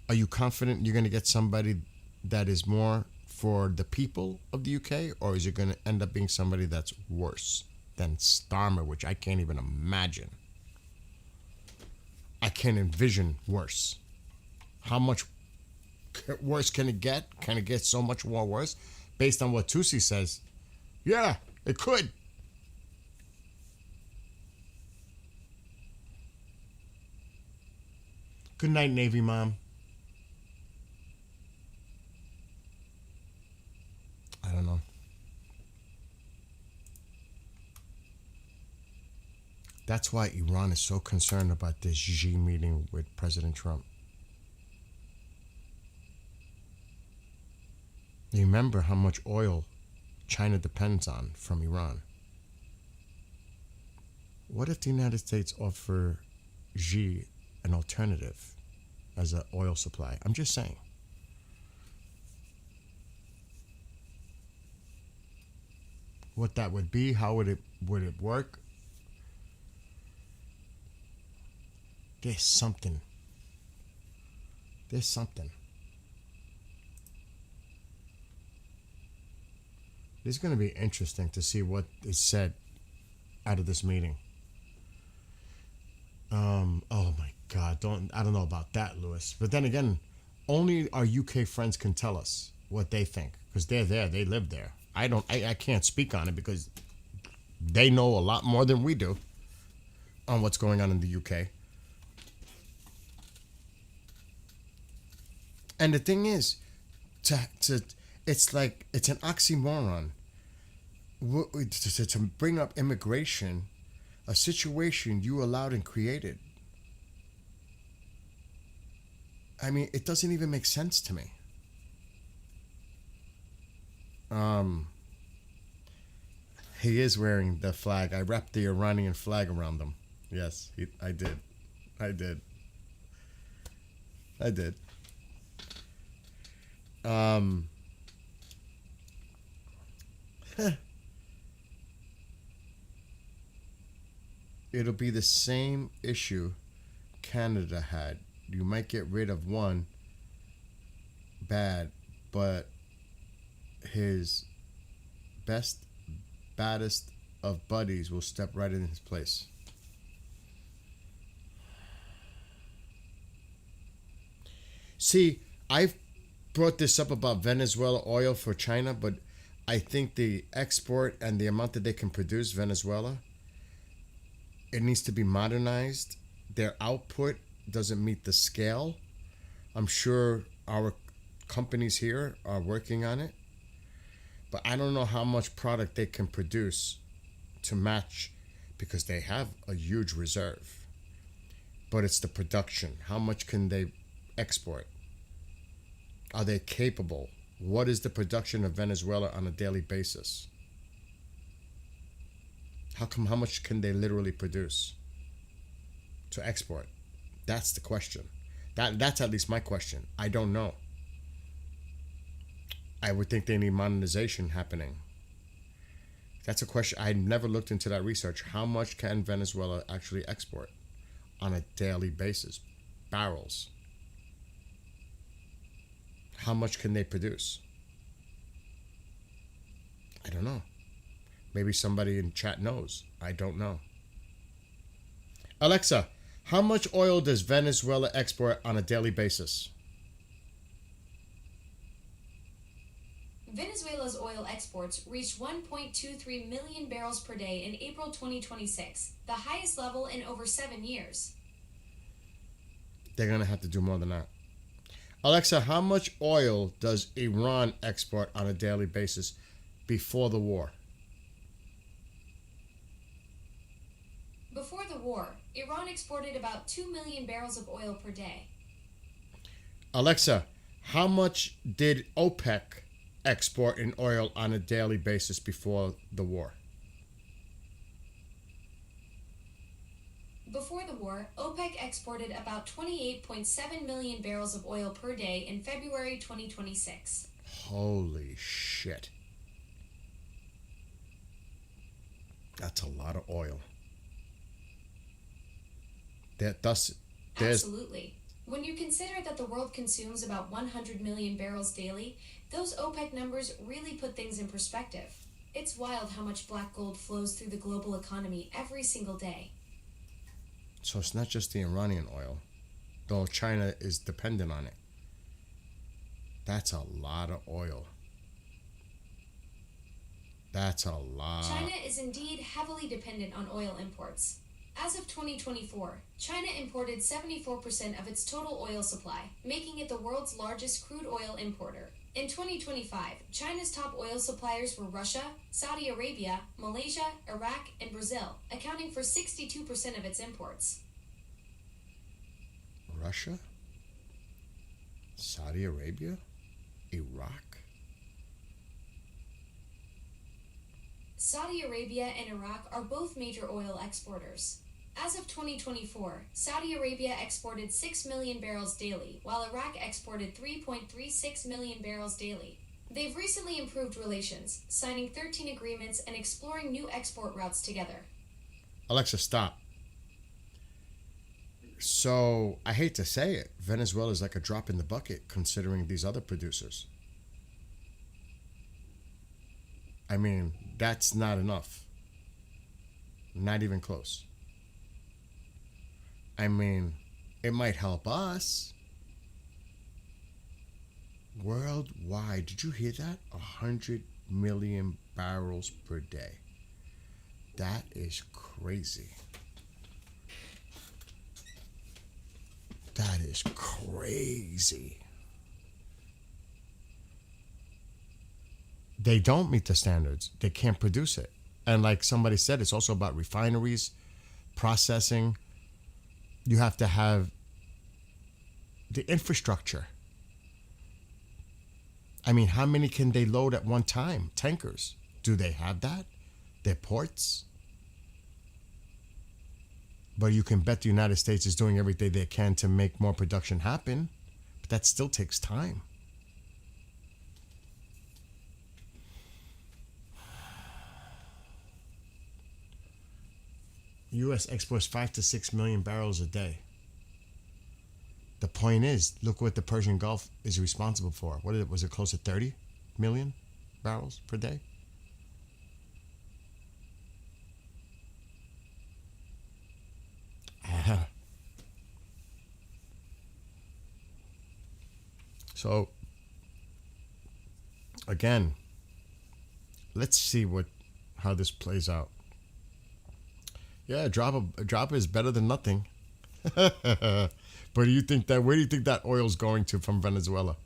Are you confident you're going to get somebody that is more for the people of the UK, or is it going to end up being somebody that's worse than Starmer, which I can't even imagine? I can't envision worse. How much worse can it get? Can it get so much more worse? Based on what Tulsi says, yeah, it could. Good night, Navy Mom. I don't know. That's why Iran is so concerned about this Xi meeting with President Trump. Remember how much oil China depends on from Iran. What if the United States offer Xi an alternative as an oil supply? I'm just saying. what that would be, how would it work. There's something. There's something. It's going to be interesting to see what is said out of this meeting. Oh my God, I don't know about that, Lewis. But then again, only our UK friends can tell us what they think, because they're there, they live there. I can't speak on it because they know a lot more than we do on what's going on in the UK. And the thing is, it's like, it's an oxymoron to bring up immigration, a situation you allowed and created. I mean, it doesn't even make sense to me. He is wearing the flag. I wrapped the Iranian flag around him. Yes, I did. It'll be the same issue Canada had. You might get rid of one bad, but his baddest of buddies will step right in his place. See, I've brought this up about Venezuela oil for China, but I think the export and the amount that they can produce, Venezuela, it needs to be modernized. Their output doesn't meet the scale. I'm sure our companies here are working on it, but I don't know how much product they can produce to match, because they have a huge reserve. But it's the production. How much can they export? Are they capable? What is the production of Venezuela on a daily basis? How much can they literally produce to export? That's the question. That's at least my question. I don't know. I would think they need modernization happening. That's a question. I never looked into that research. How much can Venezuela actually export on a daily basis? Barrels. How much can they produce? I don't know. Maybe somebody in chat knows. I don't know. Alexa, how much oil does Venezuela export on a daily basis? Venezuela's oil exports reached 1.23 million barrels per day in April 2026, the highest level in over 7 years. They're going to have to do more than that. Alexa, how much oil does Iran export on a daily basis before the war? Before the war, Iran exported about 2 million barrels of oil per day. Alexa, how much did OPEC export in oil on a daily basis before the war? Before the war, OPEC exported about 28.7 million barrels of oil per day in February 2026. Holy shit. That's a lot of oil. Absolutely. When you consider that the world consumes about 100 million barrels daily, those OPEC numbers really put things in perspective. It's wild how much black gold flows through the global economy every single day. So it's not just the Iranian oil, though China is dependent on it. That's a lot of oil. That's a lot. China is indeed heavily dependent on oil imports. As of 2024, China imported 74% of its total oil supply, making it the world's largest crude oil importer. In 2025, China's top oil suppliers were Russia, Saudi Arabia, Malaysia, Iraq, and Brazil, accounting for 62% of its imports. Russia? Saudi Arabia? Iraq? Saudi Arabia and Iraq are both major oil exporters. As of 2024, Saudi Arabia exported 6 million barrels daily, while Iraq exported 3.36 million barrels daily. They've recently improved relations, signing 13 agreements and exploring new export routes together. Alexa, stop. So, I hate to say it, Venezuela is like a drop in the bucket considering these other producers. I mean, that's not enough. Not even close. I mean, it might help us. Worldwide, did you hear that? 100 million barrels per day. That is crazy. That is crazy. They don't meet the standards. They can't produce it. And like somebody said, it's also about refineries, processing. You have to have the infrastructure. I mean, how many can they load at one time? Tankers. Do they have that? Their ports? But you can bet the United States is doing everything they can to make more production happen. But that still takes time. U.S. exports 5 to 6 million barrels a day. The point is, look what the Persian Gulf is responsible for. What was it, close to 30 million barrels per day? So, again, let's see how this plays out. Yeah, a drop is better than nothing. But where do you think that oil's going to from Venezuela?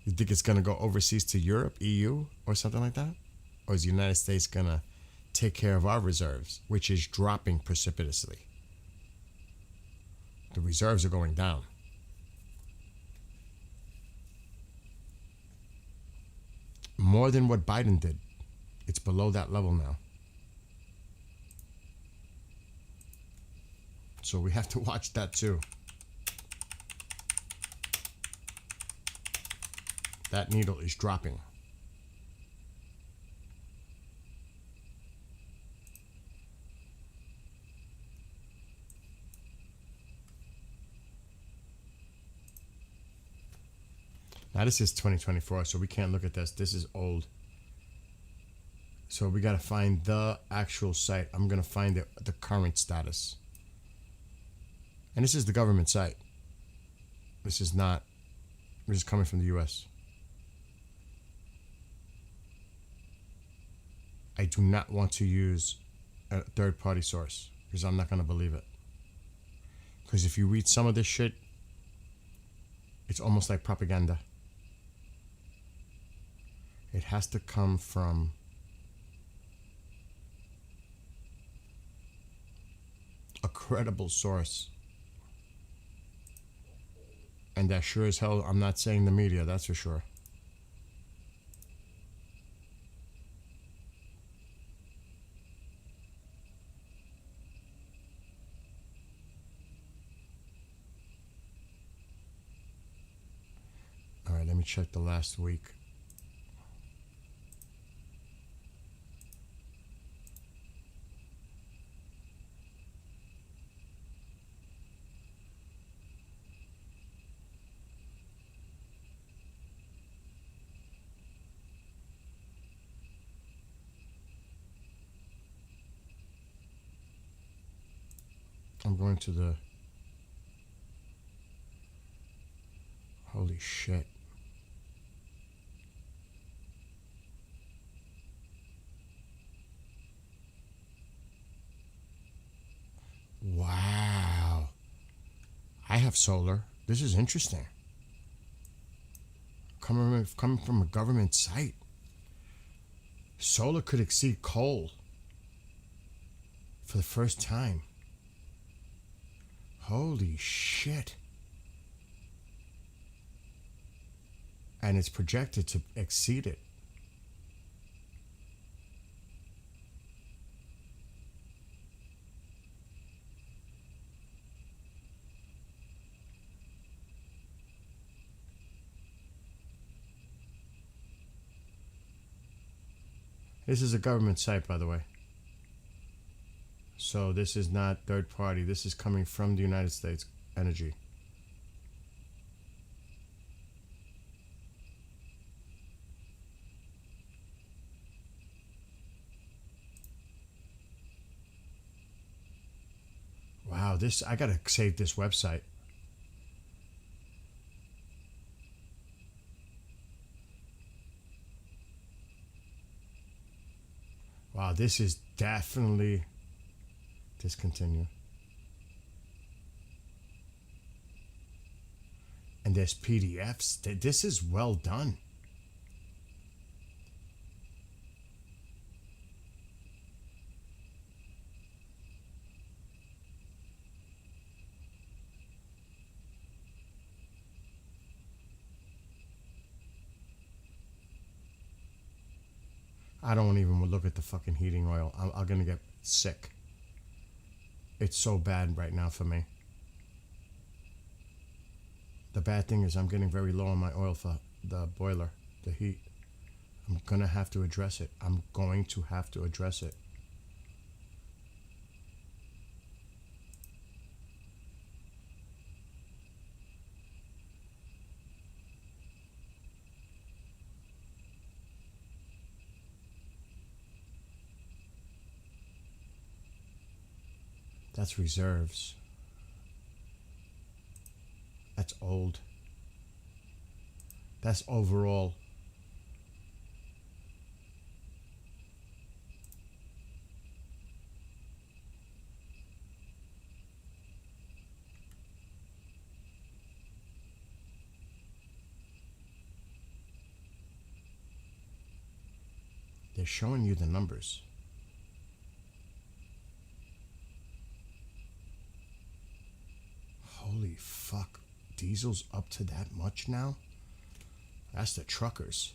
You think it's going to go overseas to Europe, EU, or something like that? Or is the United States going to take care of our reserves, which is dropping precipitously? The reserves are going down. More than what Biden did. It's below that level now. So we have to watch that too. That needle is dropping. Now this is 2024, so we can't look at this. This is old. So we got to find the actual site. I'm going to find the current status. And this is the government site. This is coming from the US. I do not want to use a third-party source because I'm not going to believe it. Because if you read some of this shit, it's almost like propaganda. It has to come from a credible source. And that sure as hell, I'm not saying the media, that's for sure. All right, let me check the last week. I'm going to the... Holy shit. Wow. I have solar. This is interesting. Coming from a government site. Solar could exceed coal for the first time. Holy shit. And it's projected to exceed it. This is a government site, by the way. So this is not third party. This is coming from the United States Energy. Wow, this, I gotta save this website. Wow, this is definitely discontinue. And there's PDFs. This is well done. I don't even look at the fucking heating oil. I'm gonna get sick. It's so bad right now for me. The bad thing is I'm getting very low on my oil for the boiler, the heat. I'm gonna have to address it. I'm going to have to address it. That's reserves. That's old. That's overall. They're showing you the numbers. Holy fuck. Diesel's up to that much now? That's the truckers.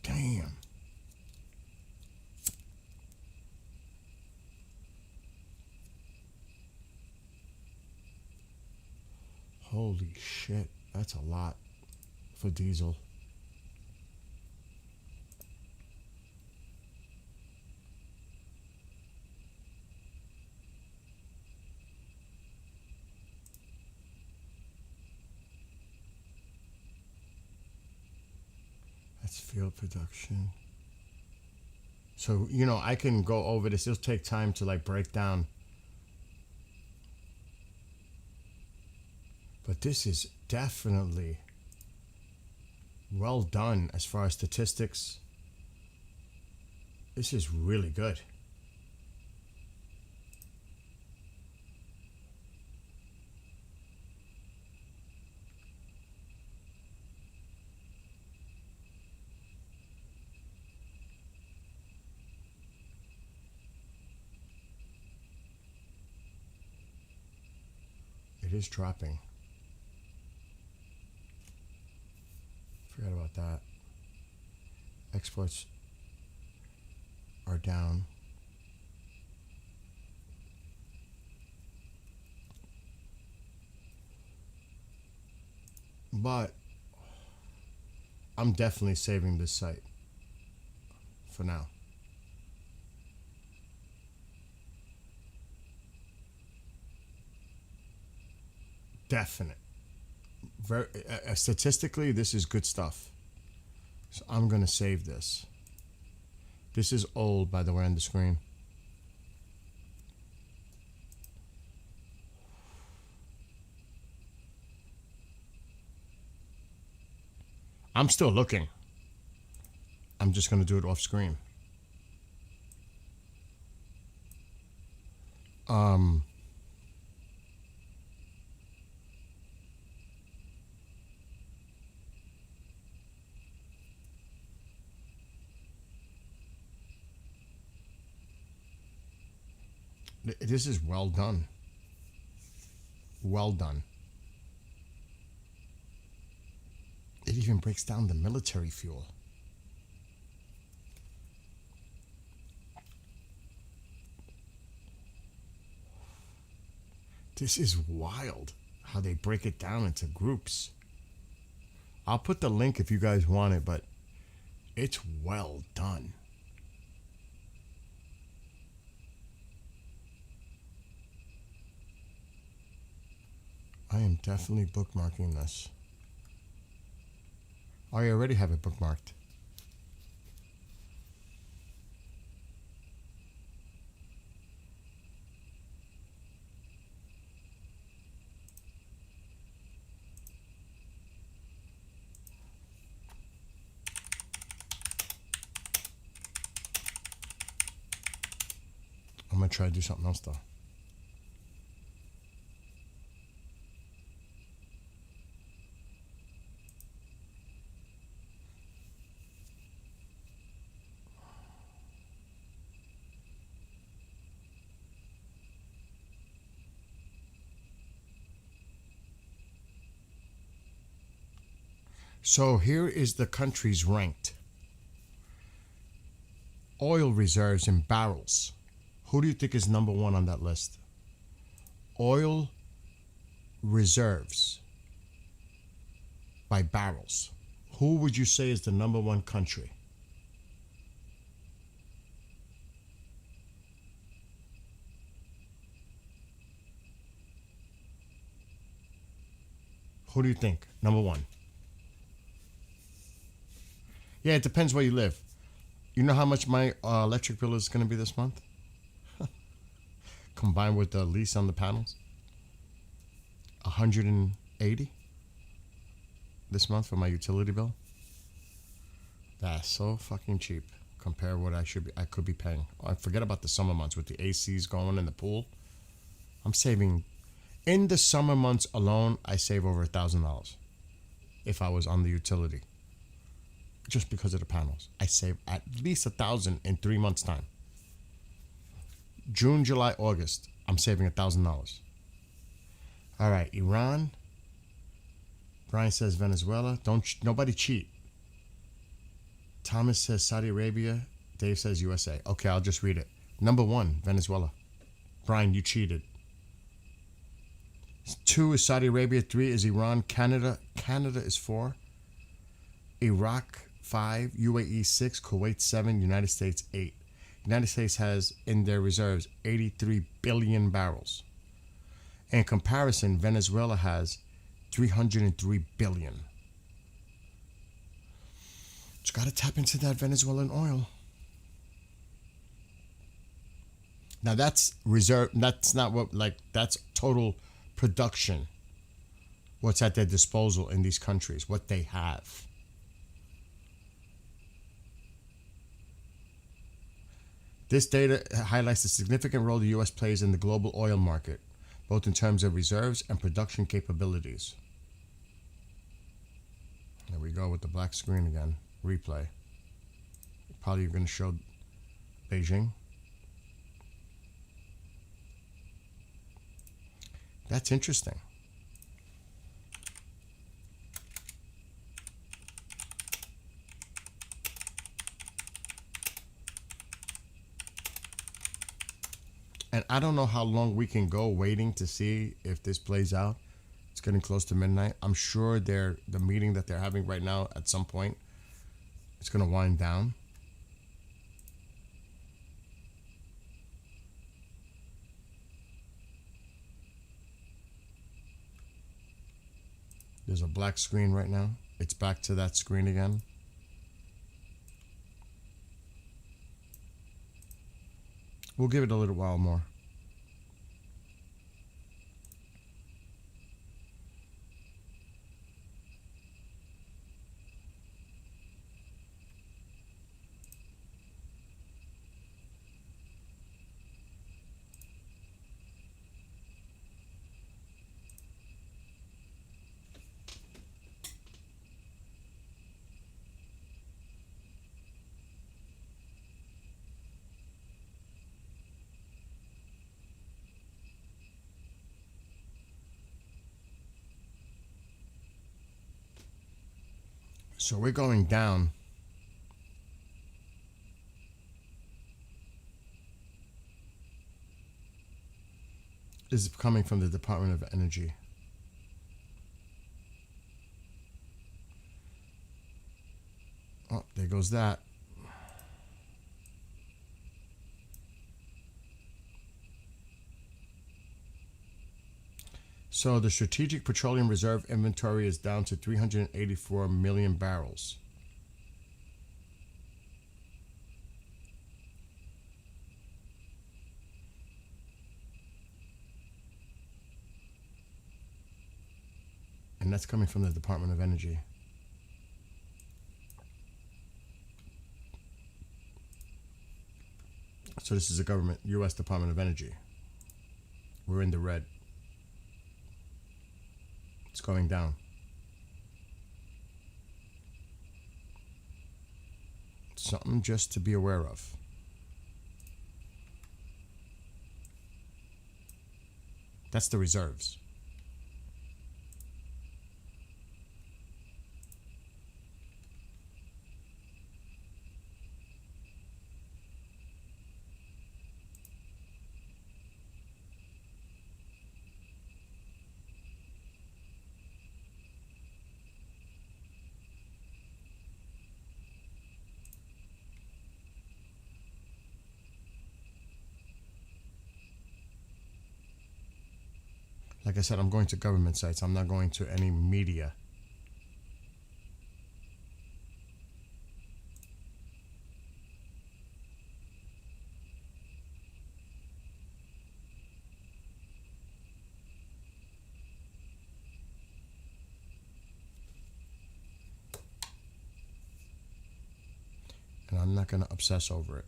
Damn. Holy shit. That's a lot for diesel. That's field production. So, you know, I can go over this. It'll take time to like break down. But this is definitely well done as far as statistics. This is really good. It is dropping. Forgot about that. Exports are down. But I'm definitely saving this site for now. Definite. Very statistically, this is good stuff. So I'm gonna save this. This is old, by the way, on the screen. I'm still looking. I'm just gonna do it off screen. This is well done. Well done. It even breaks down the military fuel. This is wild how they break it down into groups. I'll put the link if you guys want it, but It's well done. I am definitely bookmarking this. I already have it bookmarked. I'm gonna try to do something else though. So here is the countries ranked. Oil reserves in barrels. Who do you think is number one on that list? Oil reserves by barrels. Who would you say is the number one country? Who do you think? Number one. Yeah, it depends where you live. You know how much my electric bill is going to be this month? Combined with the lease on the panels? $180 this month for my utility bill. That's so fucking cheap compared to what I could be paying. I forget about the summer months with the ACs going in the pool. I'm saving in the summer months alone. I save over $1,000 if I was on the utility. Just because of the panels, I save at least $1,000 in 3 months' time. June, July, August, I'm saving $1,000. All right, Iran. Brian says Venezuela. Nobody cheat. Thomas says Saudi Arabia. Dave says USA. Okay, I'll just read it. Number one, Venezuela. Brian, you cheated. 2 is Saudi Arabia. 3 is Iran. Canada is 4. Iraq 5, UAE 6, Kuwait 7, United States 8. United States has in their reserves 83 billion barrels. In comparison, Venezuela has 303 billion. Just got to tap into that Venezuelan oil. Now that's reserve. That's not what, like, that's total production. What's at their disposal in these countries, what they have. This data highlights the significant role the U.S. plays in the global oil market, both in terms of reserves and production capabilities. There we go with the black screen again. Replay. Probably going to show Beijing. That's interesting. And I don't know how long we can go waiting to see if this plays out. It's getting close to midnight. I'm sure the meeting that they're having right now, at some point, it's going to wind down. There's a black screen right now. It's back to that screen again. We'll give it a little while more. So we're going down. This is coming from the Department of Energy. Oh, there goes that. So the Strategic Petroleum Reserve inventory is down to 384 million barrels. And that's coming from the Department of Energy. So this is the government, U.S. Department of Energy. We're in the red. It's going down. Something just to be aware of. That's the reserves. Like I said, I'm going to government sites. I'm not going to any media. And I'm not going to obsess over it.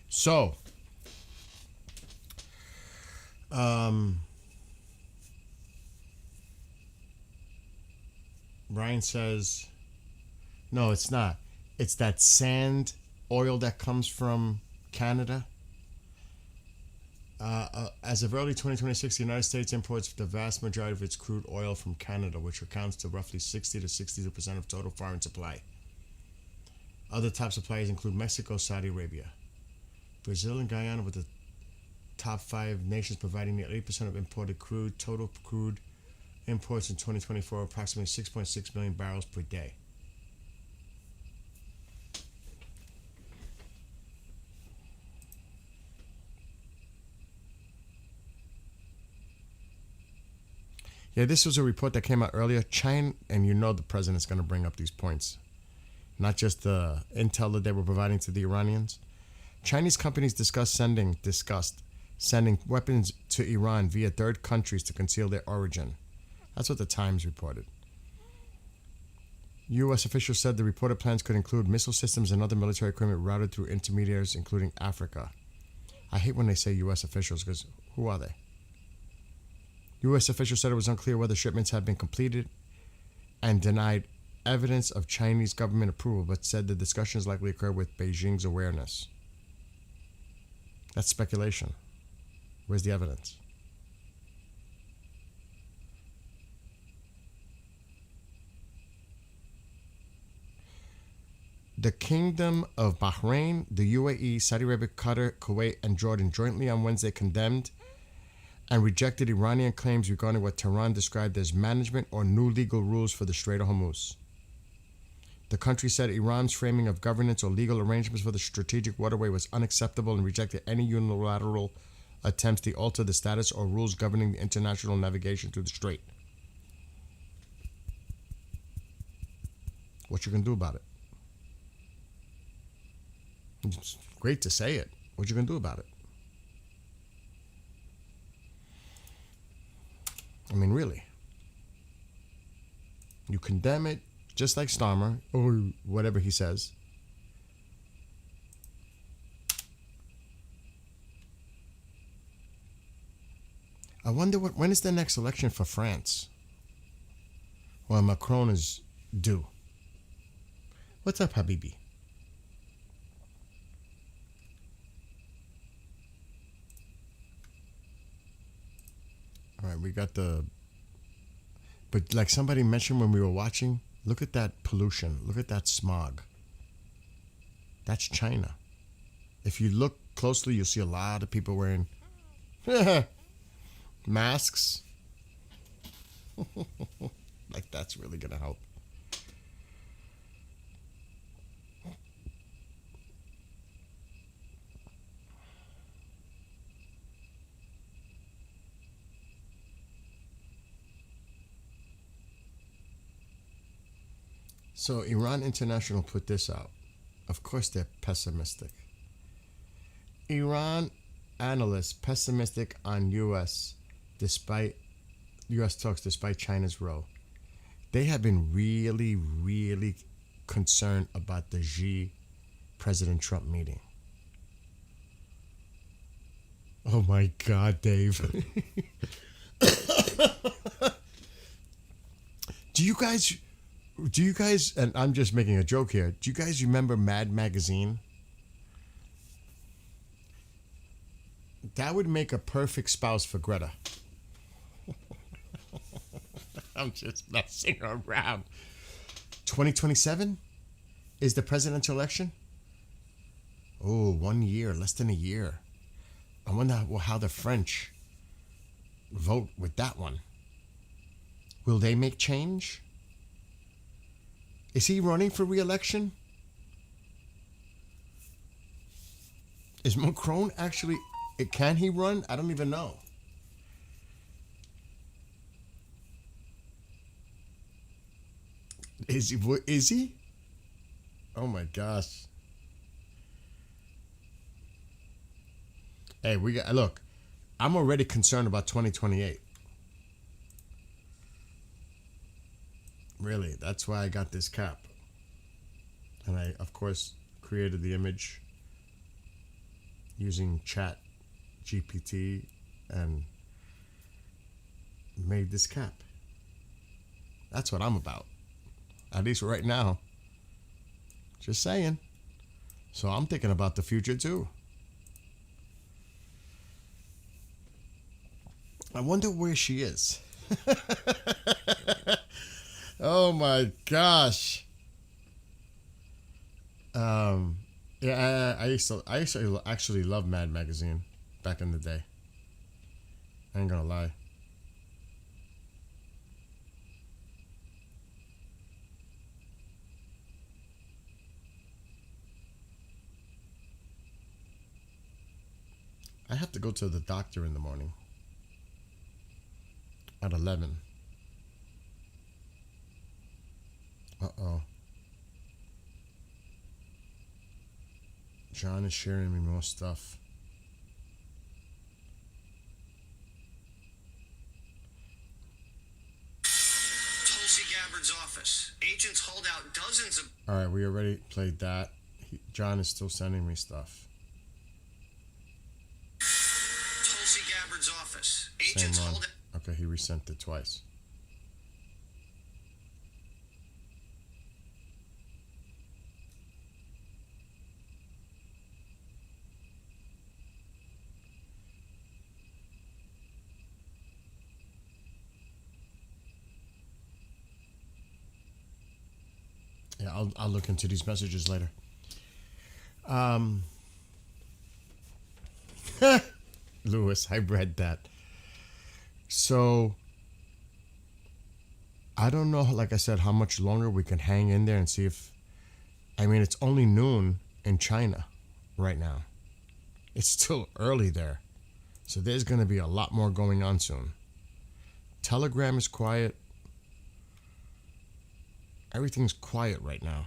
So, Brian says, no, it's not. It's that sand oil that comes from Canada. As of early 2026, the United States imports the vast majority of its crude oil from Canada, which accounts to roughly 60 to 62% of total foreign supply. Other top suppliers include Mexico, Saudi Arabia, Brazil, and Guyana, with the top 5 nations providing nearly 80% of imported crude. Total crude imports in 2024 approximately 6.6 million barrels per day. Yeah, this was a report that came out earlier. China, and you know the president's going to bring up these points. Not just the intel that they were providing to the Iranians. Chinese companies discussed sending weapons to Iran via third countries to conceal their origin. That's what the Times reported. U.S. officials said the reported plans could include missile systems and other military equipment routed through intermediaries, including Africa. I hate when they say U.S. officials, because who are they? U.S. officials said it was unclear whether shipments had been completed and denied evidence of Chinese government approval, but said the discussions likely occurred with Beijing's awareness. That's speculation. Where's the evidence? The Kingdom of Bahrain, the UAE, Saudi Arabia, Qatar, Kuwait, and Jordan jointly on Wednesday condemned and rejected Iranian claims regarding what Tehran described as management or new legal rules for the Strait of Hormuz. The country said Iran's framing of governance or legal arrangements for the strategic waterway was unacceptable and rejected any unilateral attempts to alter the status or rules governing the international navigation through the strait. What you gonna do about it? It's great to say it. What you gonna do about it? I mean, really. You condemn it, just like Starmer, or whatever he says. I wonder when is the next election for France? Well, Macron is due. What's up, Habibi? All right, we got the... But like somebody mentioned when we were watching, look at that pollution. Look at that smog. That's China. If you look closely, you'll see a lot of people wearing masks. Like that's really going to help. So Iran International put this out. Of course they're pessimistic. Iran analysts pessimistic on U.S. talks despite China's role. They have been really, really concerned about the Xi President Trump meeting. Oh my God, Dave. Do you guys, and I'm just making a joke here, do you guys remember Mad Magazine? That would make a perfect spouse for Greta. I'm just messing around. 2027 is the presidential election? Oh, 1 year, less than a year. I wonder how the French vote with that one. Will they make change? Is he running for re-election? Is Macron actually... Can he run? I don't even know. Is he? Oh my gosh. Hey, look, I'm already concerned about 2028. Really, that's why I got this cap. And I, of course, created the image using Chat GPT and made this cap. That's what I'm about. At least right now. Just saying. So I'm thinking about the future too. I wonder where she is. Oh my gosh. Yeah, I used to actually love Mad Magazine back in the day. I ain't gonna lie. I have to go to the doctor in the morning at 11. Uh-oh. John is sharing me more stuff. Tulsi Gabbard's office. Agents hauled out dozens of... All right, we already played that. John is still sending me stuff. Tulsi Gabbard's office. Same Agents one. hauled out... Okay, he resent it twice. Yeah, I'll look into these messages later. Lewis, I read that. So I don't know, like I said, how much longer we can hang in there and see if... I mean, it's only noon in China right now. It's still early there. So there's going to be a lot more going on soon. Telegram is quiet. Everything's quiet right now.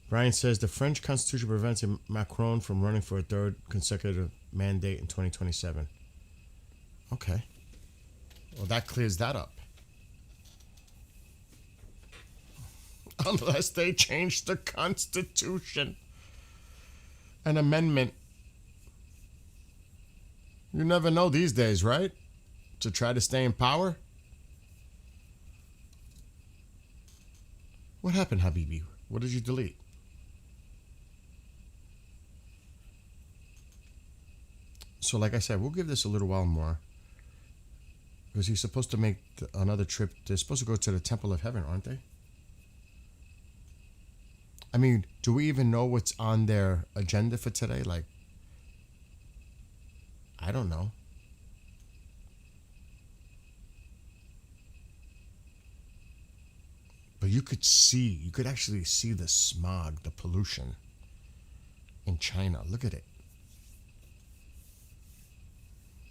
Brian says the French Constitution prevents Macron from running for a third consecutive mandate in 2027. Okay. Well, that clears that up. Unless they change the Constitution. An amendment. You never know these days, right? To try to stay in power. What happened, Habibi? What did you delete? So like I said, we'll give this a little while more. Because he's supposed to make another trip. They're supposed to go to the Temple of Heaven, aren't they? I mean, do we even know what's on their agenda for today? Like, I don't know. But you could actually see the smog, the pollution in China. Look at it.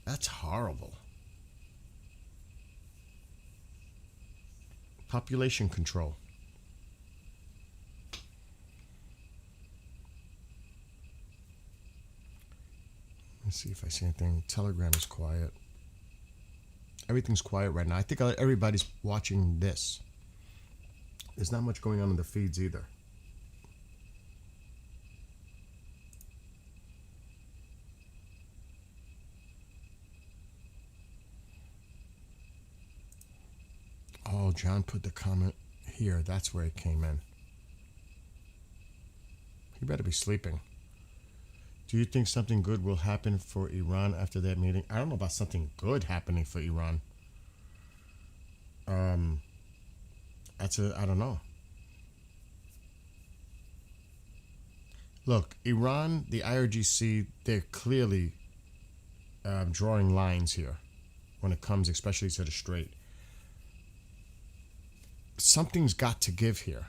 That's horrible. Population control. Let's see if I see anything. Telegram is quiet. Everything's quiet right now. I think everybody's watching this. There's not much going on in the feeds either. Oh, John put the comment here. That's where it came in. He better be sleeping. Do you think something good will happen for Iran after that meeting? I don't know about something good happening for Iran. I don't know. Look, Iran, the IRGC, they're clearly drawing lines here when it comes especially to the Strait. Something's got to give here.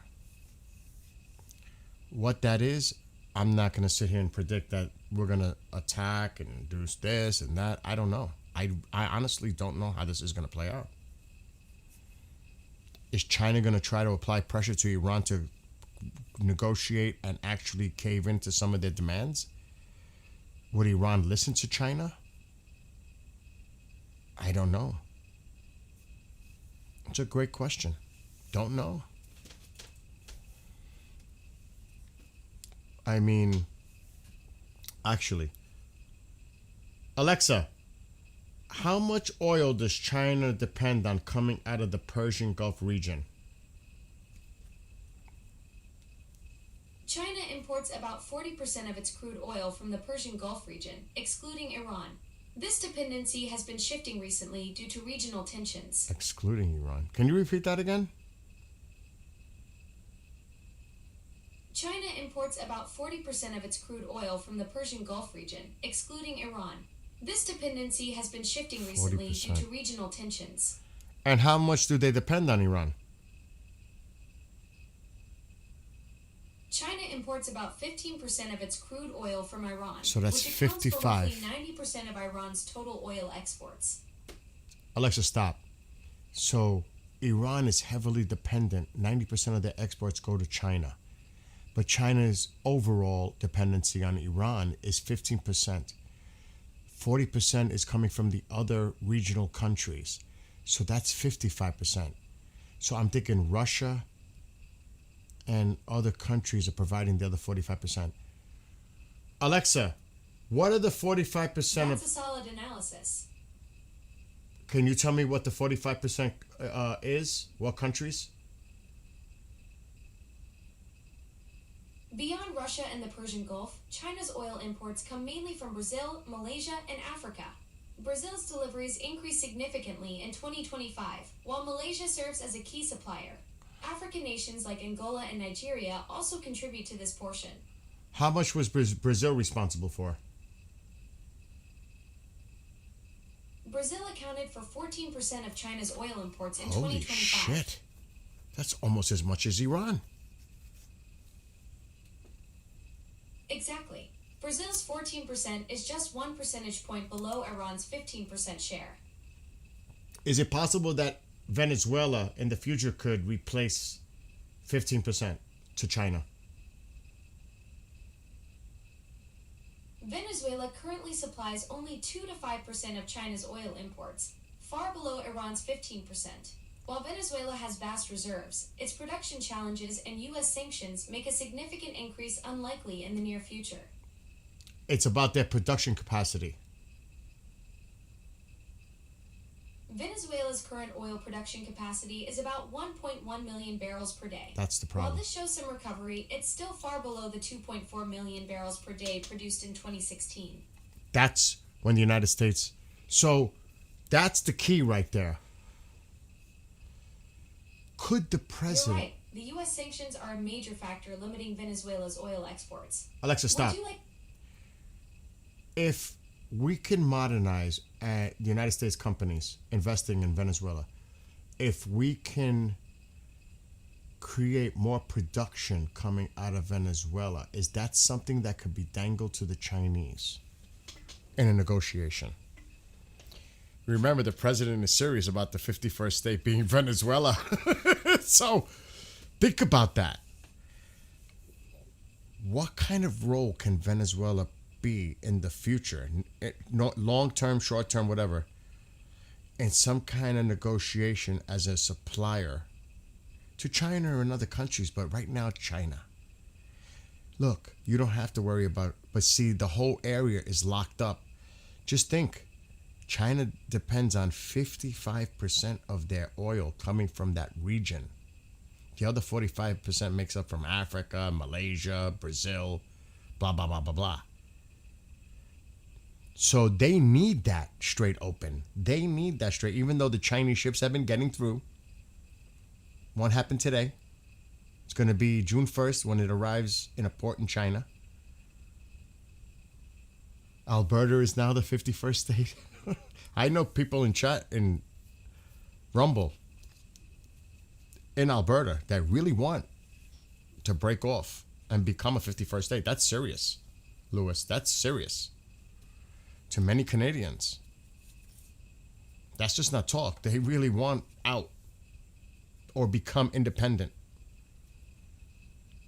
What that is, I'm not going to sit here and predict that we're going to attack and do this and that. I don't know. I honestly don't know how this is going to play out. Is China going to try to apply pressure to Iran to negotiate and actually cave into some of their demands? Would Iran listen to China? I don't know. It's a great question. Don't know. I mean, actually, Alexa, how much oil does China depend on coming out of the Persian Gulf region? China imports about 40% of its crude oil from the Persian Gulf region, excluding Iran. This dependency has been shifting recently due to regional tensions. Excluding Iran. Can you repeat that again? China imports about 40% of its crude oil from the Persian Gulf region, excluding Iran. This dependency has been shifting recently 40%. due to regional tensions. And how much do they depend on Iran? China imports about 15% of its crude oil from Iran, So that's which accounts 55. for roughly 90% of Iran's total oil exports. Alexa, stop. So Iran is heavily dependent. 90% of their exports go to China. But China's overall dependency on Iran is 15%. 40% is coming from the other regional countries. So that's 55%. So I'm thinking Russia and other countries are providing the other 45%. Alexa, what are the 45% That's of... a solid analysis. Can you tell me what the 45% is? What countries? Beyond Russia and the Persian Gulf, China's oil imports come mainly from Brazil, Malaysia, and Africa. Brazil's deliveries increased significantly in 2025, while Malaysia serves as a key supplier. African nations like Angola and Nigeria also contribute to this portion. How much was Brazil responsible for? Brazil accounted for 14% of China's oil imports in Holy 2025. shit. That's almost as much as Iran. Exactly. Brazil's 14% is just 1 percentage point below Iran's 15% share. Is it possible that Venezuela in the future could replace 15% to China? Venezuela currently supplies only 2 to 5% of China's oil imports, far below Iran's 15%. While Venezuela has vast reserves, its production challenges and U.S. sanctions make a significant increase unlikely in the near future. It's about their production capacity. Venezuela's current oil production capacity is about 1.1 million barrels per day. That's the While problem. this shows some recovery, it's still far below the 2.4 million barrels per day produced in 2016. That's when the United States... So that's the key right there. Could the You're president... right. The U.S. sanctions are a major factor limiting Venezuela's oil exports. Alexa, stop. Would you like... If we can modernize the United States companies investing in Venezuela, if we can create more production coming out of Venezuela, is that something that could be dangled to the Chinese in a negotiation? Remember, the president is serious about the 51st state being Venezuela. So think about that. What kind of role can Venezuela be in the future, long term, short term, whatever, in some kind of negotiation as a supplier to China and other countries, but right now China? Look, you don't have to worry about, but see, the whole area is locked up. Just think, China depends on 55% of their oil coming from that region. The other 45% makes up from Africa, Malaysia, Brazil, blah, blah, blah, blah, blah. So they need that strait open. They need that strait, even though the Chinese ships have been getting through. One happened today. It's going to be June 1st when it arrives in a port in China. Alberta is now the 51st state. I know people in chat in Rumble in Alberta that really want to break off and become a 51st state. That's serious, Lewis. That's serious. To many Canadians, that's just not talk. They really want out or become independent.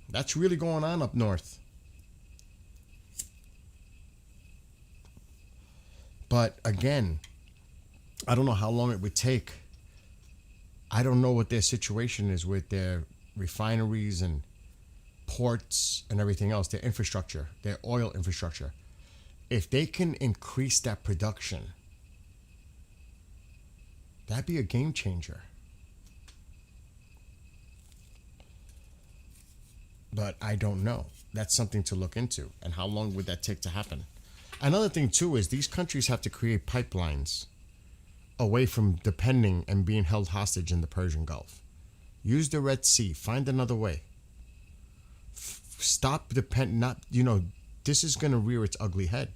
That's really going on up north. But again, I don't know how long it would take. I don't know what their situation is with their refineries and ports and everything else, their infrastructure, their oil infrastructure. If they can increase that production, that'd be a game changer. But I don't know. That's something to look into. And how long would that take to happen? Another thing, too, is these countries have to create pipelines away from depending and being held hostage in the Persian Gulf. Use the Red Sea. Find another way. Stop this is going to rear its ugly head.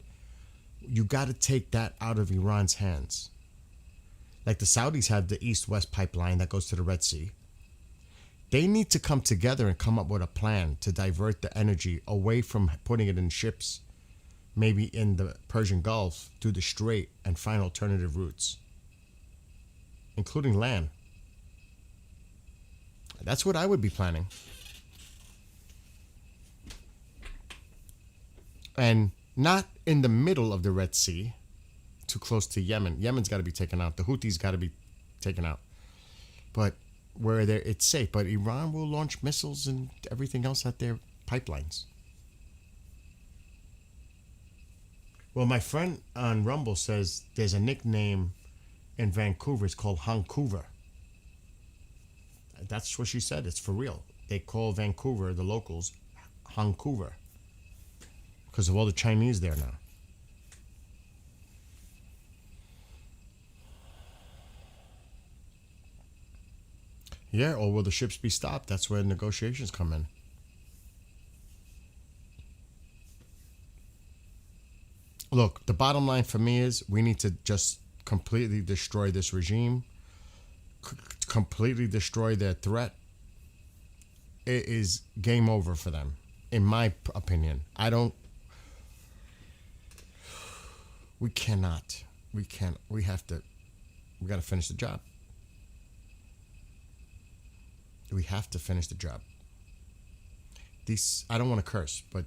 You got to take that out of Iran's hands. Like the Saudis have the East-West pipeline that goes to the Red Sea. They need to come together and come up with a plan to divert the energy away from putting it in ships, maybe in the Persian Gulf, through the Strait, and find alternative routes, including land. That's what I would be planning. And not in the middle of the Red Sea, too close to Yemen. Yemen's got to be taken out. The Houthis got to be taken out. But where it's safe. But Iran will launch missiles and everything else at their pipelines. Well, my friend on Rumble says there's a nickname in Vancouver. It's called Vancouver. That's what she said. It's for real. They call Vancouver, the locals, Vancouver, because of all the Chinese there now. Yeah, or will the ships be stopped? That's where negotiations come in. Look, the bottom line for me is we need to just completely destroy this regime, completely destroy their threat. It is game over for them, in my opinion. We cannot. We got to finish the job. We have to finish the job. I don't want to curse, but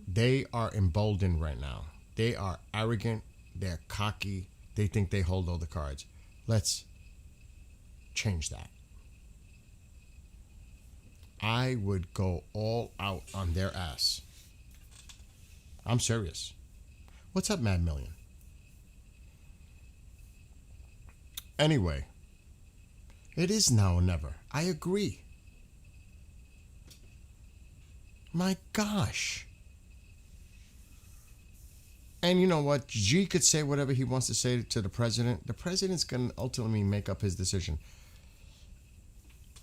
they are emboldened right now. They are arrogant. They're cocky. They think they hold all the cards. Let's change that. I would go all out on their ass. I'm serious. What's up, Mad Million? Anyway, it is now or never. I agree. My gosh. And you know what? Xi could say whatever he wants to say to the president. The president's going to ultimately make up his decision.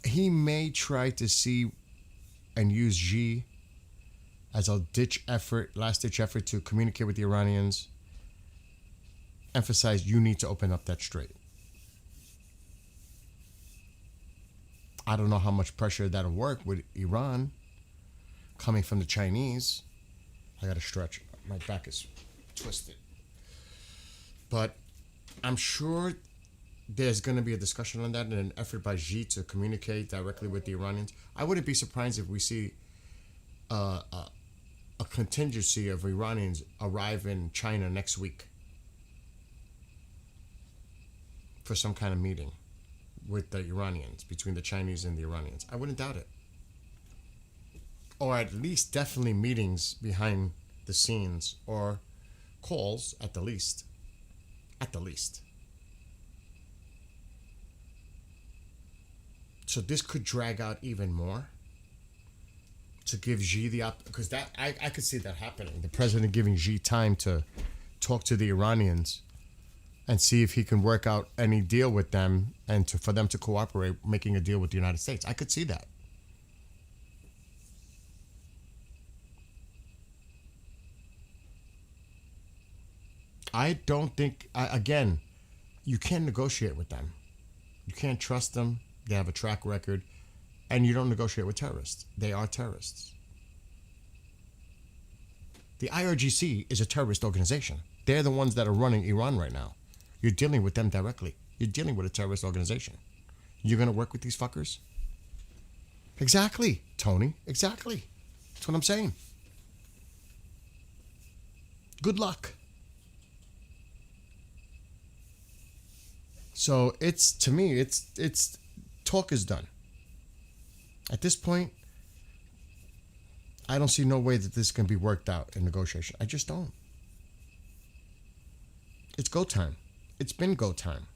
He may try to see and use Xi as a last-ditch effort to communicate with the Iranians. Emphasize, you need to open up that strait. I don't know how much pressure that'll work with Iran coming from the Chinese. I got to stretch. My back is twisted. But I'm sure there's going to be a discussion on that and an effort by Xi to communicate directly with the Iranians. I wouldn't be surprised if we see a contingency of Iranians arrive in China next week for some kind of meeting with the Iranians, between the Chinese and the Iranians. I wouldn't doubt it. Or at least definitely meetings behind the scenes, or calls at the least. At the least. So this could drag out even more to give Xi the because that I could see that happening. The president giving Xi time to talk to the Iranians and see if he can work out any deal with them, and for them to cooperate, making a deal with the United States. I could see that. I don't think, again, you can't negotiate with them. You can't trust them. They have a track record. And you don't negotiate with terrorists. They are terrorists. The IRGC is a terrorist organization. They're the ones that are running Iran right now. You're dealing with them directly. You're dealing with a terrorist organization. You're going to work with these fuckers? Exactly, Tony. Exactly. That's what I'm saying. Good luck. So it's, to me, it's talk is done. At this point, I don't see no way that this can be worked out in negotiation. I just don't. It's go time. It's been go time.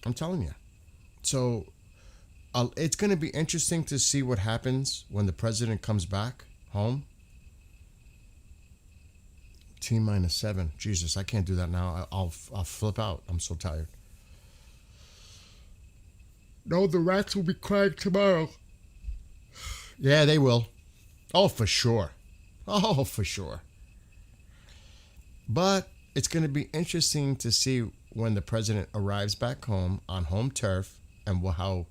I'm telling you. So it's going to be interesting to see what happens when the president comes back home. T-7. Jesus, I can't do that now. I'll flip out. I'm so tired. No, the rats will be crying tomorrow. Yeah, they will. Oh, for sure. Oh, for sure. But it's going to be interesting to see when the president arrives back home on home turf and how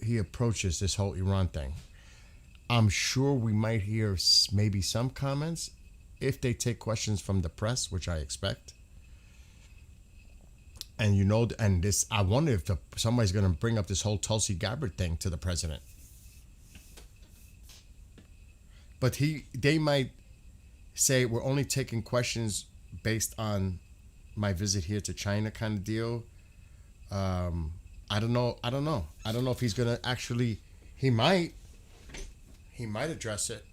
he approaches this whole Iran thing. I'm sure we might hear maybe some comments if they take questions from the press, which I expect. And and this, I wonder if somebody's going to bring up this whole Tulsi Gabbard thing to the president. But they might say, we're only taking questions based on my visit here to China kind of deal. I don't know. I don't know if he's going to actually, he might address it.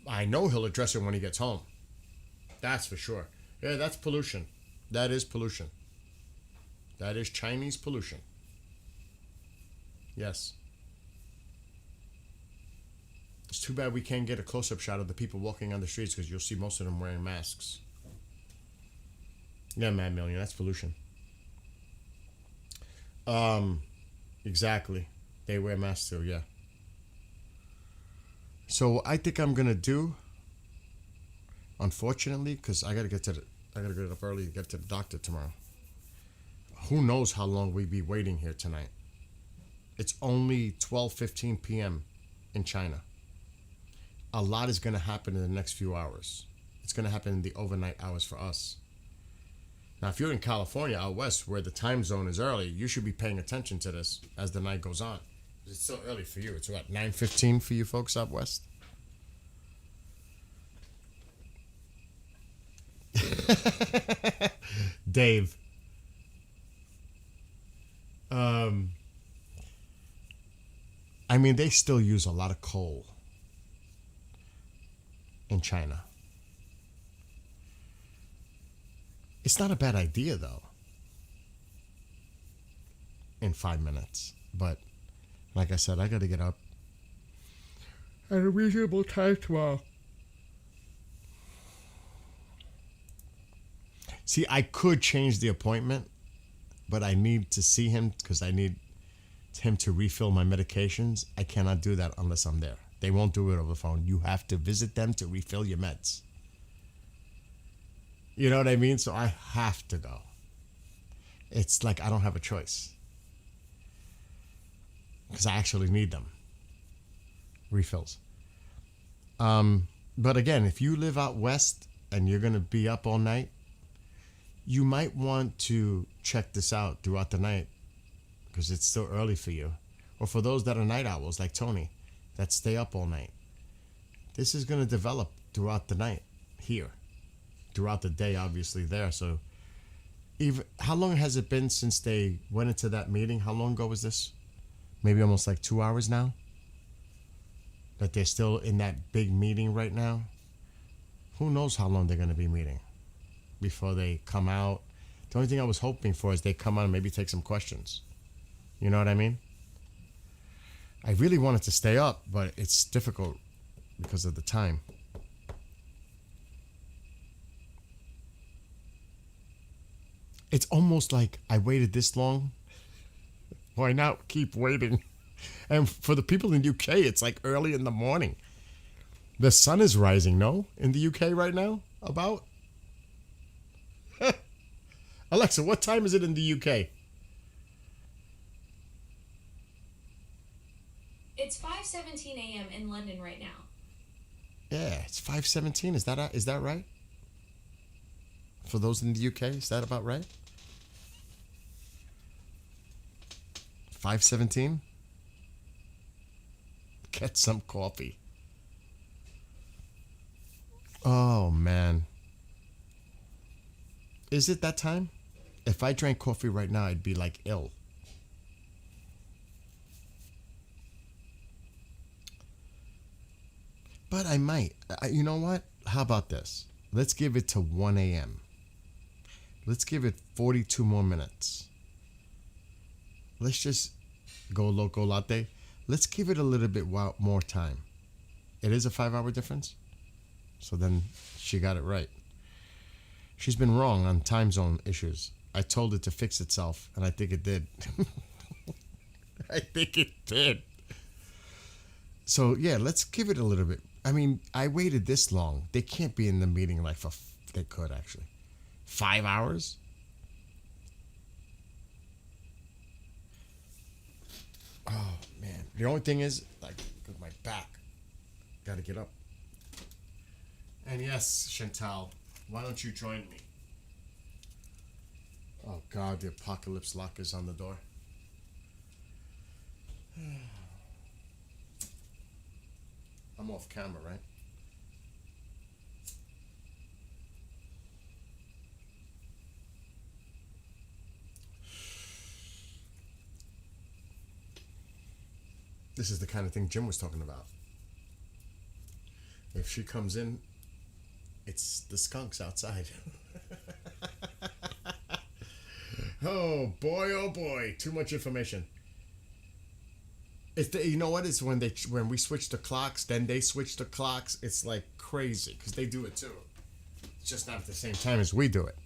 I know he'll address it when he gets home. That's for sure. Yeah, that's pollution. That is pollution. That is Chinese pollution. Yes. It's too bad we can't get a close-up shot of the people walking on the streets, because you'll see most of them wearing masks. Yeah, Mad Million, that's pollution. Exactly. They wear masks too, yeah. So I think I'm gonna do, unfortunately, because I gotta get up early to get to the doctor tomorrow. Who knows how long we'd be waiting here tonight? It's only 12:15 p.m. in China. A lot is gonna happen in the next few hours. It's gonna happen in the overnight hours for us. Now, if you're in California out west, where the time zone is early, you should be paying attention to this as the night goes on. It's still early for you. It's what, 9:15 for you folks out west? Dave. I mean, they still use a lot of coal in China. It's not a bad idea, though, in 5 minutes. But like I said, I got to get up at a reasonable time tomorrow. See, I could change the appointment, but I need to see him because I need him to refill my medications. I cannot do that unless I'm there. They won't do it over the phone. You have to visit them to refill your meds. You know what I mean? So I have to go. It's like I don't have a choice, because I actually need them. Refills. But again, if you live out west and you're going to be up all night, you might want to check this out throughout the night because it's still early for you. Or for those that are night owls like Tony that stay up all night. This is going to develop throughout the night here. Throughout the day, obviously, there. So, even how long has it been since they went into that meeting? How long ago was this? Maybe almost like 2 hours now? That they're still in that big meeting right now? Who knows how long they're going to be meeting before they come out? The only thing I was hoping for is they come out and maybe take some questions. You know what I mean? I really wanted to stay up, but it's difficult because of the time. It's almost like I waited this long. Why not keep waiting? And for the people in the UK, it's like early in the morning. The sun is rising, no? In the UK right now? About? Alexa, what time is it in the UK? It's 5:17 a.m. in London right now. Yeah, it's 5:17. Is that right? For those in the UK, is that about right? 5:17? Get some coffee. Oh, man. Is it that time? If I drank coffee right now, I'd be like ill. But I might. You know what? How about this? Let's give it to 1 a.m. Let's give it 42 more minutes. Let's just go loco latte. Let's give it a little bit more time. It is a 5-hour difference. So then she got it right. She's been wrong on time zone issues. I told it to fix itself, and I think it did. I think it did. So, yeah, let's give it a little bit. I mean, I waited this long. They can't be in the meeting like for... They could, actually. 5 hours? Oh, man. The only thing is, like, with my back. Gotta get up. And yes, Chantal, why don't you join me? Oh, God, the apocalypse lock is on the door. I'm off camera, right? This is the kind of thing Jim was talking about. If she comes in, it's the skunks outside. Oh boy, too much information. It's you know what? It's when we switch the clocks, then they switch the clocks. It's like crazy because they do it too. It's just not at the same time as we do it.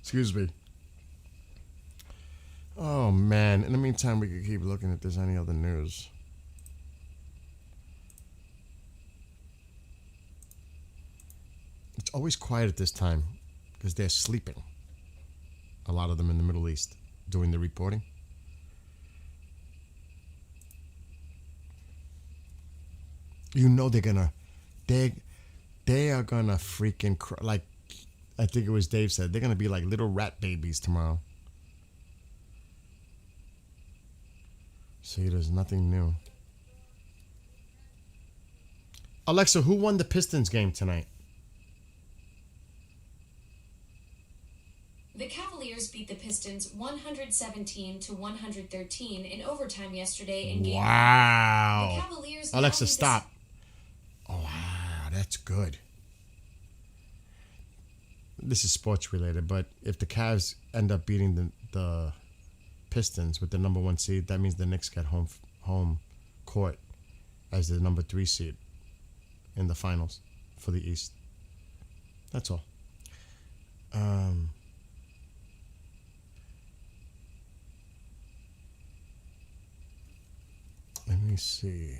Excuse me. Oh man! In the meantime, we could keep looking if there's any other news. It's always quiet at this time because they're sleeping. A lot of them in the Middle East doing the reporting. You know they are gonna freaking cry. Like I think it was Dave said, they're gonna be like little rat babies tomorrow. See, there's nothing new. Alexa, who won the Pistons game tonight? The Cavaliers beat the Pistons 117-113 in overtime yesterday in Game 5. Wow. The Cavaliers Alexa, stop. Oh, wow, that's good. This is sports related, but if the Cavs end up beating the Pistons with the number 1 seed, that means the Knicks get home court as the number 3 seed in the finals for the East. That's all. Let me see.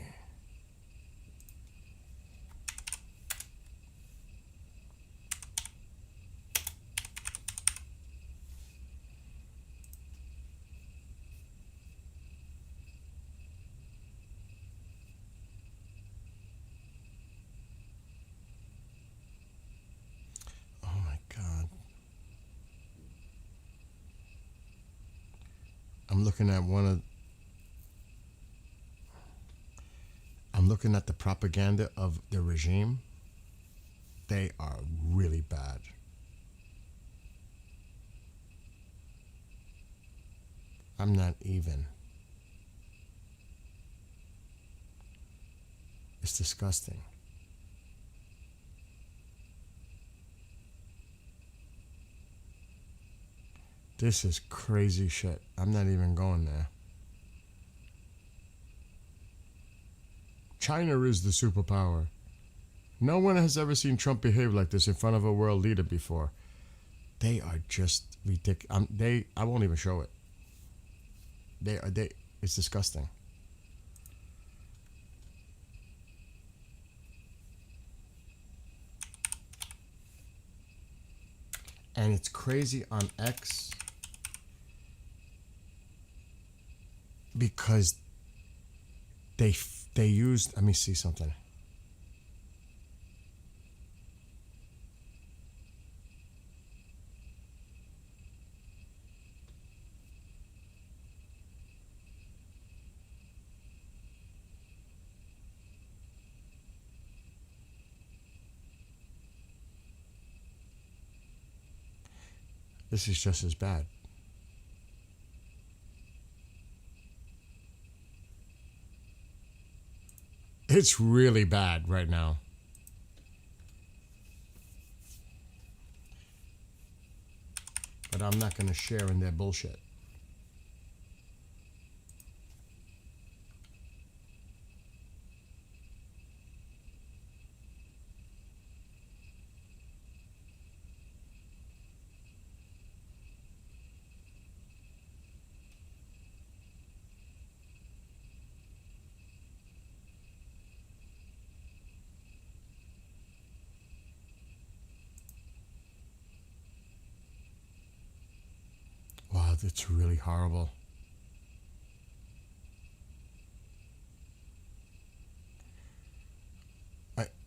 I'm looking at I'm looking at the propaganda of the regime. They are really bad. I'm not even. It's disgusting. This is crazy shit. I'm not even going there. China is the superpower. No one has ever seen Trump behave like this in front of a world leader before. They are just ridiculous. I won't even show it. It's disgusting. And it's crazy on X because they used, let me see something. This is just as bad. It's really bad right now. But I'm not going to share in their bullshit. Wow, that's really horrible.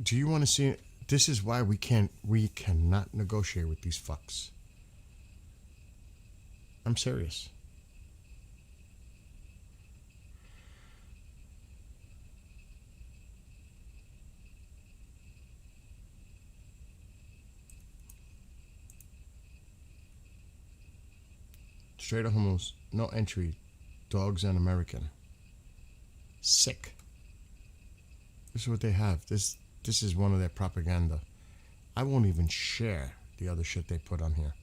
Do you want to see it? This is why we cannot negotiate with these fucks. I'm serious. Straight up homos, no entry, dogs and American. Sick. This is what they have. This is one of their propaganda. I won't even share the other shit they put on here.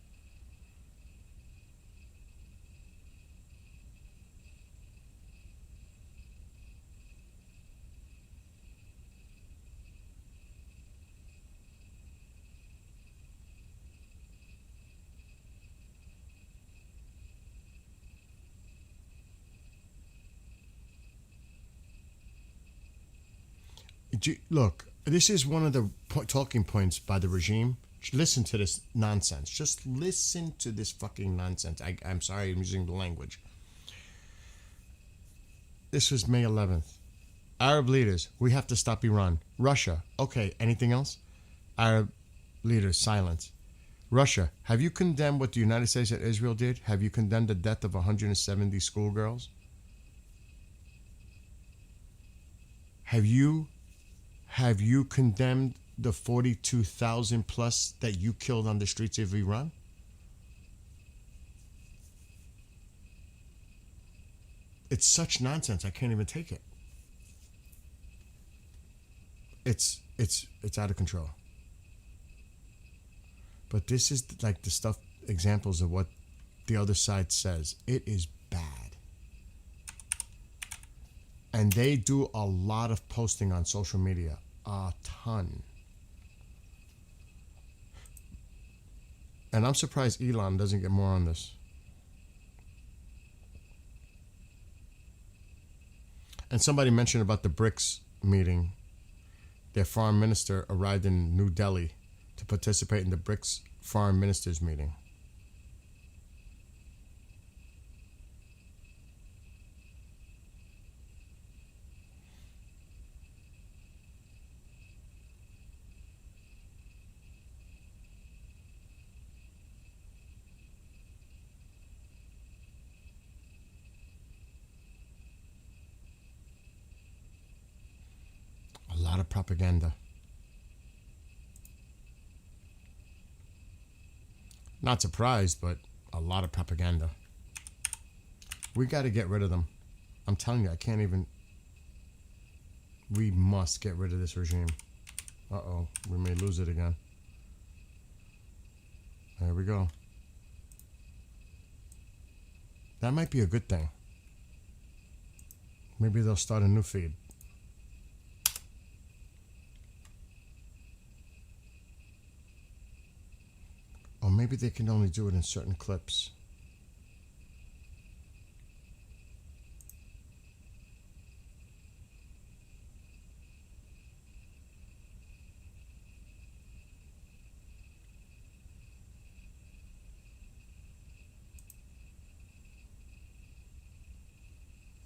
Look, this is one of the talking points by the regime. Listen to this nonsense. Just listen to this fucking nonsense. I'm sorry I'm using the language. This was May 11th. Arab leaders, we have to stop Iran. Russia, okay, anything else? Arab leaders, silence. Russia, have you condemned what the United States and Israel did? Have you condemned the death of 170 schoolgirls? Have you condemned the 42,000 plus that you killed on the streets of Iran? It's such nonsense. I can't even take it. It's out of control. But this is like the stuff, examples of what the other side says. It is bad. And they do a lot of posting on social media. A ton. And I'm surprised Elon doesn't get more on this. And somebody mentioned about the BRICS meeting. Their foreign minister arrived in New Delhi to participate in the BRICS foreign ministers meeting. of propaganda. Not surprised, but a lot of propaganda. We got to get rid of them. I'm telling you, I can't even. We must get rid of this regime. Uh-oh, we may lose it again. There we go. That might be a good thing. Maybe they'll start a new feed. Or maybe they can only do it in certain clips.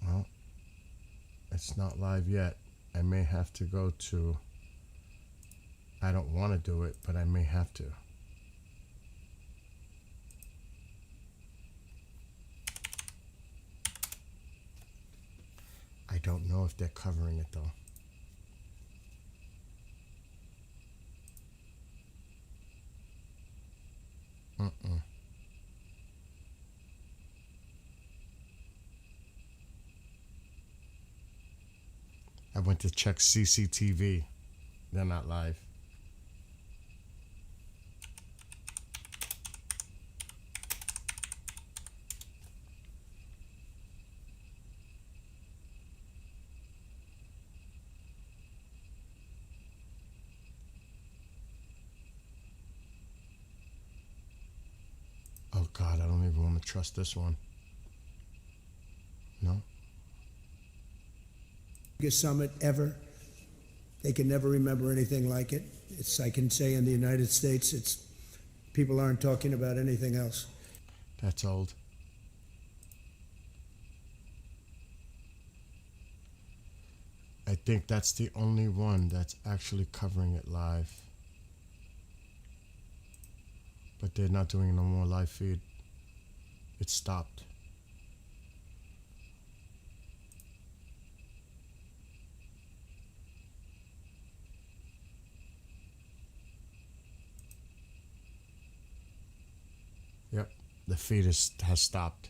Well, it's not live yet. I may have to go to... I don't want to do it, but I may have to. I don't know if they're covering it though. I went to check CCTV. They're not live. Oh God, I don't even want to trust this one. No. Biggest summit ever. They can never remember anything like it. It's, I can say in the United States, it's, people aren't talking about anything else. That's old. I think that's the only one that's actually covering it live. But they're not doing no more live feed. It stopped. Yep, the feed has stopped.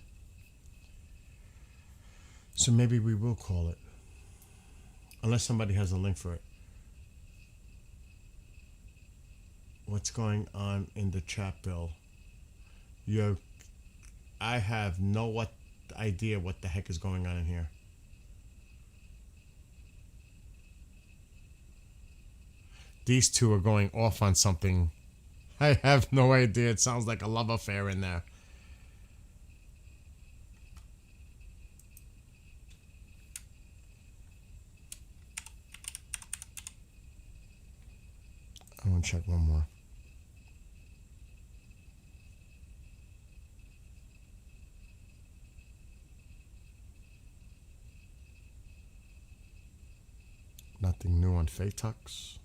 So maybe we will call it. Unless somebody has a link for it. What's going on in the chat, Bill? I have no idea what the heck is going on in here. These two are going off on something. I have no idea. It sounds like a love affair in there. I want to check one more. Nothing new on Phaetux.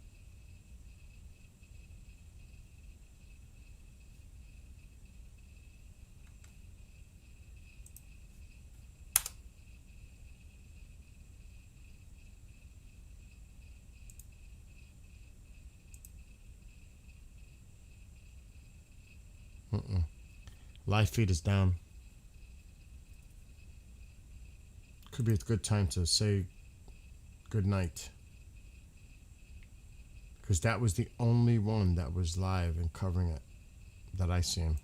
Live feed is down. Could be a good time to say good night. Because that was the only one that was live and covering it that I seen.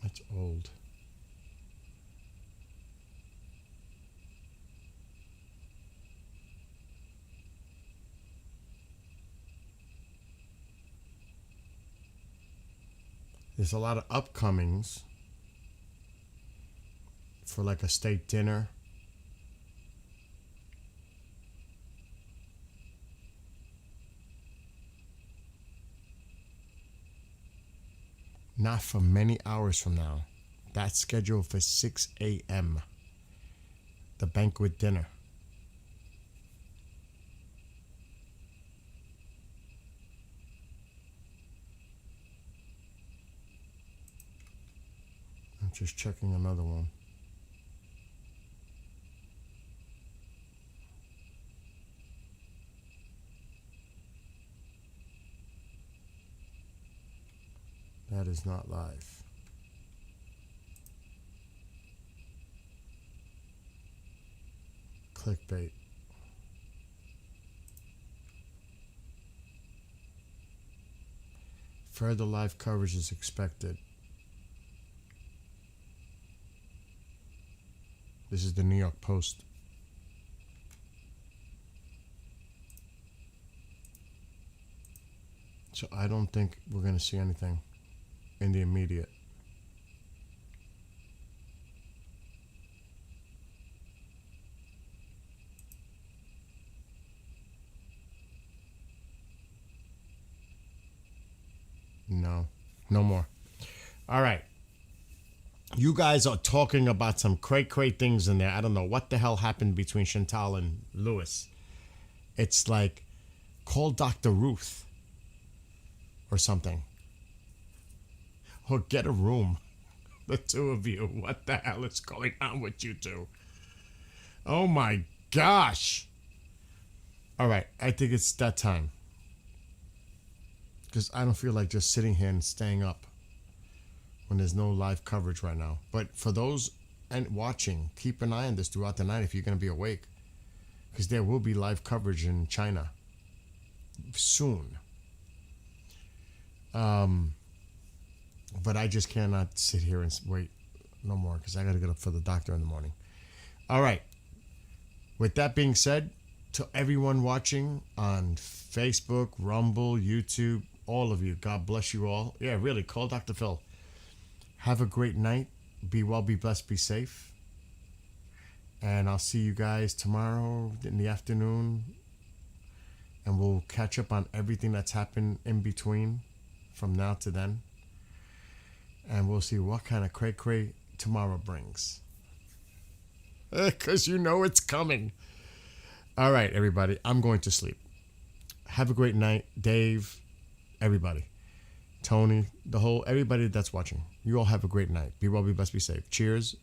That's old. There's a lot of upcomings. for like a steak dinner. Not for many hours from now. That's scheduled for 6 a.m. The banquet dinner. I'm just checking another one. That is not live. Clickbait. Further live coverage is expected. This is the New York Post. So I don't think we're going to see anything in the immediate. No more. All right. You guys are talking about some cray things in there. I don't know what the hell happened between Chantal and Lewis. It's like, call Dr. Ruth or something. Or get a room. The two of you. What the hell is going on with you two? Oh my gosh. All right. I think it's that time. Because I don't feel like just sitting here and staying up when there's no live coverage right now. But for those and watching, keep an eye on this throughout the night if you're going to be awake. Because there will be live coverage in China soon. But I just cannot sit here and wait no more because I got to get up for the doctor in the morning. All right. With that being said, to everyone watching on Facebook, Rumble, YouTube, all of you, God bless you all. Yeah, really, call Dr. Phil. Have a great night. Be well, be blessed, be safe. And I'll see you guys tomorrow in the afternoon. And we'll catch up on everything that's happened in between from now to then. And we'll see what kind of cray tomorrow brings. Because you know it's coming. All right, everybody. I'm going to sleep. Have a great night. Dave, everybody. Tony, everybody that's watching. You all have a great night. Be well, be blessed, be safe. Cheers.